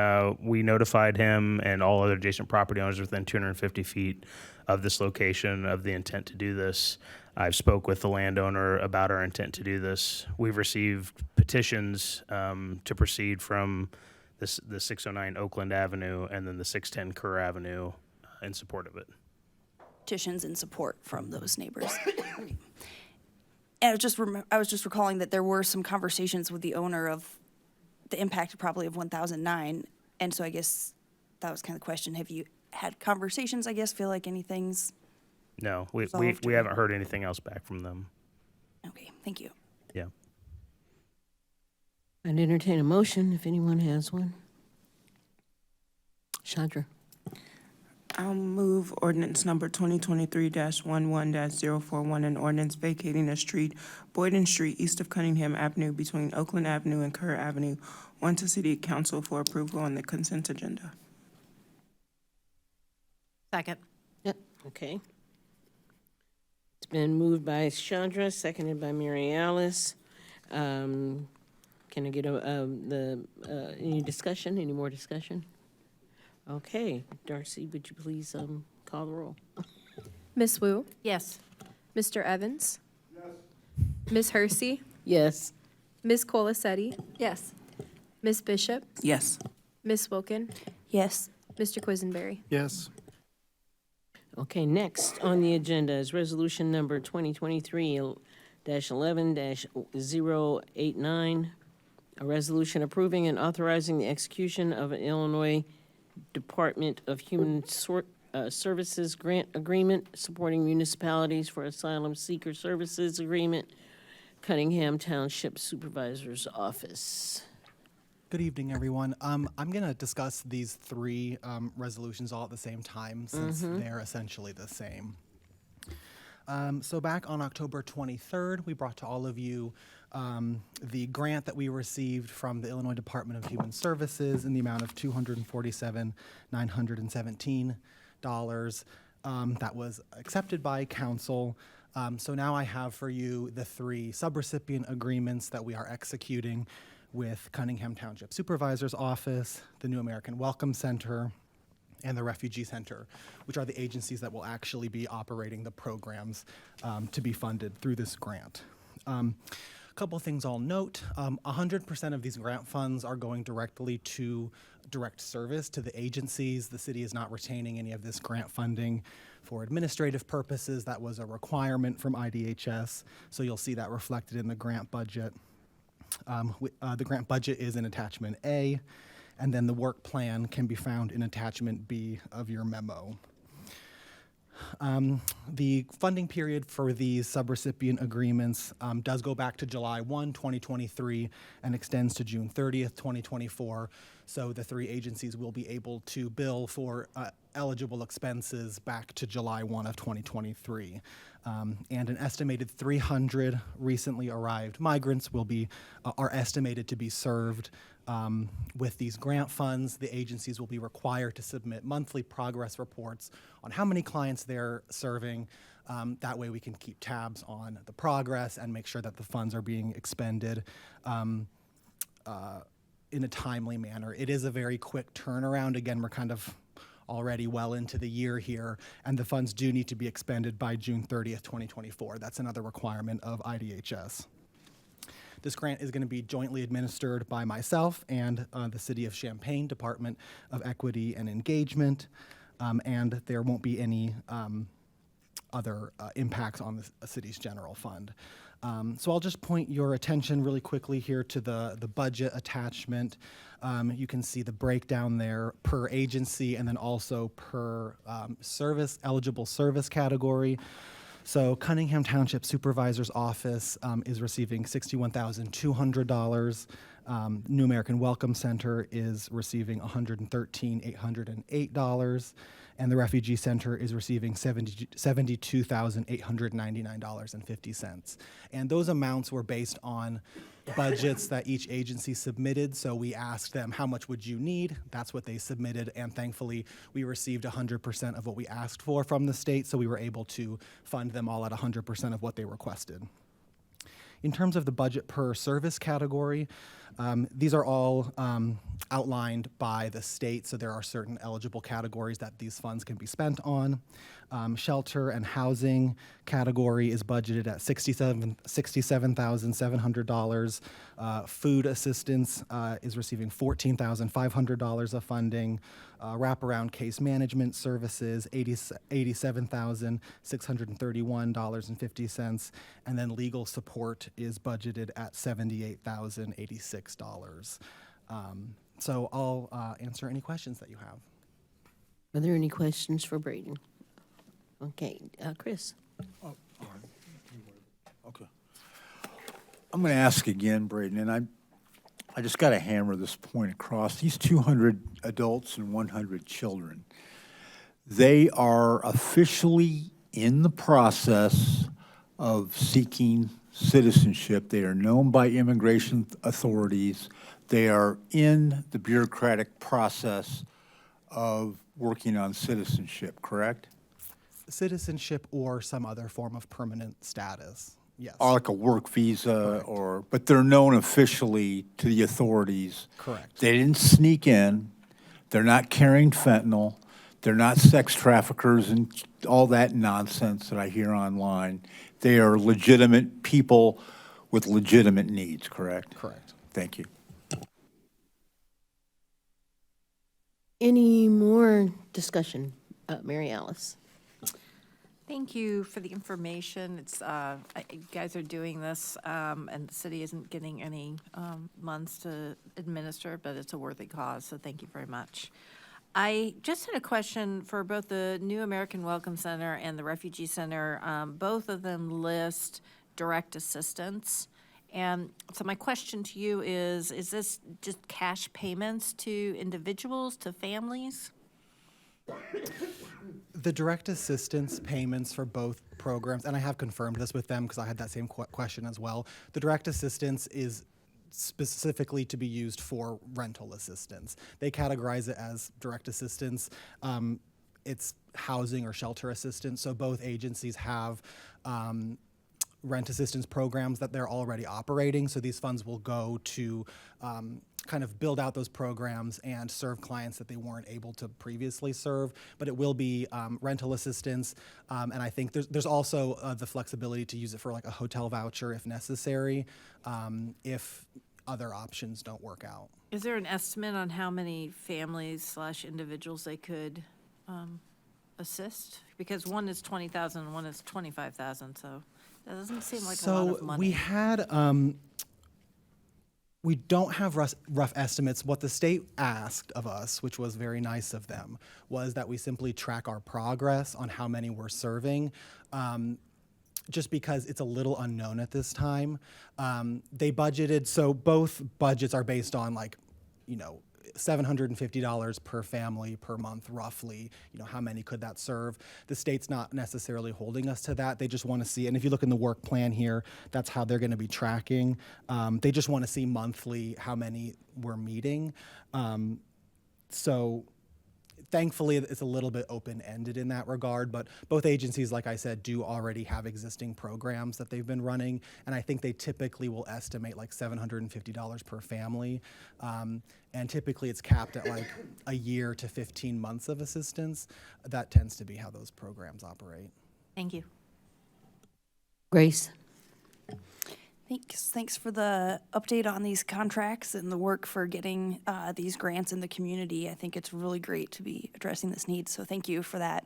We notified him and all other adjacent property owners within 250 feet of this location of the intent to do this. I've spoke with the landowner about our intent to do this. We've received petitions to proceed from the 609 Oakland Avenue and then the 610 Kerr Avenue in support of it. Petitions in support from those neighbors. And I was just recalling that there were some conversations with the owner of the impact probably of 1009, and so I guess that was kind of the question. Have you had conversations, I guess, feel like anything's No, we resolved or- haven't heard anything else back from them. Okay, thank you. Yeah. I'd entertain a motion if anyone has one. Chandra? I'll move ordinance number 2023-11-041, an ordinance vacating a street, Boyden Street, east of Cunningham Avenue, between Oakland Avenue and Kerr Avenue, one to City Council for approval on the consent agenda. Second. Yep, okay. It's been moved by Chandra, seconded by Mary Alice. Can I get any discussion, any more discussion? Okay, Darcy, would you please call the roll? Miss Wu, Yes. Mr. Evans? Yes. Miss Hersey? Yes. Ms. Colacetti, Yes. Ms. Bishop, Yes. Ms. Wilkin, Yes. Mr. Quisenberry. Yes. Okay, next on the agenda is resolution number 2023-11-089, a resolution approving and authorizing the execution of an Illinois Department of Human Services grant agreement supporting municipalities for asylum seeker services agreement, Cunningham Township Supervisor's Office. Good evening, everyone. I'm going to discuss these three resolutions all at the same time since they're essentially the same. So back on October 23rd, we brought to all of you the grant that we received from the Illinois Department of Human Services in the amount of $247,917 that was accepted by council. So now I have for you the three subrecipient agreements that we are executing with Cunningham Township Supervisor's Office, the New American Welcome Center, and the Refugee Center, which are the agencies that will actually be operating the programs to be funded through this grant. A couple of things I'll note. 100% of these grant funds are going directly to direct service to the agencies. The city is not retaining any of this grant funding for administrative purposes. That was a requirement from IDHS, so you'll see that reflected in the grant budget. The grant budget is in attachment A, and then the work plan can be found in attachment B of your memo. The funding period for these subrecipient agreements does go back to July 1, 2023 and extends to June 30th, 2024. So the three agencies will be able to bill for eligible expenses back to July 1 of 2023. And an estimated 300 recently arrived migrants are estimated to be served with these grant funds. The agencies will be required to submit monthly progress reports on how many clients they're serving. That way we can keep tabs on the progress and make sure that the funds are being expended in a timely manner. It is a very quick turnaround. Again, we're kind of already well into the year here, and the funds do need to be expended by June 30th, 2024. That's another requirement of IDHS. This grant is going to be jointly administered by myself and the City of Champaign Department of Equity and Engagement, and there won't be any other impacts on the city's general fund. So I'll just point your attention really quickly here to the budget attachment. You can see the breakdown there per agency and then also per eligible service category. So Cunningham Township Supervisor's Office is receiving $61,200. New American Welcome Center is receiving $113,808. And the Refugee Center is receiving $72,899.50. And those amounts were based on budgets that each agency submitted. So we asked them, how much would you need? That's what they submitted. And thankfully, we received 100% of what we asked for from the state. So we were able to fund them all at 100% of what they requested. In terms of the budget per service category, these are all outlined by the state, so there are certain eligible categories that these funds can be spent on. Shelter and housing category is budgeted at $67,700. Food assistance is receiving $14,500 of funding. Wraparound case management services, $87,631.50, and then legal support is budgeted at $78,086. So I'll answer any questions that you have. Are there any questions for Braden? Okay, Chris. Okay. I'm going to ask again, Braden, and I just got to hammer this point across. These 200 adults and 100 children, they are officially in the process of seeking citizenship. They are known by immigration authorities. They are in the bureaucratic process of working on citizenship, correct? Citizenship or some other form of permanent status, yes. Or like a work visa, but they're known officially to the authorities. Correct. They didn't sneak in. They're not carrying fentanyl. They're not sex traffickers and all that nonsense that I hear online. They are legitimate people with legitimate needs, correct? Correct. Thank you. Any more discussion? Mary Alice? Thank you for the information. It's, you guys are doing this, and the city isn't getting any months to administer, but it's a worthy cause, so thank you very much. I just had a question for both the New American Welcome Center and the Refugee Center. Both of them list direct assistance. And so my question to you is this just cash payments to individuals, to families? The direct assistance payments for both programs, and I have confirmed this with them because I had that same question as well. The direct assistance is specifically to be used for rental assistance. They categorize it as direct assistance. It's housing or shelter assistance. So both agencies have rent assistance programs that they're already operating. So these funds will go to kind of build out those programs and serve clients that they weren't able to previously serve. But it will be rental assistance. And I think there's also the flexibility to use it for like a hotel voucher if necessary, if other options don't work out. Is there an estimate on how many families / individuals they could assist? Because one is 20,000 and one is 25,000, so that doesn't seem like a lot of money. We had, we don't have rough estimates. What the state asked of us, which was very nice of them, was that we simply track our progress on how many we're serving. Just because it's a little unknown at this time. They budgeted, so both budgets are based on like, you know, $750 per family per month, roughly. You know, how many could that serve? The state's not necessarily holding us to that. They just want to see, and if you look in the work plan here, that's how they're going to be tracking. They just want to see monthly how many we're meeting. So thankfully, it's a little bit open-ended in that regard, but both agencies, like I said, do already have existing programs that they've been running, and I think they typically will estimate like $750 per family, and typically it's capped at like a year to 15 months of assistance. That tends to be how those programs operate. Thank you. Grace? Thanks for the update on these contracts and the work for getting these grants in the community. I think it's really great to be addressing this need, so thank you for that.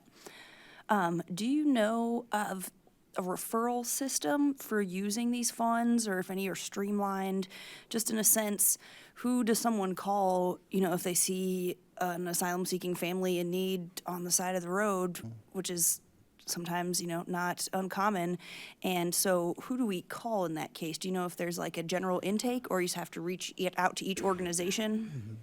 Do you know of a referral system for using these funds, or if any are streamlined? Just in a sense, who does someone call, you know, if they see an asylum-seeking family in need on the side of the road, which is sometimes, you know, not uncommon. And so who do we call in that case? Do you know if there's like a general intake, or you just have to reach out to each organization?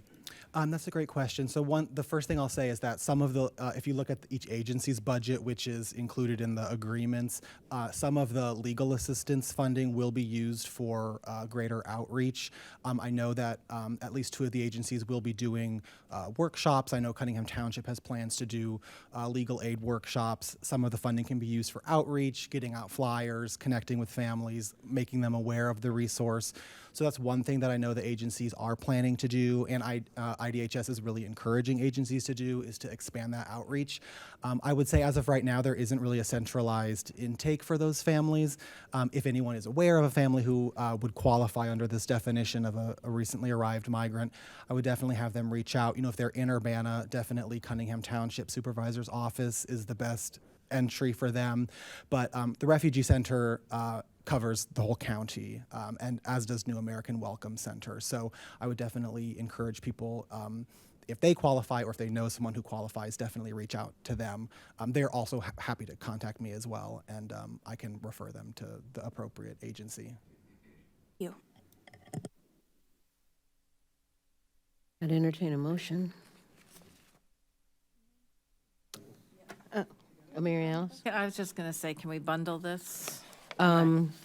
That's a great question. So the first thing I'll say is that some of the, if you look at each agency's budget, which is included in the agreements, some of the legal assistance funding will be used for greater outreach. I know that at least 2 of the agencies will be doing workshops. I know Cunningham Township has plans to do legal aid workshops. Some of the funding can be used for outreach, getting out flyers, connecting with families, making them aware of the resource. So that's one thing that I know the agencies are planning to do, and IDHS is really encouraging agencies to do, is to expand that outreach. I would say as of right now, there isn't really a centralized intake for those families. If anyone is aware of a family who would qualify under this definition of a recently arrived migrant, I would definitely have them reach out. You know, if they're in Urbana, definitely Cunningham Township Supervisor's Office is the best entry for them. But the Refugee Center covers the whole county, and as does New American Welcome Center. So I would definitely encourage people, if they qualify or if they know someone who qualifies, definitely reach out to them. They're also happy to contact me as well, and I can refer them to the appropriate agency. Thank you. I'd entertain a motion. Mary Alice? I was just going to say, can we bundle this?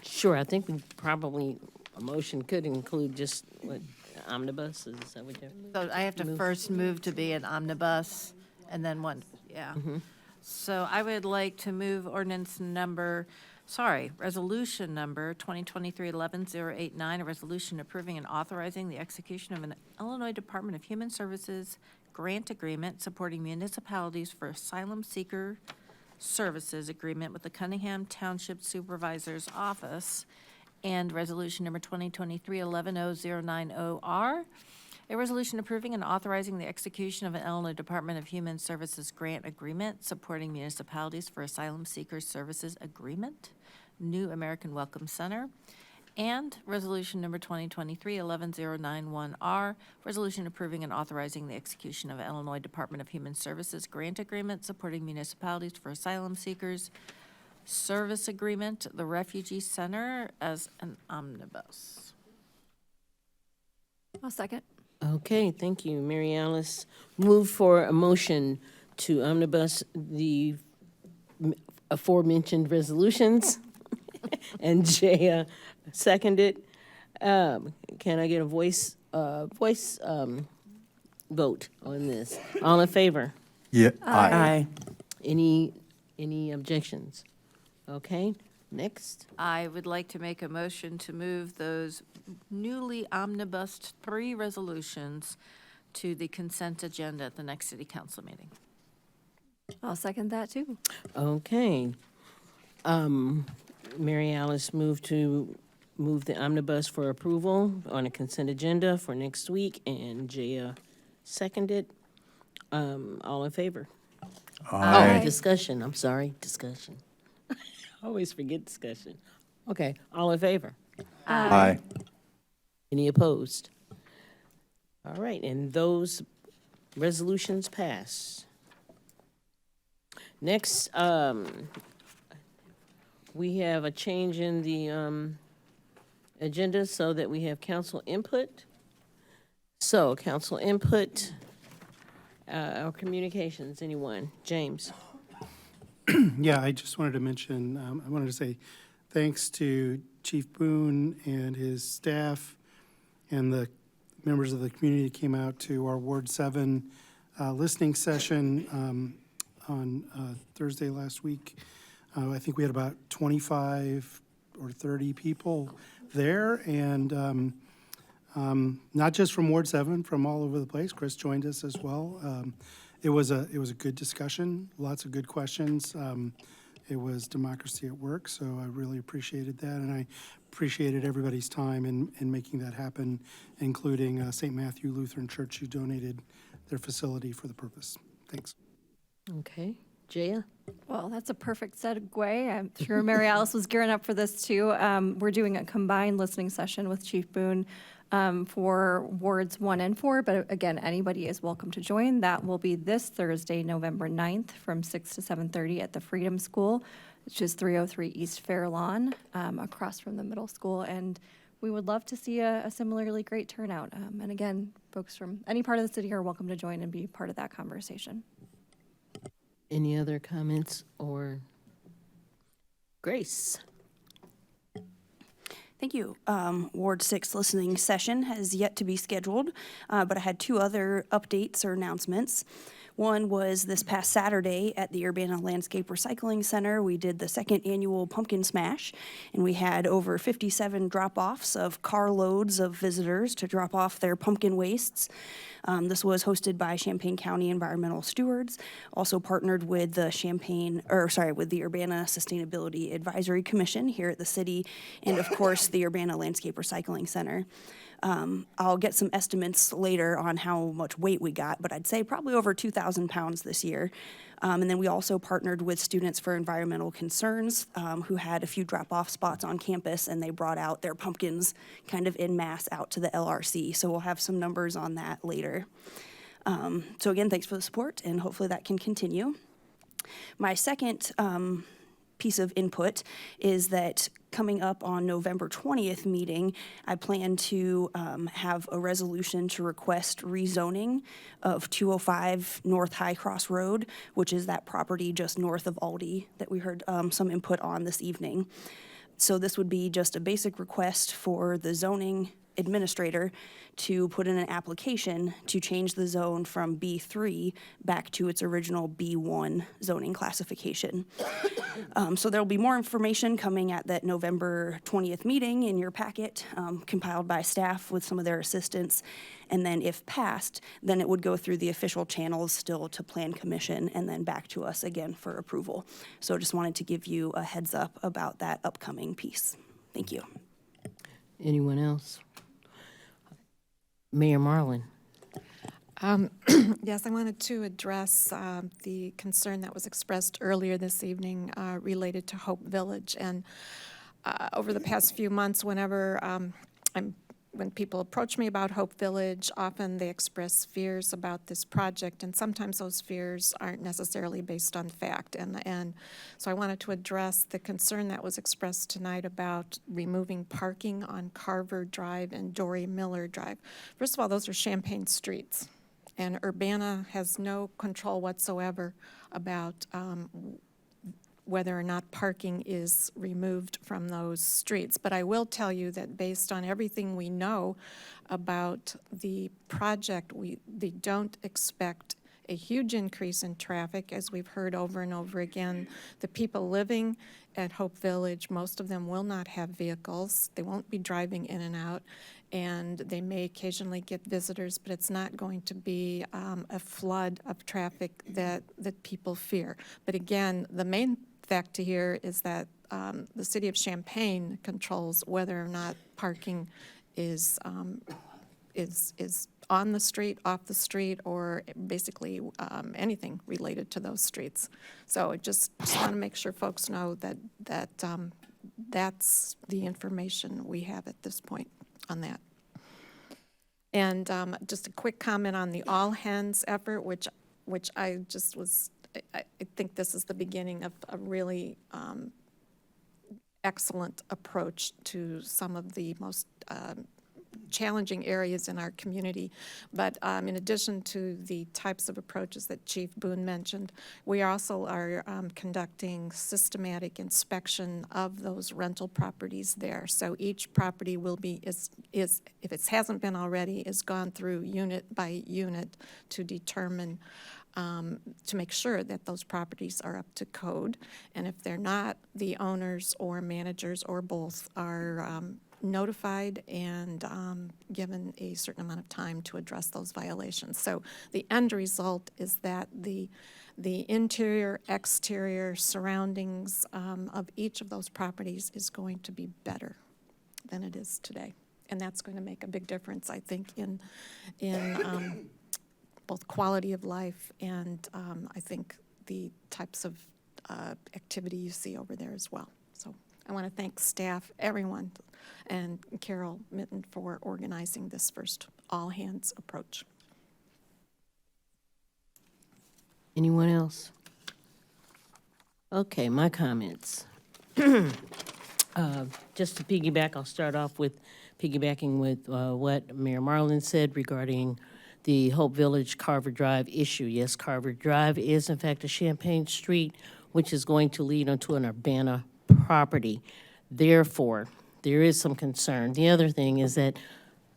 Sure, I think we probably, a motion could include just, what, omnibus, is that what you're? So I have to first move to be an omnibus, and then one, yeah. So I would like to move resolution number 2023-11089, a resolution approving and authorizing the execution of an Illinois Department of Human Services grant agreement supporting municipalities for asylum seeker services agreement with the Cunningham Township Supervisor's Office, And resolution number 2023-110090R, a resolution approving and authorizing the execution of an Illinois Department of Human Services grant agreement supporting municipalities for asylum seekers services agreement, New American Welcome Center. And resolution number 2023-110091R, resolution approving and authorizing the execution of an Illinois Department of Human Services grant agreement supporting municipalities for asylum seekers service agreement, the Refugee Center as an omnibus. I'll second. Okay, thank you. Mary Alice moved for a motion to omnibus the aforementioned resolutions, and Jaya seconded. Can I get a voice vote on this? All in favor? Yeah. Aye. Any objections? Okay, next. I would like to make a motion to move those newly omnibused 3 resolutions to the consent agenda at the next city council meeting. I'll second that too. Okay. Mary Alice moved to move the omnibus for approval on a consent agenda for next week, and Jaya seconded. All in favor? Aye. Oh, discussion, I'm sorry, discussion. I always forget discussion. Okay, all in favor? Aye. Any opposed? All right, and those resolutions pass. Next, we have a change in the agenda so that we have council input. So, council input, or communications, anyone? James? Yeah, I just wanted to mention, I wanted to say thanks to Chief Boone and his staff and the members of the community that came out to our Ward 7 listening session on Thursday last week. I think we had about 25 or 30 people there, and not just from Ward 7, from all over the place. Chris joined us as well. It was a good discussion, lots of good questions. It was democracy at work, so I really appreciated that, and I appreciated everybody's time in making that happen, including St. Matthew Lutheran Church, who donated their facility for the purpose. Thanks. Okay, Jaya? Well, that's a perfect segue. I'm sure Mary Alice was gearing up for this too. We're doing a combined listening session with Chief Boone for wards 1 and 4, but again, anybody is welcome to join. That will be this Thursday, November 9th from 6 to 7:30 at the Freedom School, which is 303 East Fair Lawn, across from the middle school. And we would love to see a similarly great turnout. And again, folks from any part of the city are welcome to join and be part of that conversation. Any other comments or Grace? Thank you. Ward 6 listening session has yet to be scheduled, but I had 2 other updates or announcements. One was this past Saturday at the Urbana Landscape Recycling Center. We did the 2nd annual Pumpkin Smash, and we had over 57 drop-offs of carloads of visitors to drop off their pumpkin wastes. This was hosted by Champaign County Environmental Stewards, also partnered with the with the Urbana Sustainability Advisory Commission here at the city, and of course the Urbana Landscape Recycling Center. I'll get some estimates later on how much weight we got, but I'd say probably over 2,000 pounds this year. And then we also partnered with Students for Environmental Concerns, who had a few drop-off spots on campus, and they brought out their pumpkins kind of en masse out to the LRC. So we'll have some numbers on that later. So again, thanks for the support, and hopefully that can continue. My second piece of input is that coming up on November 20th meeting, I plan to have a resolution to request rezoning of 205 North High Cross Road, which is that property just north of Aldi that we heard some input on this evening. So this would be just a basic request for the zoning administrator to put in an application to change the zone from B3 back to its original B1 zoning classification. So there'll be more information coming at that November 20th meeting in your packet, compiled by staff with some of their assistants. And then if passed, then it would go through the official channels still to Plan Commission and then back to us again for approval. So just wanted to give you a heads up about that upcoming piece. Thank you. Anyone else? Mayor Marlin. Yes, I wanted to address the concern that was expressed earlier this evening related to Hope Village. And over the past few months, whenever when people approach me about Hope Village, often they express fears about this project, and sometimes those fears aren't necessarily based on fact. And so I wanted to address the concern that was expressed tonight about removing parking on Carver Drive and Dory Miller Drive. First of all, those are Champaign streets, and Urbana has no control whatsoever about whether or not parking is removed from those streets. But I will tell you that based on everything we know about the project, they don't expect a huge increase in traffic, as we've heard over and over again. The people living at Hope Village, most of them will not have vehicles. They won't be driving in and out, and they may occasionally get visitors, but it's not going to be a flood of traffic that people fear. But again, the main fact to hear is that the city of Champaign controls whether or not parking is on the street, off the street, or basically anything related to those streets. So I just want to make sure folks know that that's the information we have at this point on that. And just a quick comment on the all hands effort, which I just was. I think this is the beginning of a really excellent approach to some of the most challenging areas in our community. But in addition to the types of approaches that Chief Boone mentioned, we also are conducting systematic inspection of those rental properties there. So each property will be, if it hasn't been already, is gone through unit by unit to determine to make sure that those properties are up to code. And if they're not, the owners or managers or both are notified and given a certain amount of time to address those violations. So the end result is that the interior, exterior surroundings of each of those properties is going to be better than it is today. And that's going to make a big difference, I think, in both quality of life and I think the types of activity you see over there as well. So I want to thank staff, everyone, and Carol Mitten for organizing this first all-hands approach. Anyone else? Okay, my comments. Just to piggyback, I'll start off with piggybacking with what Mayor Marlin said regarding the Hope Village Carver Drive issue. Yes, Carver Drive is in fact a Champaign street, which is going to lead onto an Urbana property. Therefore, there is some concern. The other thing is that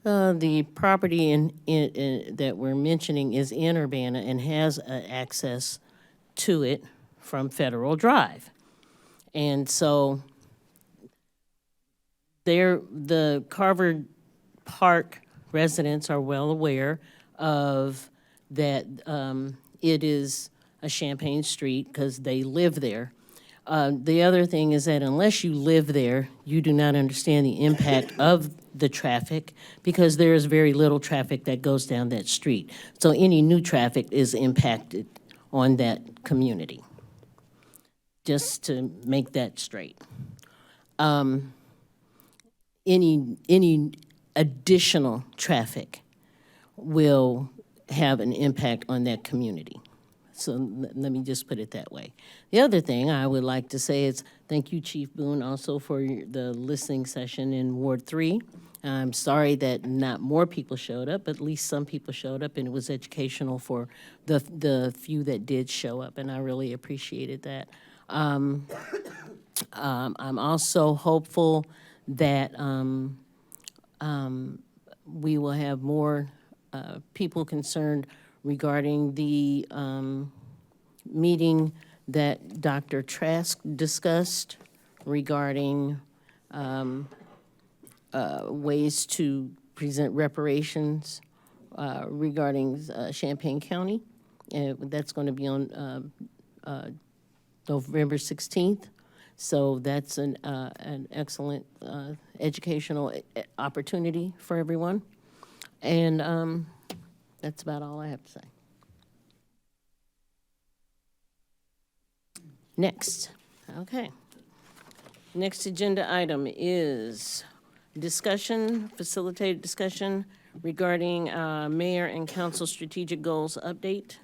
the property that we're mentioning is in Urbana and has access to it from Federal Drive. And so the Carver Park residents are well aware of that it is a Champaign street because they live there. The other thing is that unless you live there, you do not understand the impact of the traffic because there is very little traffic that goes down that street. So any new traffic is impacted on that community. Just to make that straight. Any additional traffic will have an impact on that community. So let me just put it that way. The other thing I would like to say is thank you, Chief Boone, also for the listening session in Ward 3. I'm sorry that not more people showed up, but at least some people showed up, and it was educational for the few that did show up, and I really appreciated that. I'm also hopeful that we will have more people concerned regarding the meeting that Dr. Trask discussed regarding ways to present reparations regarding Champaign County. That's going to be on November 16th. So that's an excellent educational opportunity for everyone. And that's about all I have to say. Next, okay. Next agenda item is facilitated discussion regarding mayor and council strategic goals update.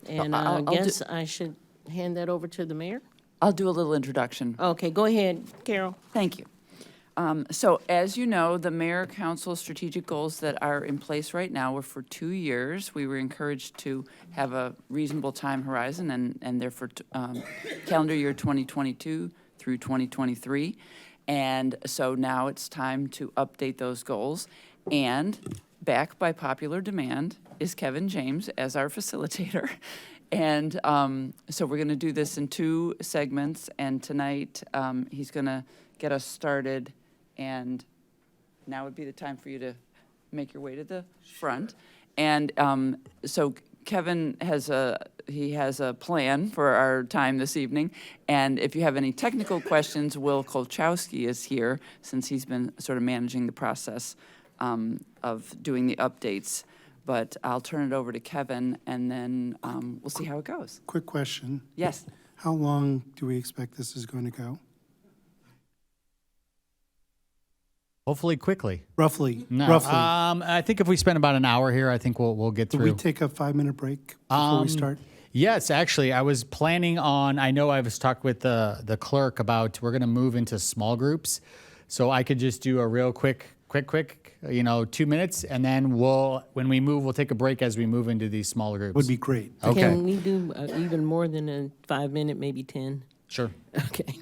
And I guess I should hand that over to the mayor. I'll do a little introduction. Okay, go ahead, Carol. Thank you. So as you know, the mayor council strategic goals that are in place right now were for 2 years. We were encouraged to have a reasonable time horizon, and they're for calendar year 2022 through 2023. And so now it's time to update those goals. And back by popular demand is Kevin James as our facilitator. And so we're going to do this in 2 segments. And tonight he's going to get us started. And now would be the time for you to make your way to the front. And so Kevin has a plan for our time this evening. And if you have any technical questions, Will Kolchowski is here, since he's been sort of managing the process of doing the updates. But I'll turn it over to Kevin, and then we'll see how it goes. Quick question. Yes. How long do we expect this is going to go? Hopefully quickly. Roughly. No. Roughly. I think if we spend about an hour here, I think we'll get Did through. we take a 5-minute break before we start? Yes, actually, I was planning on, I know I was talking with the clerk about we're going to move into small groups. So I could just do a real quick, 2 minutes, and then when we move, we'll take a break as we move into these smaller groups. Would be great. Okay. Can we do even more than a 5-minute, maybe 10? Sure. Okay.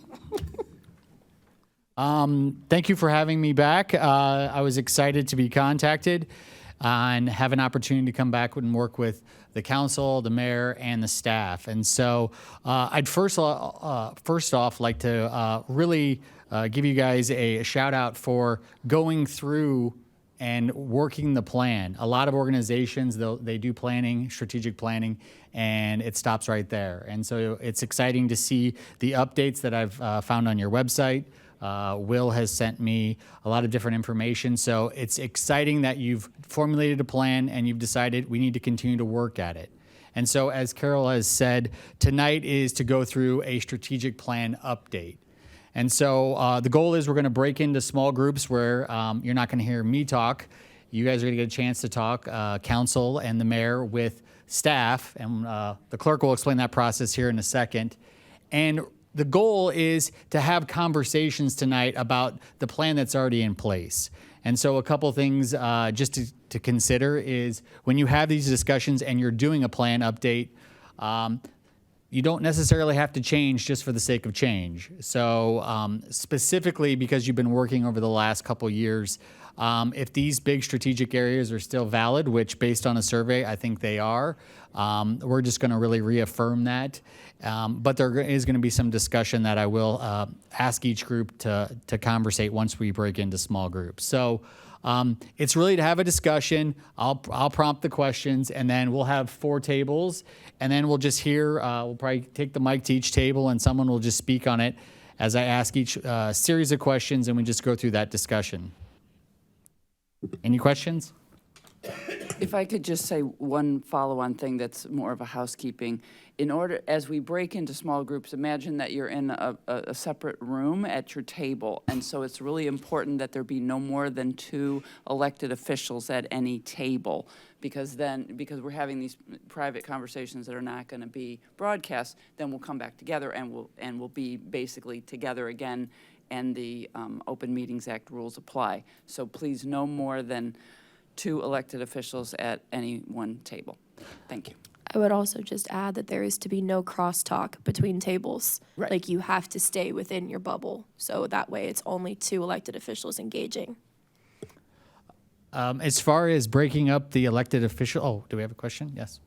Thank you for having me back. I was excited to be contacted and have an opportunity to come back and work with the council, the mayor, and the staff. And so I'd first off like to really give you guys a shout out for going through and working the plan. A lot of organizations, they do planning, strategic planning, and it stops right there. And so it's exciting to see the updates that I've found on your website. Will has sent me a lot of different information. So it's exciting that you've formulated a plan and you've decided we need to continue to work at it. And so as Carol has said, tonight is to go through a strategic plan update. And so the goal is we're going to break into small groups where you're not going to hear me talk. You guys are going to get a chance to talk, council and the mayor with staff. And the clerk will explain that process here in a second. And the goal is to have conversations tonight about the plan that's already in place. And so a couple things just to consider is when you have these discussions and you're doing a plan update, you don't necessarily have to change just for the sake of change. So specifically because you've been working over the last couple years, if these big strategic areas are still valid, which based on a survey, I think they are, we're just going to really reaffirm that. But there is going to be some discussion that I will ask each group to conversate once we break into small groups. So it's really to have a discussion. I'll prompt the questions, and then we'll have 4 tables, and then we'll just hear, we'll probably take the mic to each table, and someone will just speak on it as I ask each series of questions, and we just go through that discussion. Any questions? If I could just say one follow-on thing that's more of a housekeeping. In order, as we break into small groups, imagine that you're in a separate room at your table. And so it's really important that there be no more than 2 elected officials at any table. Because we're having these private conversations that are not going to be broadcast, then we'll come back together and we'll be basically together again, and the Open Meetings Act rules apply. So please, no more than 2 elected officials at any one table. Thank you. I would also just add that there is to be no crosstalk between tables. Right. Like you have to stay within your bubble. So that way it's only 2 elected officials engaging. As far as breaking up the elected official, do we have a question? Yes.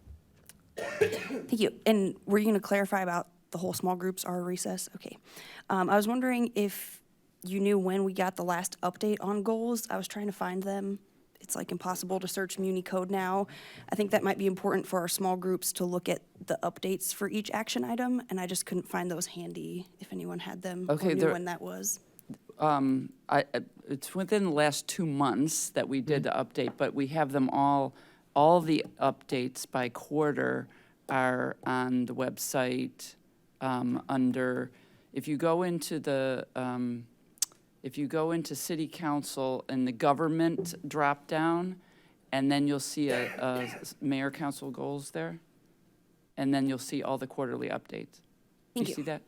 Thank you. And were you going to clarify about the whole small groups are recess? Okay. I was wondering if you knew when we got the last update on goals. I was trying to find them it's like impossible to search Muni code now. I think that might be important for our small groups to look at the updates for each action item, and I just couldn't find those handy if anyone had them Okay, or knew there- when that was. It's within the last 2 months that we did the update, but we have them all the updates by quarter are on the website under, if you go into city council and the government drop down, and then you'll see a mayor council goals there, and then you'll see all the quarterly updates. Thank you you. see that?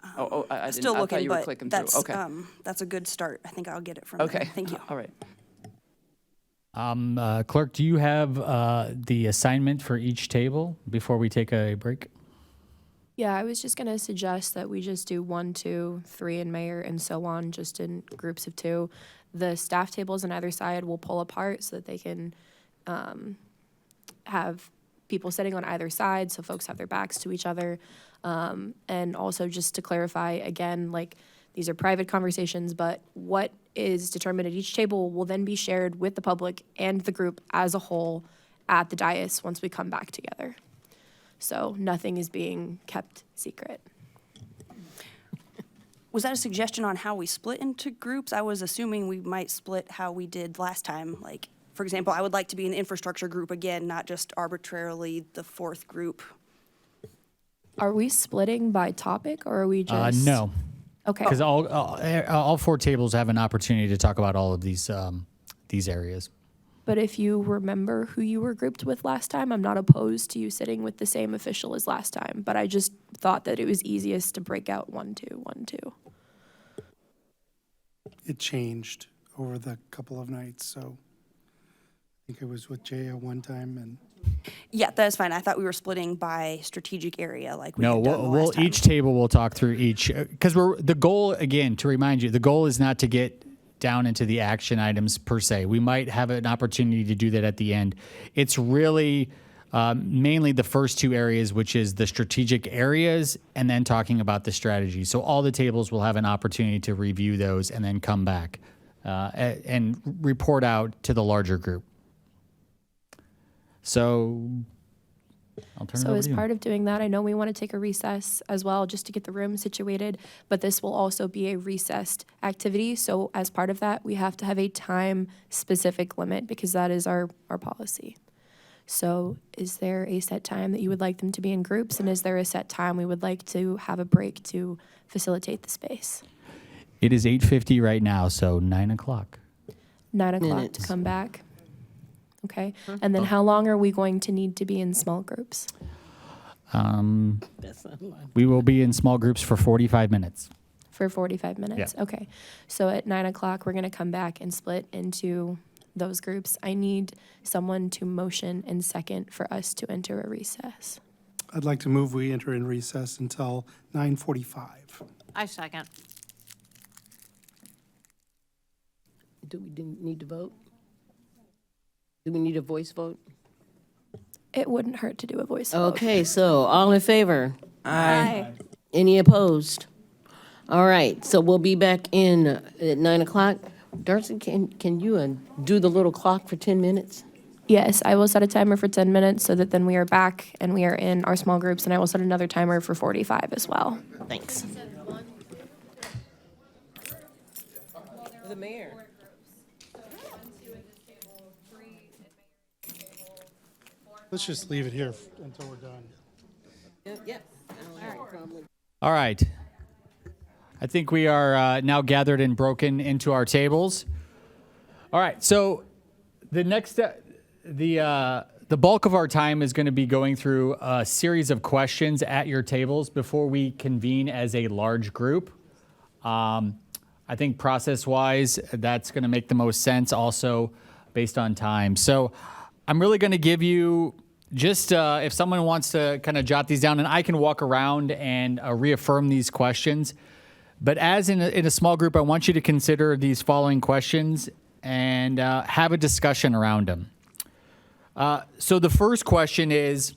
I didn't. Still I looking, thought you were but clicking that's, through. Okay. that's a good start. I think I'll get it from there. Okay. Thank you. All right. Clerk, do you have the assignment for each table before we take a break? Yeah, I was just going to suggest that we just do 1, 2, 3 in mayor and so on, just in groups of 2. The staff tables on either side will pull apart so that they can have people sitting on either side so folks have their backs to each other. And also just to clarify, again, like these are private conversations, but what is determined at each table will then be shared with the public and the group as a whole at the dais once we come back together. So nothing is being kept secret. Was that a suggestion on how we split into groups? I was assuming we might split how we did last time. Like, for example, I would like to be an infrastructure group again, not just arbitrarily the 4th group. Are we splitting by topic or are we just? No. Okay. Because all 4 tables have an opportunity to talk about all of these areas. But if you remember who you were grouped with last time, I'm not opposed to you sitting with the same official as last time. But I just thought that it was easiest to break out 1, 2, 1, 2. It changed over the couple of nights, so I think it was with Jay at one time and. Yeah, that is fine. I thought we were splitting by strategic area like we No, had done the we'll last time. each table will talk through each because the goal again to remind you the goal is not to get down into the action items per se. We might have an opportunity to do that at the end. It's really mainly the first 2 areas, which is the strategic areas and then talking about the strategy. So all the tables will have an opportunity to review those and then come back and report out to the larger group. So I'll turn it So over as to you. part of doing that, I know we want to take a recess as well, just to get the room situated, but this will also be a recessed activity. So as part of that, we have to have a time-specific limit because that is our policy. So is there a set time that you would like them to be in groups? And is there a set time we would like to have a break to facilitate the space? It is 8:50 right now, so 9 o'clock. 9 o'clock to Minutes. come back? Okay. And then how long are we going to need to be in small groups? That's not mine. We will be in small groups for 45 minutes. For 45 minutes? Yeah. Okay. So at 9 o'clock, we're going to come back and split into those groups. I need someone to motion and second for us to enter a recess. I'd like to move we enter in recess until 9:45. I second. Do we need to vote? Do we need a voice vote? It wouldn't hurt to do a voice vote. Okay, so all in favor? Aye. Any opposed? All right, so we'll be back in at 9 o'clock. Darcy, can you do the little clock for 10 minutes? Yes, I will set a timer for 10 minutes so that then we are back and we are in our small groups, and I will set another timer for 45 as well. Thanks. The mayor. Let's just leave it here until we're done. Yep. All right. I think we are now gathered and broken into our tables. All right. So the next, the bulk of our time is going to be going through a series of questions at your tables before we convene as a large group. I think process-wise, that's going to make the most sense also based on time. So I'm really going to give you just if someone wants to kind of jot these down, and I can walk around and reaffirm these questions. But as in a small group, I want you to consider these following questions and have a discussion around them. So the first question is,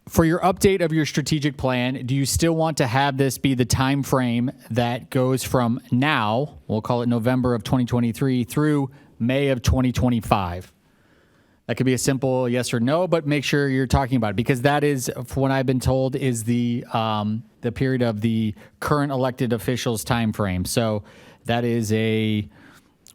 for your update of your strategic plan, do you still want to have this be the time frame that goes from now, we'll call it November of 2023, through May of 2025? That could be a simple yes or no, but make sure you're talking about it, because that is, from what I've been told, is the period of the current elected officials' time frame. So that is a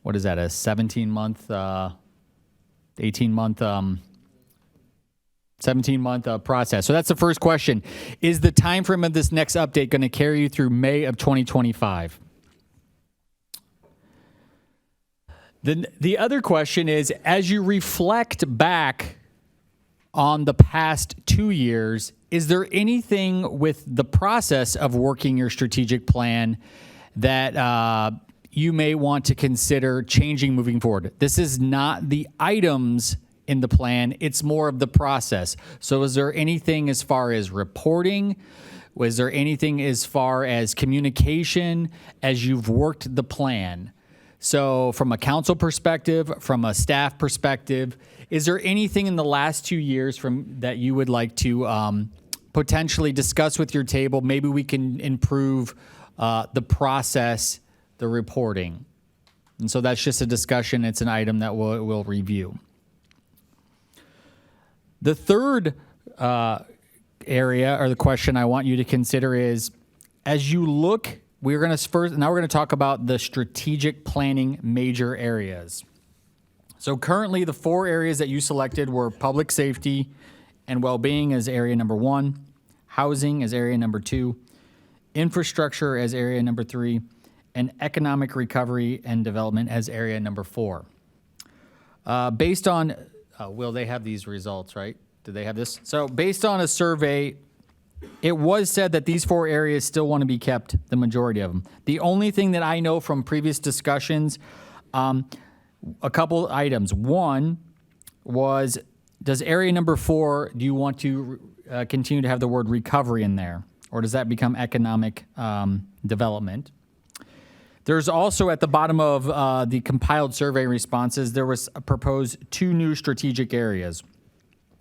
17-month, 17-month process. So that's the first question. Is the time frame of this next update going to carry you through May of 2025? Then the other question is, as you reflect back on the past 2 years, is there anything with the process of working your strategic plan that you may want to consider changing moving forward? This is not the items in the plan, it's more of the process. So is there anything as far as reporting? Was there anything as far as communication as you've worked the plan? So from a council perspective, from a staff perspective, is there anything in the last 2 years that you would like to potentially discuss with your table? Maybe we can improve the process, the reporting. And so that's just a discussion. It's an item that we'll review. The third area or the question I want you to consider is, as you look, now we're going to talk about the strategic planning major areas. So currently the 4 areas that you selected were public safety and well-being as area number 1, housing as area number 2, infrastructure as area number 3, and economic recovery and development as area number 4. Based on, will they have these results, right? Do they have this? So based on a survey, it was said that these 4 areas still want to be kept, the majority of them. The only thing that I know from previous discussions, a couple items. One was, does area number 4, do you want to continue to have the word recovery in there? Or does that become economic development? There's also at the bottom of the compiled survey responses, there was proposed 2 new strategic areas.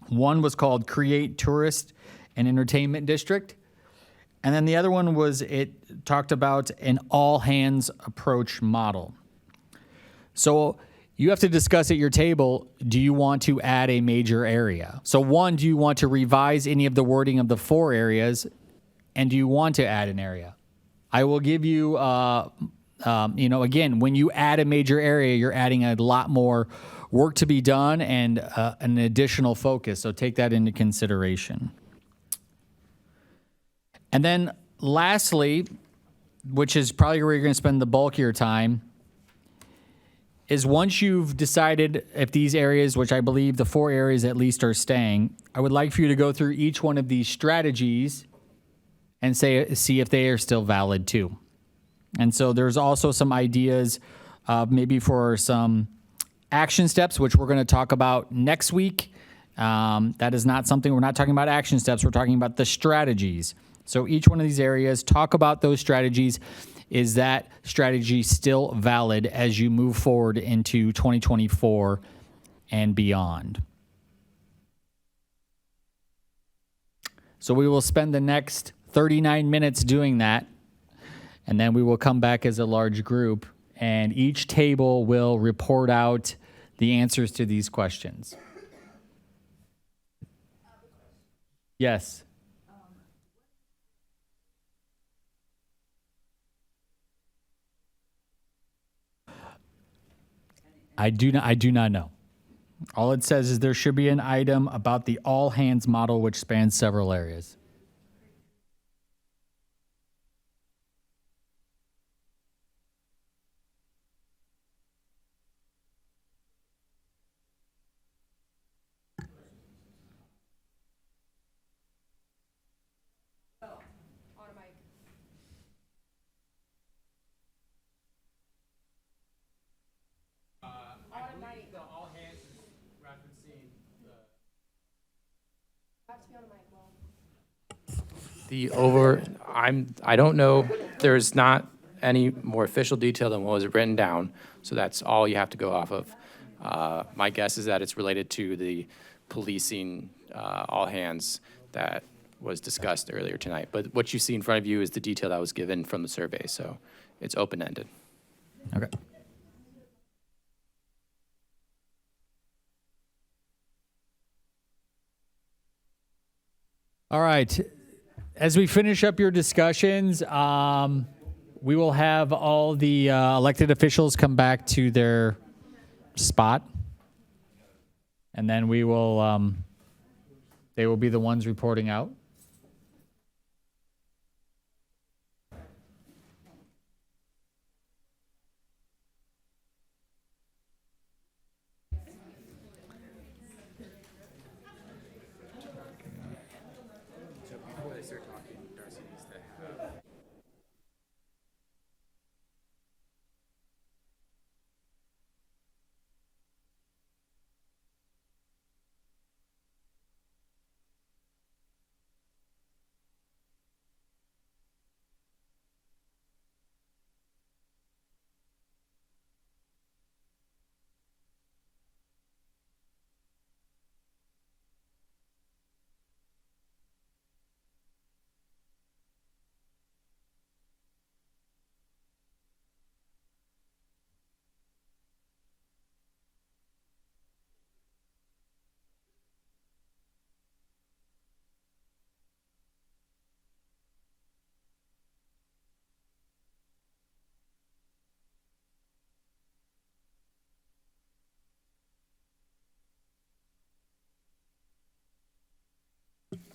One was called Create Tourist and Entertainment District. And then the other one was, it talked about an all-hands approach model. So you have to discuss at your table, do you want to add a major area? So one, do you want to revise any of the wording of the 4 areas? And do you want to add an area? I will give you, again, when you add a major area, you're adding a lot more work to be done and an additional focus. So take that into consideration. And then lastly, which is probably where you're going to spend the bulk of your time, is once you've decided if these areas, which I believe the 4 areas at least are staying, I would like for you to go through each one of these strategies and see if they are still valid too. And so there's also some ideas maybe for some action steps, which we're going to talk about next week. That is not something, we're not talking about action steps, we're talking about the strategies. So each one of these areas, talk about those strategies. Is that strategy still valid as you move forward into 2024 and beyond? So we will spend the next 39 minutes doing that, and then we will come back as a large group, and each table will report out the answers to these questions. Yes. I do not know. All it says is there should be an item about the all hands model, which spans several areas. I don't know, there's not any more official detail than what was written down, so that's all you have to go off of. My guess is that it's related to the policing all hands that was discussed earlier tonight. But what you see in front of you is the detail that was given from the survey, so it's open-ended. Okay. All right. As we finish up your discussions, we will have all the elected officials come back to their spot, and then we will. They will be the ones reporting out.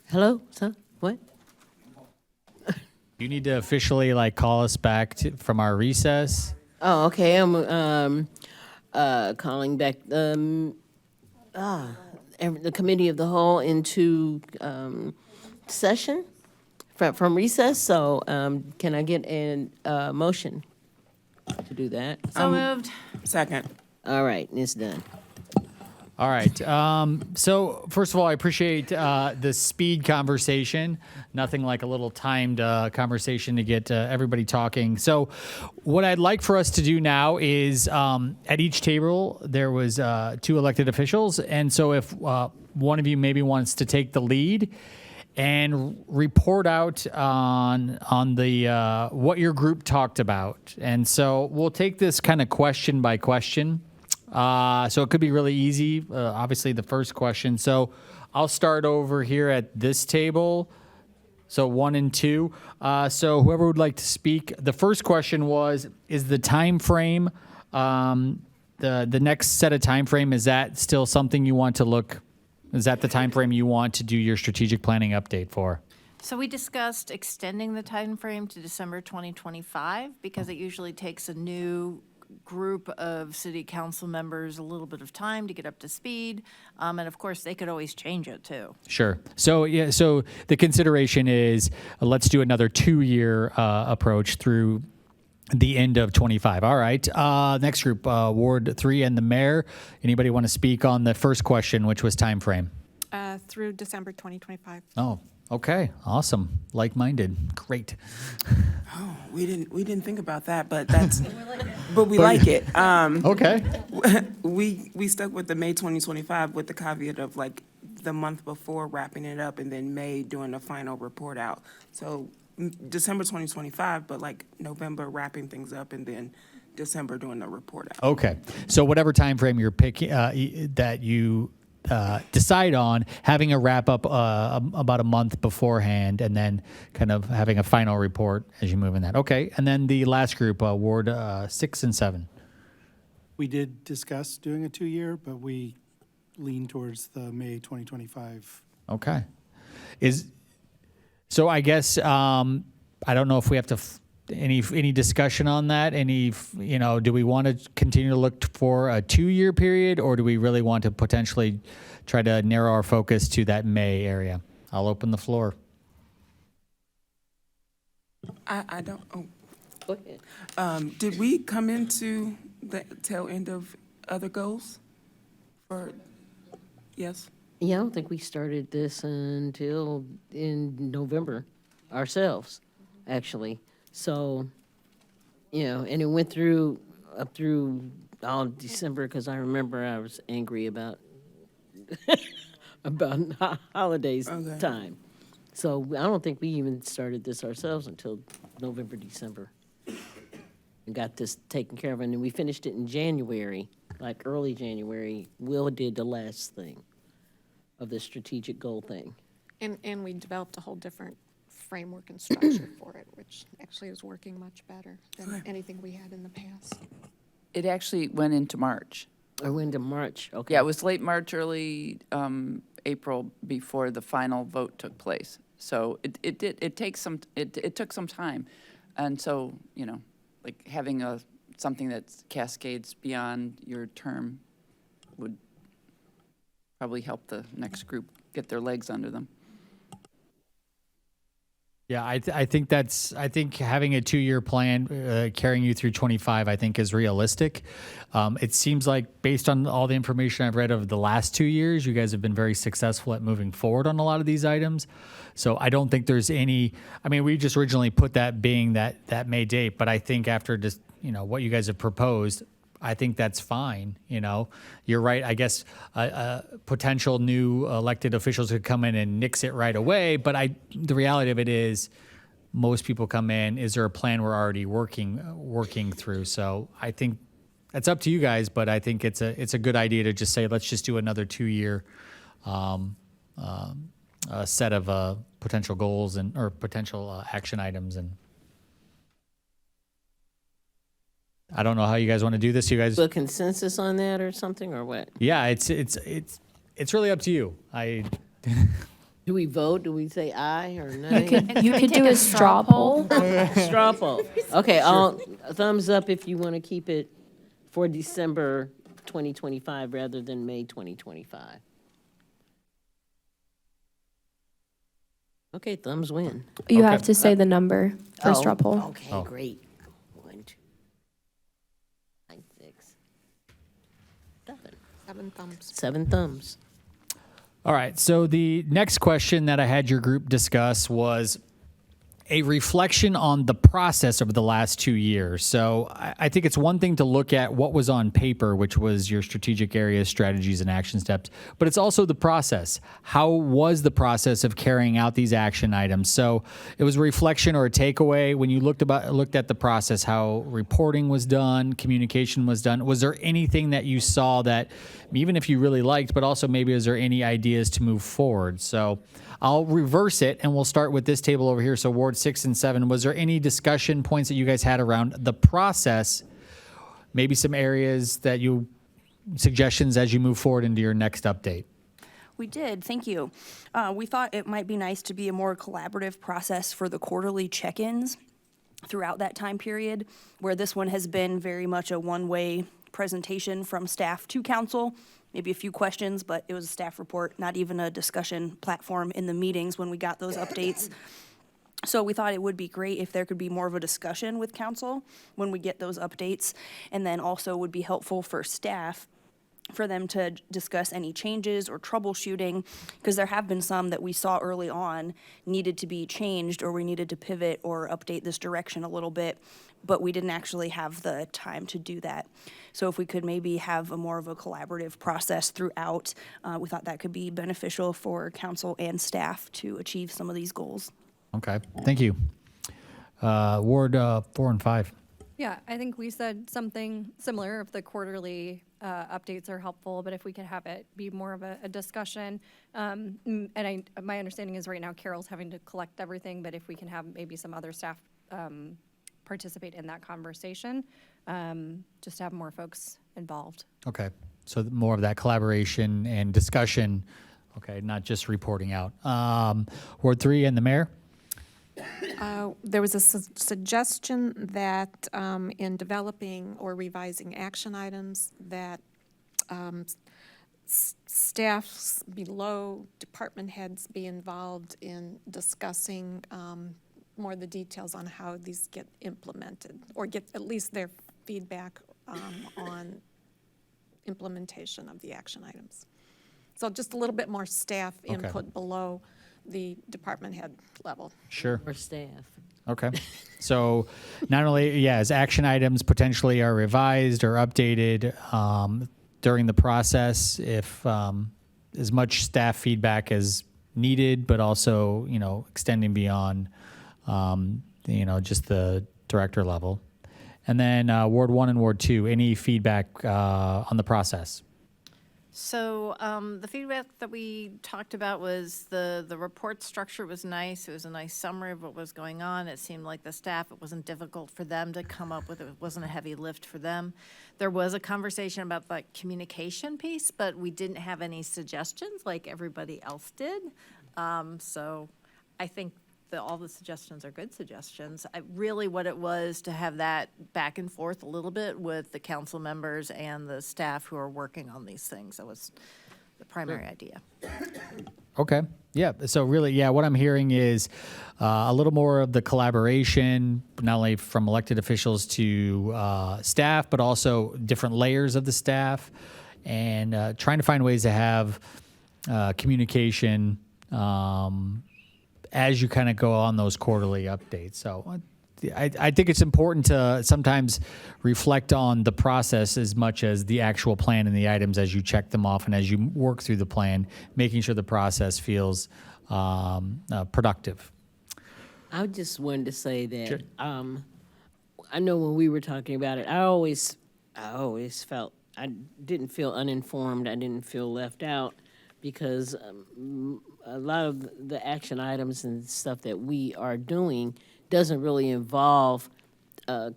Hello? So, what? You need to officially call us back from our recess. Oh, okay. I'm calling back the committee of the whole into session from recess. So can I get a motion to do that? So moved. Second. All right, it's done. All right. So first of all, I appreciate the speed conversation. Nothing like a little timed conversation to get everybody talking. So what I'd like for us to do now is at each table, there was 2 elected officials. And so if one of you maybe wants to take the lead and report out on the what your group talked about. And so we'll take this kind of question by question. So it could be really easy. Obviously, the first question. So I'll start over here at this table. So 1 and 2. So whoever would like to speak. The first question was: is the time frame, the next set of time frame, is that still something you want to look? Is that the time frame you want to do your strategic planning update for? So we discussed extending the time frame to December 2025 because it usually takes a new group of city council members a little bit of time to get up to speed. And of course, they could always change it too. Sure. So yeah. So the consideration is let's do another 2-year approach through the end of 25. All right. Next group, Ward 3 and the mayor. Anybody want to speak on the first question, which was time frame? Through December 2025. Oh, okay. Awesome. Like-minded. Great. Oh, we didn't think about that, but that's, but we like it. Okay. We stuck with the May 2025 with the caveat of the month before wrapping it up and then May doing the final report out. So December 2025, but November wrapping things up and then December doing the report out. Okay. So whatever time frame you're picking that you decide on, having a wrap up about a month beforehand, and then kind of having a final report as you move in that. Okay. And then the last group, Ward 6 and 7. We did discuss doing a 2-year, but we lean towards the May 2025. Okay. So I guess I don't know if we have to any discussion on that. Do we want to continue to look for a 2-year period, or do we really want to potentially try to narrow our focus to that May area? I'll open the floor. I don't. Oh. Go ahead. Did we come into the tail end of other goals? Yes. Yeah, I don't think we started this until in November ourselves, actually. So, and it went up through all December because I remember I was angry about about holidays time. So I don't think we even started this ourselves until November, December. And got this taken care of, and then we finished it in January, like early January. Will did the last thing of the strategic goal thing. And we developed a whole different framework and structure for it, which actually is working much better than anything we had in the past. It actually went into March. Or went to March, okay. Yeah, it was late March, early April before the final vote took place. So it took some time. And so, you know, like having something that cascades beyond your term would probably help the next group get their legs under them. Yeah, I think having a 2-year plan carrying you through 25, I think, is realistic. It seems like based on all the information I've read over the last 2 years, you guys have been very successful at moving forward on a lot of these items. So I don't think there's any, I mean, we just originally put that being that May date, but I think after just, you know, what you guys have proposed, I think that's fine. You know, you're right. I guess potential new elected officials could come in and nix it right away. But the reality of it is, most people come in. Is there a plan we're already working through? So I think that's up to you guys. But I think it's a good idea to just say let's just do another 2-year set of potential goals or potential action items and. I don't know how you guys want to do this. You guys, A consensus on that or something, or what? yeah, it's really up to you. Do we vote? Do we say aye or no? You could do a straw poll. Straw poll. Okay, all thumbs up if you want to keep it for December 2025 rather than May 2025. Okay, thumbs win. You have to say the number for Oh, straw poll. Okay, great. 1, 2, 9, 6, 7. 7 thumbs. 7 thumbs. All right. So the next question that I had your group discuss was a reflection on the process over the last 2 years. So I think it's one thing to look at what was on paper, which was your strategic areas, strategies, and action steps, but it's also the process. How was the process of carrying out these action items? So it was a reflection or a takeaway when you looked at the process, how reporting was done, communication was done. Was there anything that you saw that, even if you really liked, but also maybe is there any ideas to move forward? So I'll reverse it, and we'll start with this table over here. So Ward 6 and 7, was there any discussion points that you guys had around the process, maybe some areas that suggestions as you move forward into your next update? We did, thank you. We thought it might be nice to be a more collaborative process for the quarterly check-ins throughout that time period, where this one has been very much a one-way presentation from staff to council. Maybe a few questions, but it was a staff report, not even a discussion platform in the meetings when we got those updates. So we thought it would be great if there could be more of a discussion with council when we get those updates, and then also would be helpful for staff for them to discuss any changes or troubleshooting, because there have been some that we saw early on needed to be changed, or we needed to pivot or update this direction a little bit, but we didn't actually have the time to do that. So if we could maybe have a more of a collaborative process throughout, we thought that could be beneficial for council and staff to achieve some of these goals. Okay, thank you. Ward 4 and 5. Yeah, I think we said something similar if the quarterly updates are helpful, but if we could have it be more of a discussion. My understanding is right now Carol's having to collect everything, but if we can have maybe some other staff participate in that conversation, just to have more folks involved. Okay, so more of that collaboration and discussion, okay, not just reporting out. Ward 3 and the mayor? There was a suggestion that in developing or revising action items that staffs below department heads be involved in discussing more of the details on how these get implemented, or get at least their feedback on implementation of the action items. So just a little bit more staff input below the department head level. Sure. Or staff. Okay. So not only, as action items potentially are revised or updated during the process, if as much staff feedback as needed, but also, extending beyond, just the director level. And then Ward 1 and Ward 2, any feedback on the process? So the feedback that we talked about was the report structure was nice. It was a nice summary of what was going on. It seemed like the staff, it wasn't difficult for them to come up with. It wasn't a heavy lift for them. There was a conversation about the communication piece, but we didn't have any suggestions like everybody else did. So I think that all the suggestions are good suggestions. Really what it was to have that back and forth a little bit with the council members and the staff who are working on these things. That was the primary idea. Okay. Yeah. So really, yeah, what I'm hearing is a little more of the collaboration, not only from elected officials to staff, but also different layers of the staff, and trying to find ways to have communication as you kind of go on those quarterly updates. So I think it's important to sometimes reflect on the process as much as the actual plan and the items as you check them off and as you work through the plan, making sure the process feels productive. I just wanted to say that Sure. I know when we were talking about it, I always felt I didn't feel uninformed. I didn't feel left out because a lot of the action items and stuff that we are doing doesn't really involve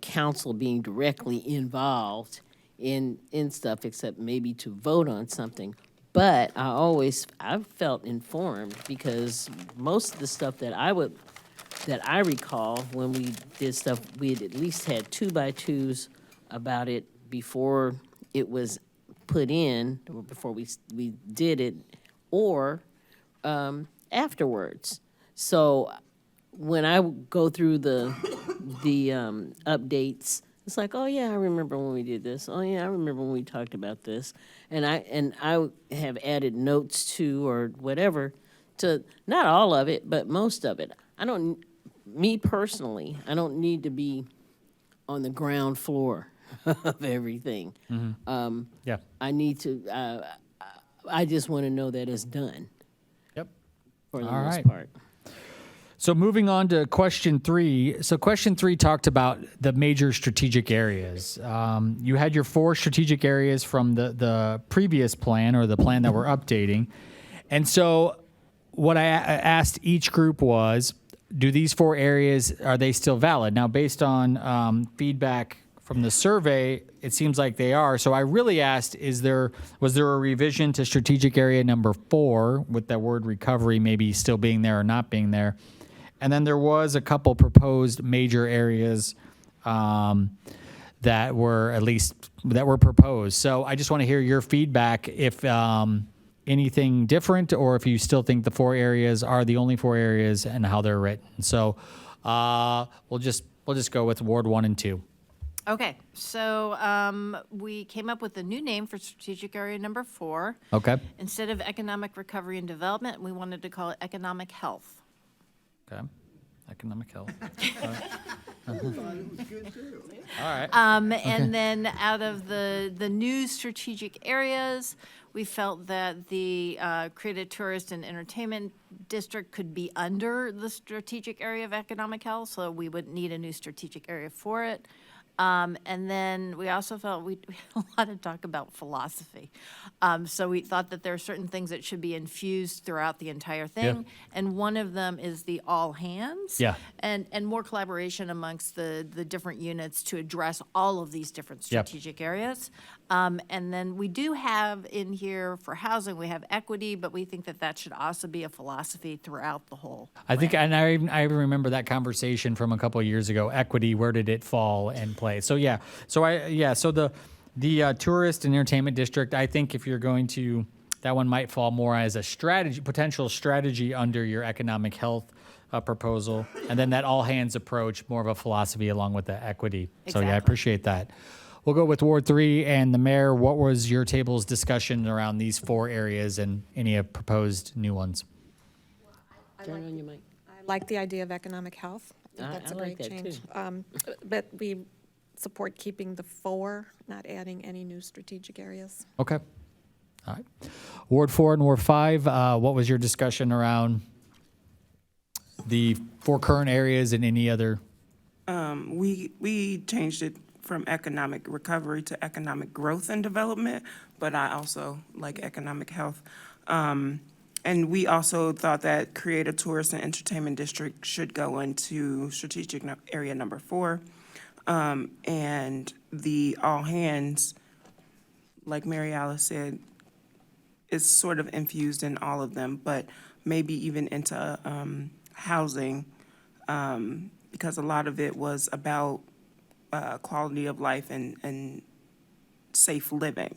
council being directly involved in stuff, except maybe to vote on something. But I felt informed because most of the stuff that I recall when we did stuff, we had at least had 2x2s about it before it was put in, or before we did it, or afterwards. So when I go through the updates, it's like, oh yeah, I remember when we did this. Oh yeah, I remember when we talked about this. And I have added notes to, or whatever, to not all of it, but most of it. Me personally, I don't need to be on the ground floor of everything. Mm-hmm. Yeah. I need to. I just want to know that it's done. Yep. For the All most right. part. So moving on to question 3. So question 3 talked about the major strategic areas. You had your 4 strategic areas from the previous plan, or the plan that we're updating. And so what I asked each group was, do these 4 areas, are they still valid? Now, based on feedback from the survey, it seems like they are. So I really asked, was there a revision to strategic area number 4, with that word recovery maybe still being there or not being there? And then there was a couple proposed major areas that were proposed. So I just want to hear your feedback, if anything different, or if you still think the 4 areas are the only 4 areas and how they're written. So we'll just go with Ward 1 and 2. Okay, so we came up with a new name for strategic area number 4. Okay. Instead of economic recovery and development, we wanted to call it economic health. Okay. Economic health. All right. And then out of the new strategic areas, we felt that the creative tourist and entertainment district could be under the strategic area of economic health, so we would need a new strategic area for it. And then we also felt we had a lot of talk about philosophy. So we thought that there are certain things that should be infused throughout the entire thing. Yeah. And one of them is the all hands. Yeah. And more collaboration amongst the different units to address all of these different Yep. strategic areas. And then we do have in here for housing, we have equity, but we think that that should also be a philosophy throughout the whole. I think, and I remember that conversation from a couple of years ago. Equity, where did it fall and play? So yeah, so the tourist and entertainment district, I think if you're going to, that one might fall more as a strategy, potential strategy under your economic health proposal, and then that all hands approach, more of a philosophy along with the equity. So yeah, I appreciate that. We'll go with Ward 3 and the mayor. What was your table's discussion around these 4 areas and any proposed new ones? Turn on your mic. I like the idea of economic health. I think that's a I like great that, change. too. But we support keeping the 4, not adding any new strategic areas. Okay. All right. Ward 4 and Ward 5, what was your discussion around the 4 current areas and any other? We changed it from economic recovery to economic growth and development, but I also like economic health. And we also thought that Creative Tourist and Entertainment District should go into strategic area number 4. And the all hands, like Mary Alice said, is sort of infused in all of them, but maybe even into housing, because a lot of it was about quality of life and safe living.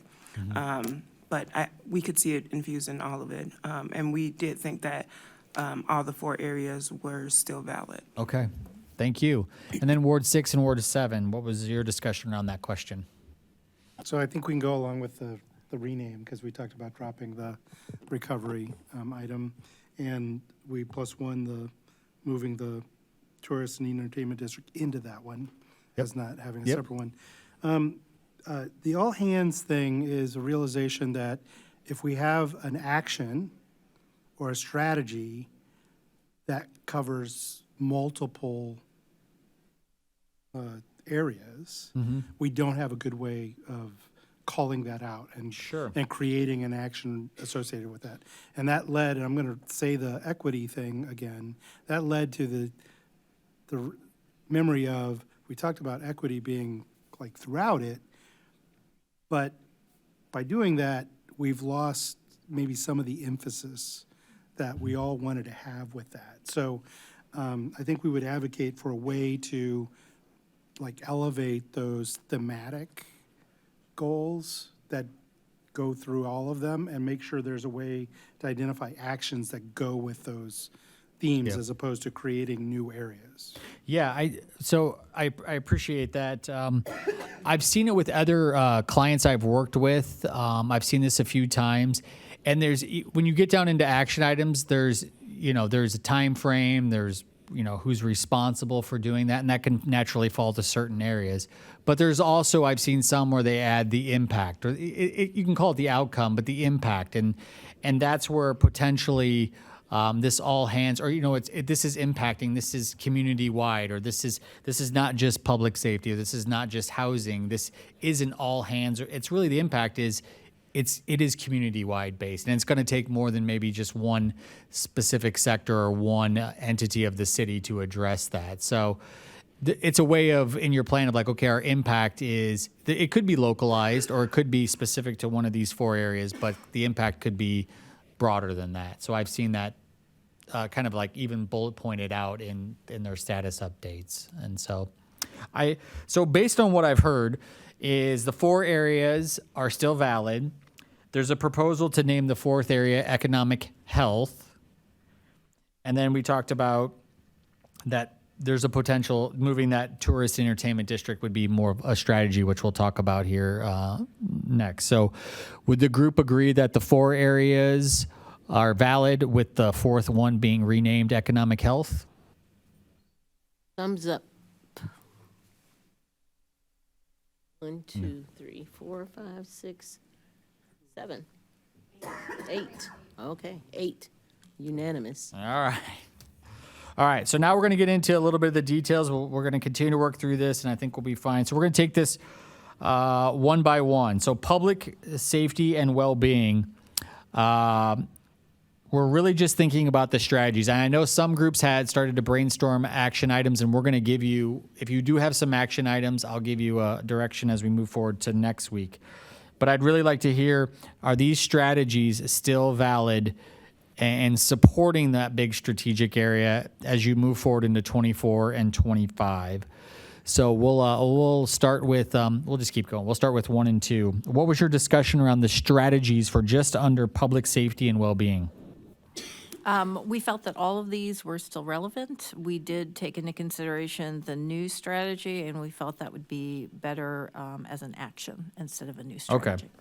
But we could see it infused in all of it. And we did think that all the 4 areas were still valid. Okay, thank you. And then Ward 6 and Ward 7, what was your discussion around that question? So I think we can go along with the rename, because we talked about dropping the recovery item. And we +1, moving the tourist and entertainment district into that one, as not having a separate one. The all hands thing is a realization that if we have an action or a strategy that covers multiple areas, we don't have a good way of calling that out and and creating an action associated with that. And that led, and I'm going to say the equity thing again, that led to the memory of, we talked about equity being like throughout it, but by doing that, we've lost maybe some of the emphasis that we all wanted to have with that. So I think we would advocate for a way to like elevate those thematic goals that go through all of them and make sure there's a way to identify actions that go with those themes as opposed to creating new areas. Yeah, I appreciate that. I've seen it with other clients I've worked with. I've seen this a few times, and when you get down into action items, there's a time frame, there's who's responsible for doing that, and that can naturally fall to certain areas. But there's also, I've seen some where they add the impact, or you can call it the outcome, but the impact, and that's where potentially this all hands, or this is impacting, this is community wide, or this is not just public safety, or this is not just housing, this isn't all hands, or it's really the impact is. It is community-wide based, and it's going to take more than maybe just one specific sector or one entity of the city to address that. So it's a way of, in your plan of like, okay, our impact is, it could be localized or it could be specific to one of these 4 areas, but the impact could be broader than that. So I've seen that kind of like even bullet pointed out in their status updates. And so based on what I've heard is the 4 areas are still valid. There's a proposal to name the 4th area economic health. And then we talked about that there's a potential moving that tourist entertainment district would be more of a strategy, which we'll talk about here next. So would the group agree that the 4 areas are valid, with the 4th one being renamed economic health? Thumbs up. 1, 2, 3, 4, 5, 6, 7, 8. Okay, 8. Unanimous. All right. So now we're going to get into a little bit of the details. We're going to continue to work through this, and I think we'll be fine. So we're going to take this one by one. So public safety and well-being. We're really just thinking about the strategies. And I know some groups had started to brainstorm action items, and we're going to give you, if you do have some action items, I'll give you a direction as we move forward to next week. But I'd really like to hear, are these strategies still valid and supporting that big strategic area as you move forward into 24 and 25? So we'll start with, we'll just keep going. We'll start with 1 and 2. What was your discussion around the strategies for just under public safety and well-being? We felt that all of these were still relevant. We did take into consideration the new strategy, and we felt that would be better as an action instead of a new strategy. Okay.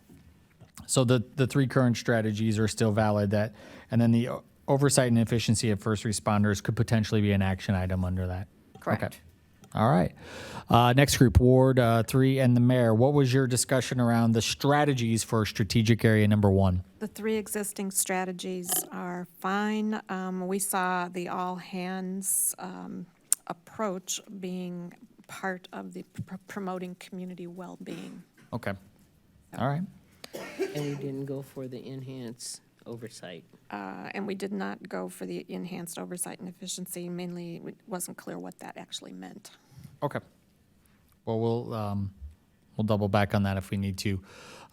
So the 3 current strategies are still valid, and then the oversight and efficiency of first responders could potentially be an action item under that. Correct. Okay. All right. Next group, Ward 3 and the mayor. What was your discussion around the strategies for strategic area number 1? The 3 existing strategies are fine. We saw the all-hands approach being part of the promoting community well-being. Okay. All right. And we didn't go for the enhanced oversight. And we did not go for the enhanced oversight and efficiency. Mainly, it wasn't clear what that actually meant. Okay. Well, we'll double back on that if we need to.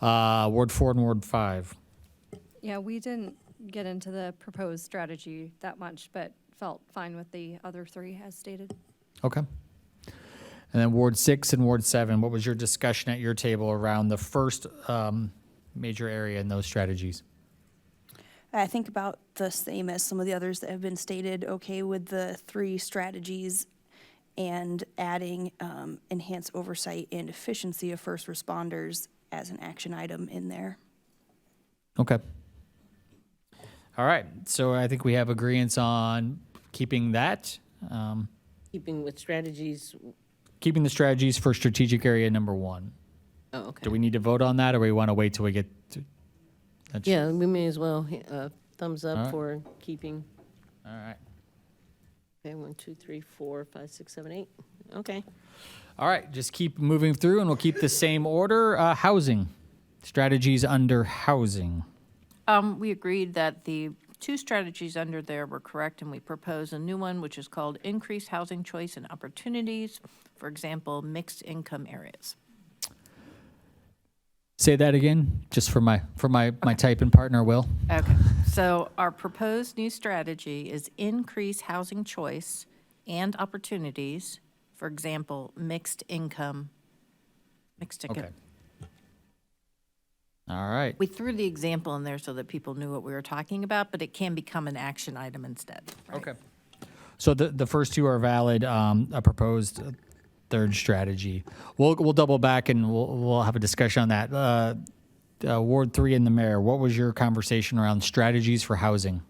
Ward 4 and Ward 5. Yeah, we didn't get into the proposed strategy that much, but felt fine with the other 3 as stated. Okay. And then Ward 6 and Ward 7, what was your discussion at your table around the first major area in those strategies? I think about the same as some of the others that have been stated, okay with the 3 strategies and adding enhanced oversight and efficiency of first responders as an action item in there. Okay. All right. So I think we have agreeance on keeping that. Keeping with strategies. Keeping the strategies for strategic area number 1. Oh, okay. Do we need to vote on that, or we want to wait till we get to? Yeah, we may as well. Thumbs up All right. for keeping. All right. Okay, 1, 2, 3, 4, 5, 6, 7, 8. Okay. All right. Just keep moving through, and we'll keep the same order. Housing strategies under housing. We agreed that the 2 strategies under there were correct, and we proposed a new one, which is called increased housing choice and opportunities. For example, mixed income areas. Say that again, just for my typing partner, Will. Okay, so our proposed new strategy is increase housing choice and opportunities. For example, mixed income. Okay. All right. We threw the example in there so that people knew what we were talking about, but it can become an action item instead. Right? Okay. So the first 2 are valid. A proposed third strategy. We'll double back and we'll have a discussion on that. Ward 3 and the mayor. What was your conversation around strategies for housing?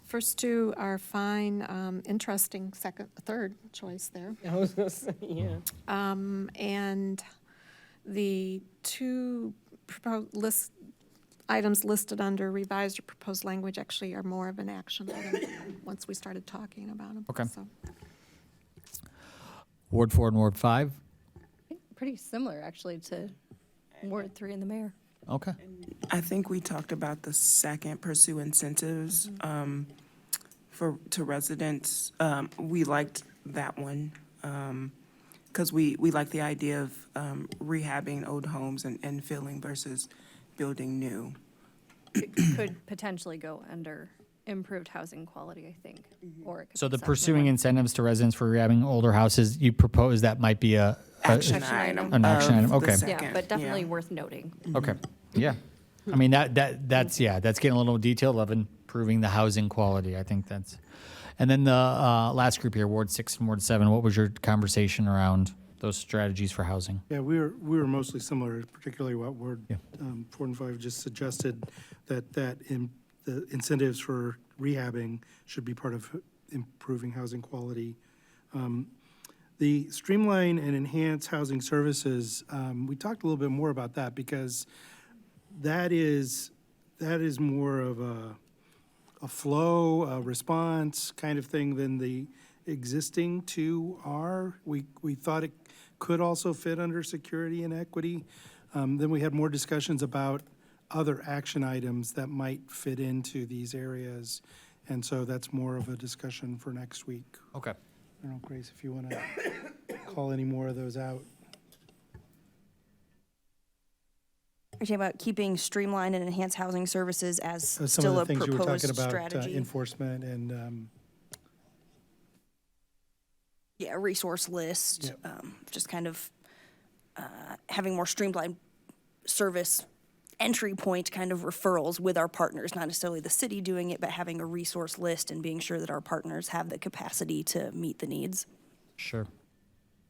First 2 are fine. Interesting third choice there. I was going to say, yeah. And the 2 items listed under revised or proposed language actually are more of an action item once we started talking about them. Okay. So. Ward 4 and Ward 5? Pretty similar, actually, to Ward 3 and the mayor. Okay. I think we talked about the second, pursue incentives to residents. We liked that one because we like the idea of rehabbing old homes and filling versus building new. It could potentially go under improved housing quality, I think, or it could So be the something pursuing else. incentives to residents for rehabbing older houses, you propose that might be an action item. Okay. Yeah, but definitely worth noting. Okay. Yeah. I mean, that's getting a little detailed of improving the housing quality. I think that's. And then the last group here, Ward 6 and Ward 7, what was your conversation around those strategies for housing? Yeah, we were mostly similar, particularly what Ward 4 and 5 just suggested, that the incentives for rehabbing should be part of improving housing quality. The streamline and enhance housing services, we talked a little bit more about that because that is more of a flow, a response kind of thing than the existing 2 are. We thought it could also fit under security and equity. Then we had more discussions about other action items that might fit into these areas. And so that's more of a discussion for next week. Okay. I don't know, Grace, if you want to call any more of those out. You're talking about keeping streamlined and enhanced housing services as Some still of a the things you were talking proposed about, strategy. enforcement and Yeah, a resource list, just kind of having more streamlined service entry point kind of referrals with our partners, not necessarily the city doing it, but having a resource list and being sure that our partners have the capacity to meet the needs. Sure.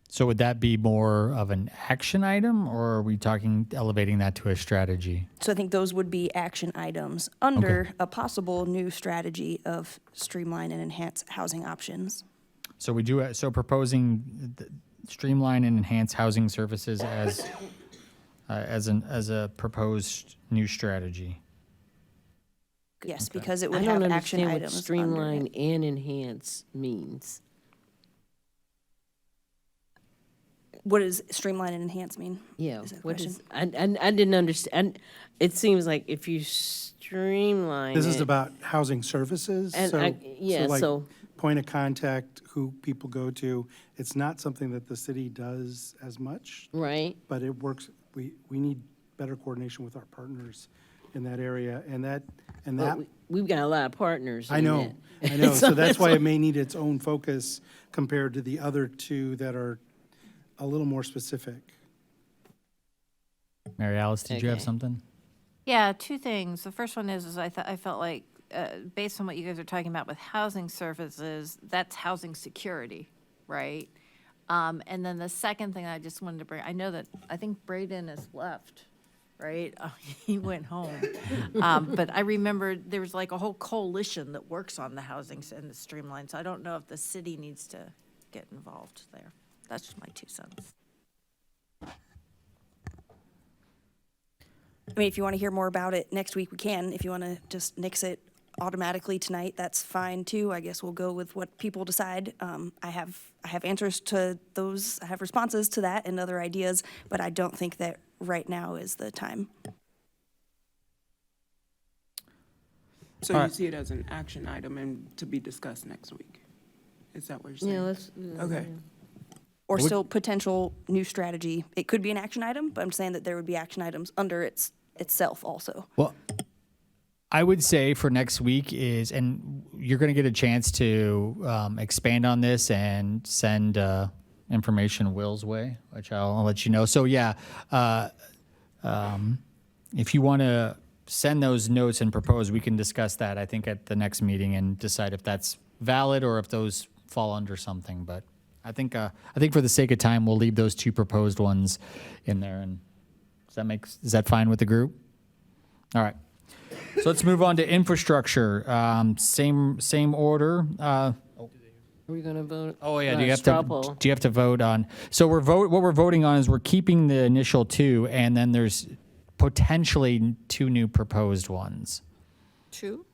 So would that be more of an action item, or are we talking elevating that to a strategy? So I think those would be action items under a possible new strategy of streamline and enhance housing options. So we do, so proposing streamline and enhance housing services as a proposed new strategy. Yes, because it would I don't have action understand what items under streamline it. and enhance means. What does streamline and enhance mean? Yeah, Is that the what question? is, I didn't understand. It seems like if you streamline This is it- about housing services. And So point of contact, who people go to. It's not something that the city does as much. Right. But it works, we need better coordination with our partners in that area. And that, We've got a lot of partners. I in know, that. I know. So that's why why- it may need its own focus compared to the other two that are a little more specific. Mary Alice, did you have Okay. something? Yeah, two things. The first one is I felt like, based on what you guys are talking about with housing services, that's housing security, right? And then the second thing I just wanted to bring, I think Braden has left, right? He went home. But I remember there was like a whole coalition that works on the housing and the streamline, so I don't know if the city needs to get involved there. That's just my 2 cents. I mean, if you want to hear more about it next week, we can. If you want to just nix it automatically tonight, that's fine too. I guess we'll go with what people decide. I have answers to those. I have responses to that and other ideas, but I don't think that right now is the time. So All you right. see it as an action item and to be discussed next week? Is that what you're saying? Yeah, let's. Okay. Or still potential new strategy. It could be an action item, but I'm saying that there would be action items under itself also. Well, I would say for next week is, and you're going to get a chance to expand on this and send information Will's way, which I'll let you know. So yeah, if you want to send those notes and propose, we can discuss that, I think, at the next meeting and decide if that's valid or if those fall under something. But I think for the sake of time, we'll leave those 2 proposed ones in there. And is that fine with the group? All right. So let's move on to infrastructure. Same order. Are we gonna vote? Oh yeah. Do Do you have to vote on? So what we're voting on is we're keeping the initial 2, and then there's potentially 2 new proposed ones. 2?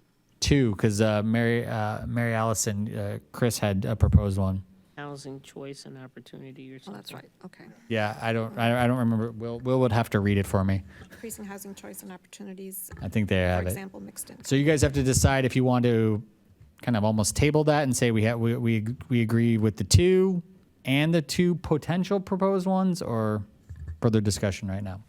2, because Mary Alice and Chris had a proposed one. Housing choice and opportunity or Oh, something. that's right, okay. Yeah, I don't remember. Will would have to read it for me. Increasing housing choice and opportunities. I think they have For it. example, mixed income. So you guys have to decide if you want to kind of almost table that and say we agree with the 2 and the 2 potential proposed ones, or further discussion right now.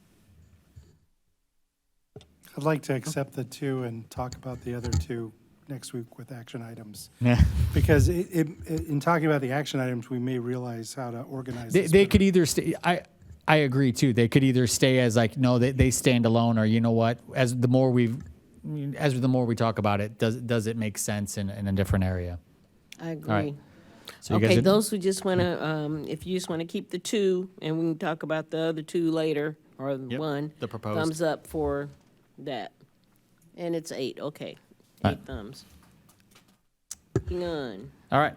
I'd like to accept the 2 and talk about the other 2 next week with action items. Yeah. Because in talking about the action items, we may realize how to organize this. They could either stay. I agree too. They could either stay as like no, they stand alone, or you know what? As the more we talk about it, does it make sense in a different area? I agree. All right. So you guys Okay, are- those who just want to, if you just want to keep the 2, and we can talk about the other 2 later, or Yep, one. the proposed. Thumbs up for that. And it's 8, okay. 8 All right. thumbs. Moving on. All right.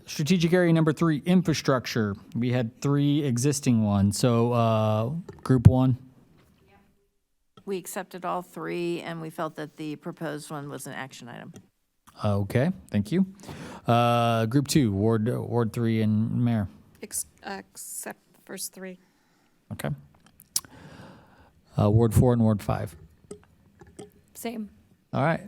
Strategic area number 3, infrastructure. We had 3 existing ones. So group 1. We accepted all 3, and we felt that the proposed one was an action item. Okay, thank you. Group 2, Ward 3 and Mayor. Except the first 3. Okay. Ward 4 and Ward 5. Same. All right.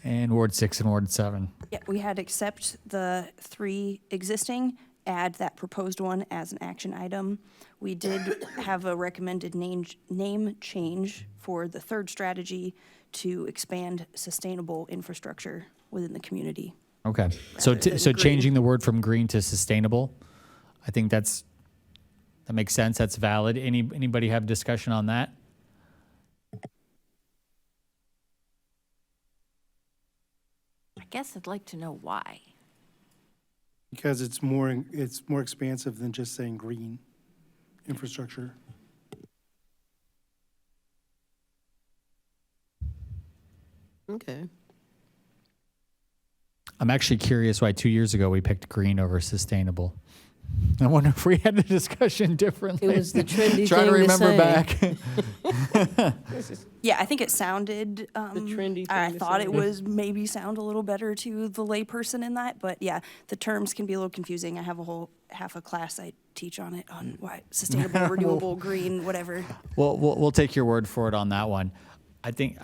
And Ward 6 and Ward 7. Yeah, we had accept the 3 existing, add that proposed one as an action item. We did have a recommended name change for the 3rd strategy to expand sustainable infrastructure within the community. Okay. So Rather than so green. changing the word from green to sustainable, I think that makes sense. That's valid. Anybody have discussion on that? I guess I'd like to know why. Because it's more expansive than just saying green infrastructure. Okay. I'm actually curious why 2 years ago we picked green over sustainable. I wonder if we had the discussion differently. It was the trendy Trying to thing remember to say. back. Yeah, I think it sounded, trendy I thing to thought say. it was maybe sound a little better to the layperson in that, but yeah, the terms can be a little confusing. I have a whole half a class I teach on it, on why sustainable, renewable, green, whatever. Well, we'll take your word for it on that one. I think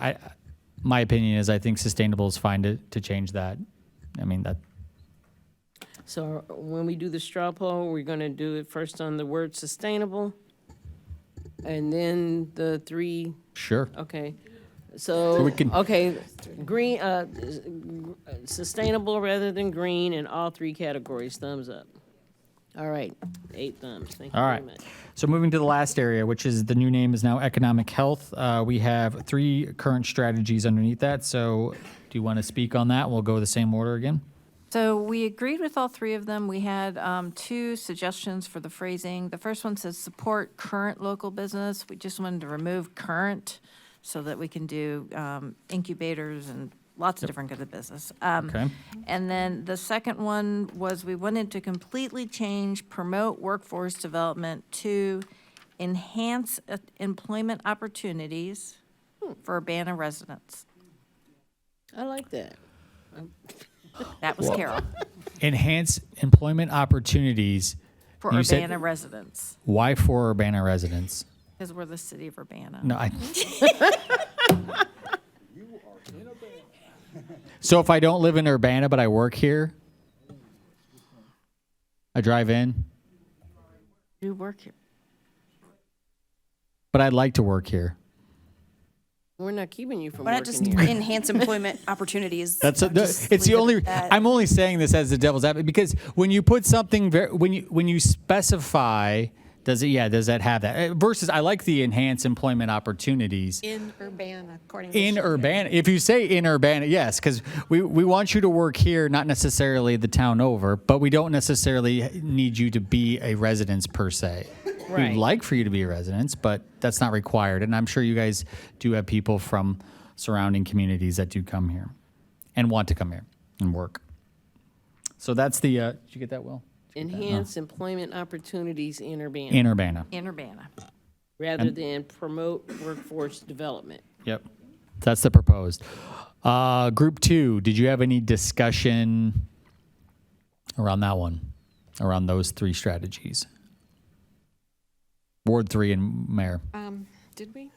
my opinion is I think sustainable is fine to change that. I mean that. So when we do the straw poll, we're gonna do it first on the word sustainable, and then the three. Sure. Okay. So So, we can- okay, green, sustainable rather than green in all three categories, thumbs up. All right, 8 thumbs, thank you All very right. much. So moving to the last area, which is the new name is now economic health. We have 3 current strategies underneath that. So do you want to speak on that? We'll go the same order again. So we agreed with all 3 of them. We had 2 suggestions for the phrasing. The first one says support current local business. We just wanted to remove current so that we can do incubators and lots of different kinds of business. Okay. And then the second one was we wanted to completely change promote workforce development to enhance employment opportunities for Urbana residents. I like that. That was Carol. Enhance employment opportunities. For You said- Urbana residents, Why for Urbana residents? because we're the city of Urbana. No, So if I don't live in Urbana but I work here, I drive in, You work here. but I'd like to work here. We're not keeping you from Why not working just here. enhance employment opportunities? That's Just it's the leave it only. at that. I'm only saying this as the devil's advocate because when you put something when you specify, does that have that? Versus, I like the enhanced employment opportunities In Urbana, according to. in Shelby. Urbana. If you say in Urbana, yes, because we want you to work here, not necessarily the town over, but we don't necessarily need you to be a residence per se. Right. We'd like for you to be a residence, but that's not required. And I'm sure you guys do have people from surrounding communities that do come here and want to come here and work. So that's the, did you get that, Will? Enhance employment opportunities in Urbana. In Urbana. In Urbana. Rather than promote workforce development. Yep. That's the proposed. Group 2, did you have any discussion around that one, around those 3 strategies? Ward 3 and Mayor. Did we?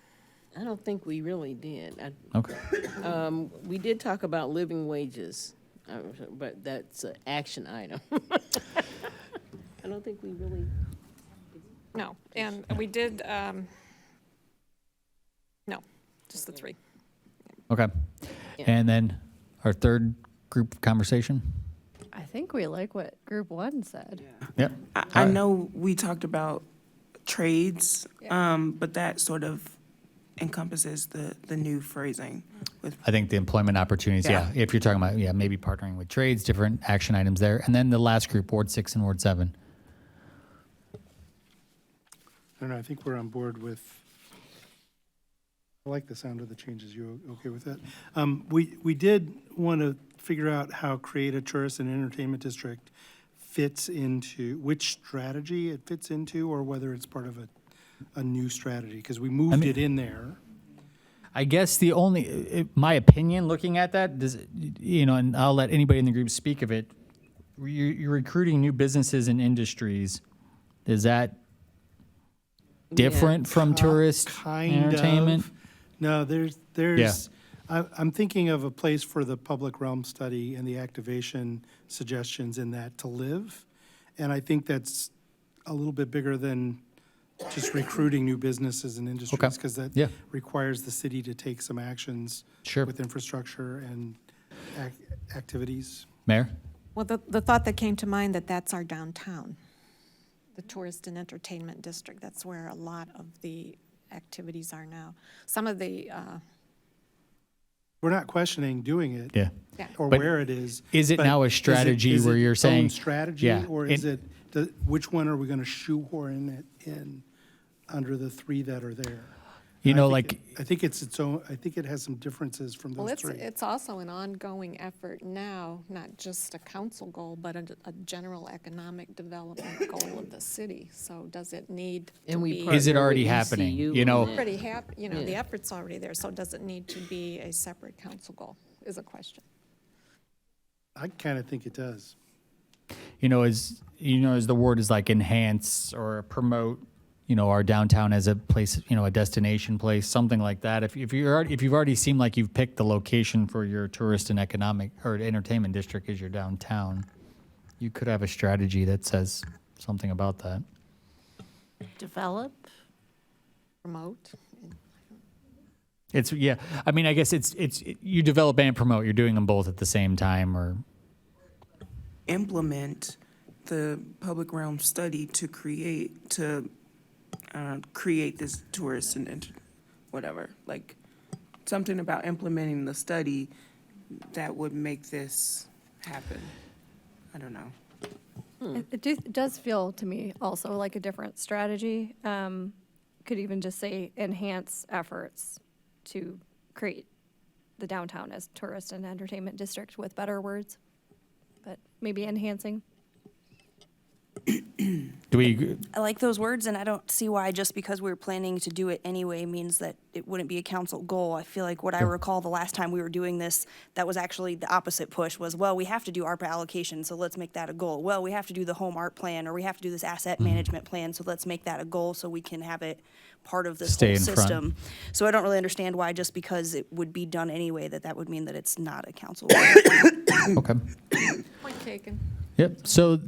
I don't think we really did. Okay. We did talk about living wages, but that's an action item. I don't think we really. No, and we did, no, just the 3. Okay. And then our third group conversation? I think we like what Group 1 said. Yep. I know we talked about trades, but that sort of encompasses the new phrasing with. I think the employment opportunities, yeah. If you're talking about, maybe partnering with trades, different action items there. And then the last group, Ward 6 and Ward 7. I don't know, I think we're on board with, I like the sound of the changes. You okay with that? We did want to figure out how create a tourist and entertainment district fits into, which strategy it fits into, or whether it's part of a new strategy, because we moved it in there. I guess the only, my opinion looking at that, and I'll let anybody in the group speak of it, you're recruiting new businesses and industries. Is that different from tourist entertainment? No, there's I'm thinking of a place for the public realm study and the activation suggestions in that to live. And I think that's a little bit bigger than just recruiting new businesses and industries, because that requires the city to take some actions with infrastructure and activities. Mayor? Well, the thought that came to mind that's our downtown, the tourist and entertainment district. That's where a lot of the activities are now. Some of the, We're not questioning doing it. Yeah. Or But where it is. is it but now a is strategy is where you're own saying- strategy, Yeah, or is it, which one are we going to shoehorn it in under the 3 that are there? You know, I think like, I think it's its own, I think it has some differences from Well, those three. it's also an ongoing effort now, not just a council goal, but a general economic development goal of the city. So does it need to And we be? partner Is it already with happening? ECU You on know, that. Already you know, the Yeah. effort's already there, so does it need to be a separate council goal, is a question. I kind of think it does. as the word is like enhance or promote, our downtown as a place, a destination place, something like that. If you've already seemed like you've picked the location for your tourist and economic or entertainment district as your downtown, you could have a strategy that says something about that. Develop. Promote. I guess it's you develop and promote. You're doing them both at the same time, or Implement the public realm study to create this tourist and whatever, like something about implementing the study that would make this happen. I don't know. It does feel to me also like a different strategy. Could even just say enhance efforts to create the downtown as tourist and entertainment district with better words, but maybe enhancing. do we? I like those words, and I don't see why just because we're planning to do it anyway means that it wouldn't be a council goal. I feel like what I recall the last time we were doing this, that was actually the opposite push was, well, we have to do ARPA allocation, so let's make that a goal. Well, we have to do the home art plan, or we have to do this asset management plan, so let's make that a goal so we can have it part of this Stay whole in front. system. So I don't really understand why just because it would be done anyway, that would mean that it's not a council goal. Okay. Point taken. Yep. So,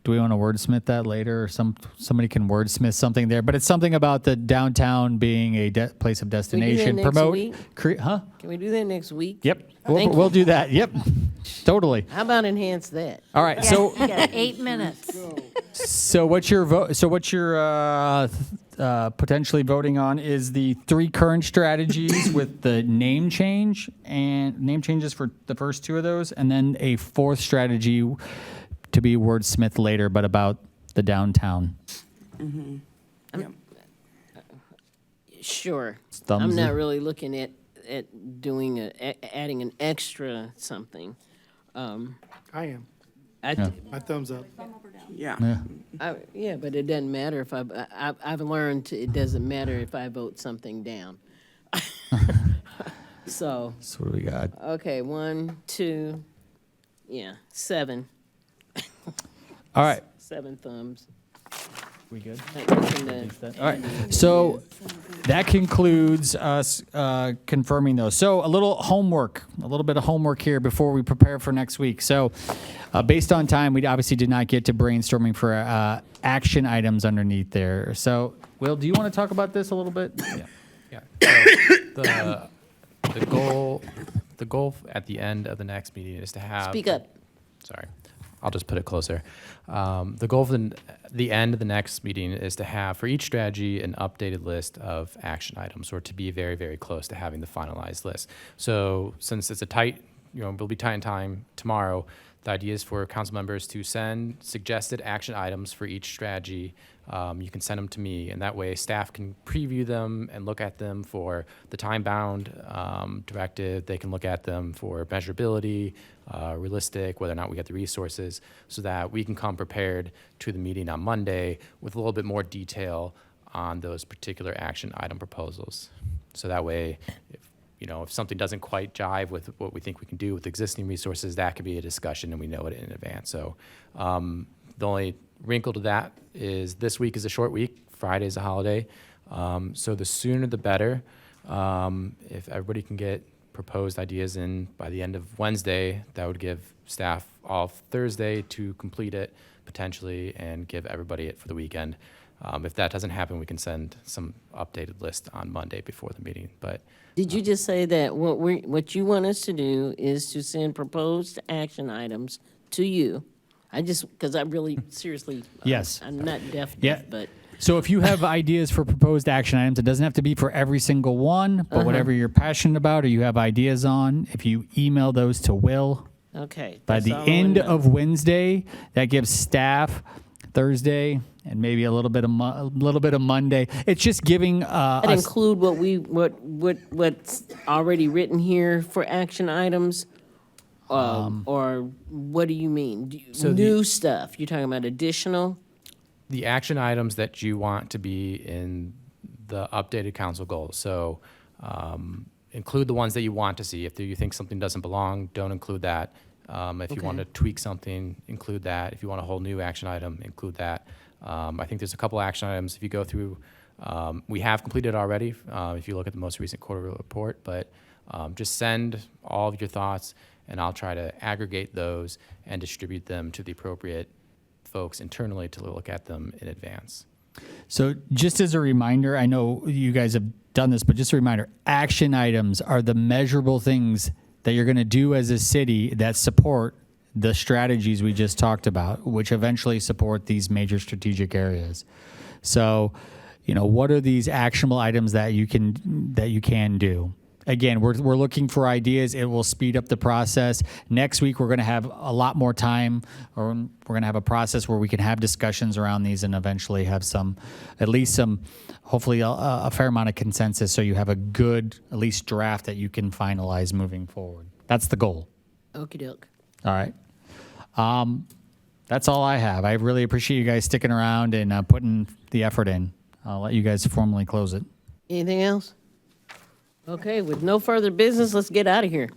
do we want to wordsmith that later, or somebody can wordsmith something there? But it's something about the downtown being a place of Can we do that destination. next Promote, week? huh? Can we do that next week? Yep. Thank We'll you. do that. Yep. Totally. How about enhance that? All right. So, You got 8 minutes. so what's your vote? So what you're potentially voting on is the 3 current strategies with the name change and name changes for the first 2 of those, and then a 4th strategy to be wordsmith later, but about the downtown. Sure. Thumbs I'm not up. really looking at doing adding an extra something. I am. I, My thumbs up. Yeah. yeah, but it doesn't matter if I've learned it doesn't matter if I vote something down. So, So what do we got? okay, 1, 2, 7. All right. 7 thumbs. We good? All All right. So that concludes us confirming those. So a little bit of homework here before we prepare for next week. So based on time, we obviously did not get to brainstorming for action items underneath there. So, Will, do you want to talk about this a little bit? Yeah. So the goal at the end of the next meeting is to have. Speak up. Sorry, I'll just put it closer. The goal for the end of the next meeting is to have for each strategy an updated list of action items, or to be very, very close to having the finalized list. So since it's a tight, we'll be tight in time tomorrow. The idea is for council members to send suggested action items for each strategy. You can send them to me, and that way staff can preview them and look at them for the time-bound directive. They can look at them for measurability, realistic, whether or not we get the resources, so that we can come prepared to the meeting on Monday with a little bit more detail on those particular action item proposals. So that way, if something doesn't quite jive with what we think we can do with existing resources, that could be a discussion and we know it in advance. So the only wrinkle to that is this week is a short week. Friday is a holiday. So the sooner the better. If everybody can get proposed ideas in by the end of Wednesday, that would give staff all Thursday to complete it potentially and give everybody it for the weekend. If that doesn't happen, we can send some updated list on Monday before the meeting. But Did you just say that what you want us to do is to send proposed action items to you? Because I really, seriously, Yes. I'm not deaf, Yeah. but So if you have ideas for proposed action items, it doesn't have to be for every single one, but whatever you're passionate about or you have ideas on, if you email those to Will okay. by that's the all I wanna end know. of Wednesday, that gives staff Thursday and maybe a little bit of Monday. It's just giving That us. include what's already written here for action items? Or what do you mean? New stuff? You're talking about additional? The action items that you want to be in the updated council goals. So include the ones that you want to see. If you think something doesn't belong, don't include that. If you want to tweak something, include that. If you want a whole new action item, include that. I think there's a couple action items. If you go through, we have completed already, if you look at the most recent quarterly report, but just send all of your thoughts, and I'll try to aggregate those and distribute them to the appropriate folks internally to look at them in advance. So just as a reminder, I know you guys have done this, but just a reminder, action items are the measurable things that you're going to do as a city that support the strategies we just talked about, which eventually support these major strategic areas. So, what are these actionable items that you can do? Again, we're looking for ideas. It will speed up the process. Next week, we're going to have a lot more time, or we're going to have a process where we can have discussions around these and eventually have hopefully a fair amount of consensus, so you have a good, at least draft that you can finalize moving forward. That's the goal. Okie doke. All right. That's all I have. I really appreciate you guys sticking around and putting the effort in. I'll let you guys formally close it. Anything else? Okay, with no further business, let's get out of here.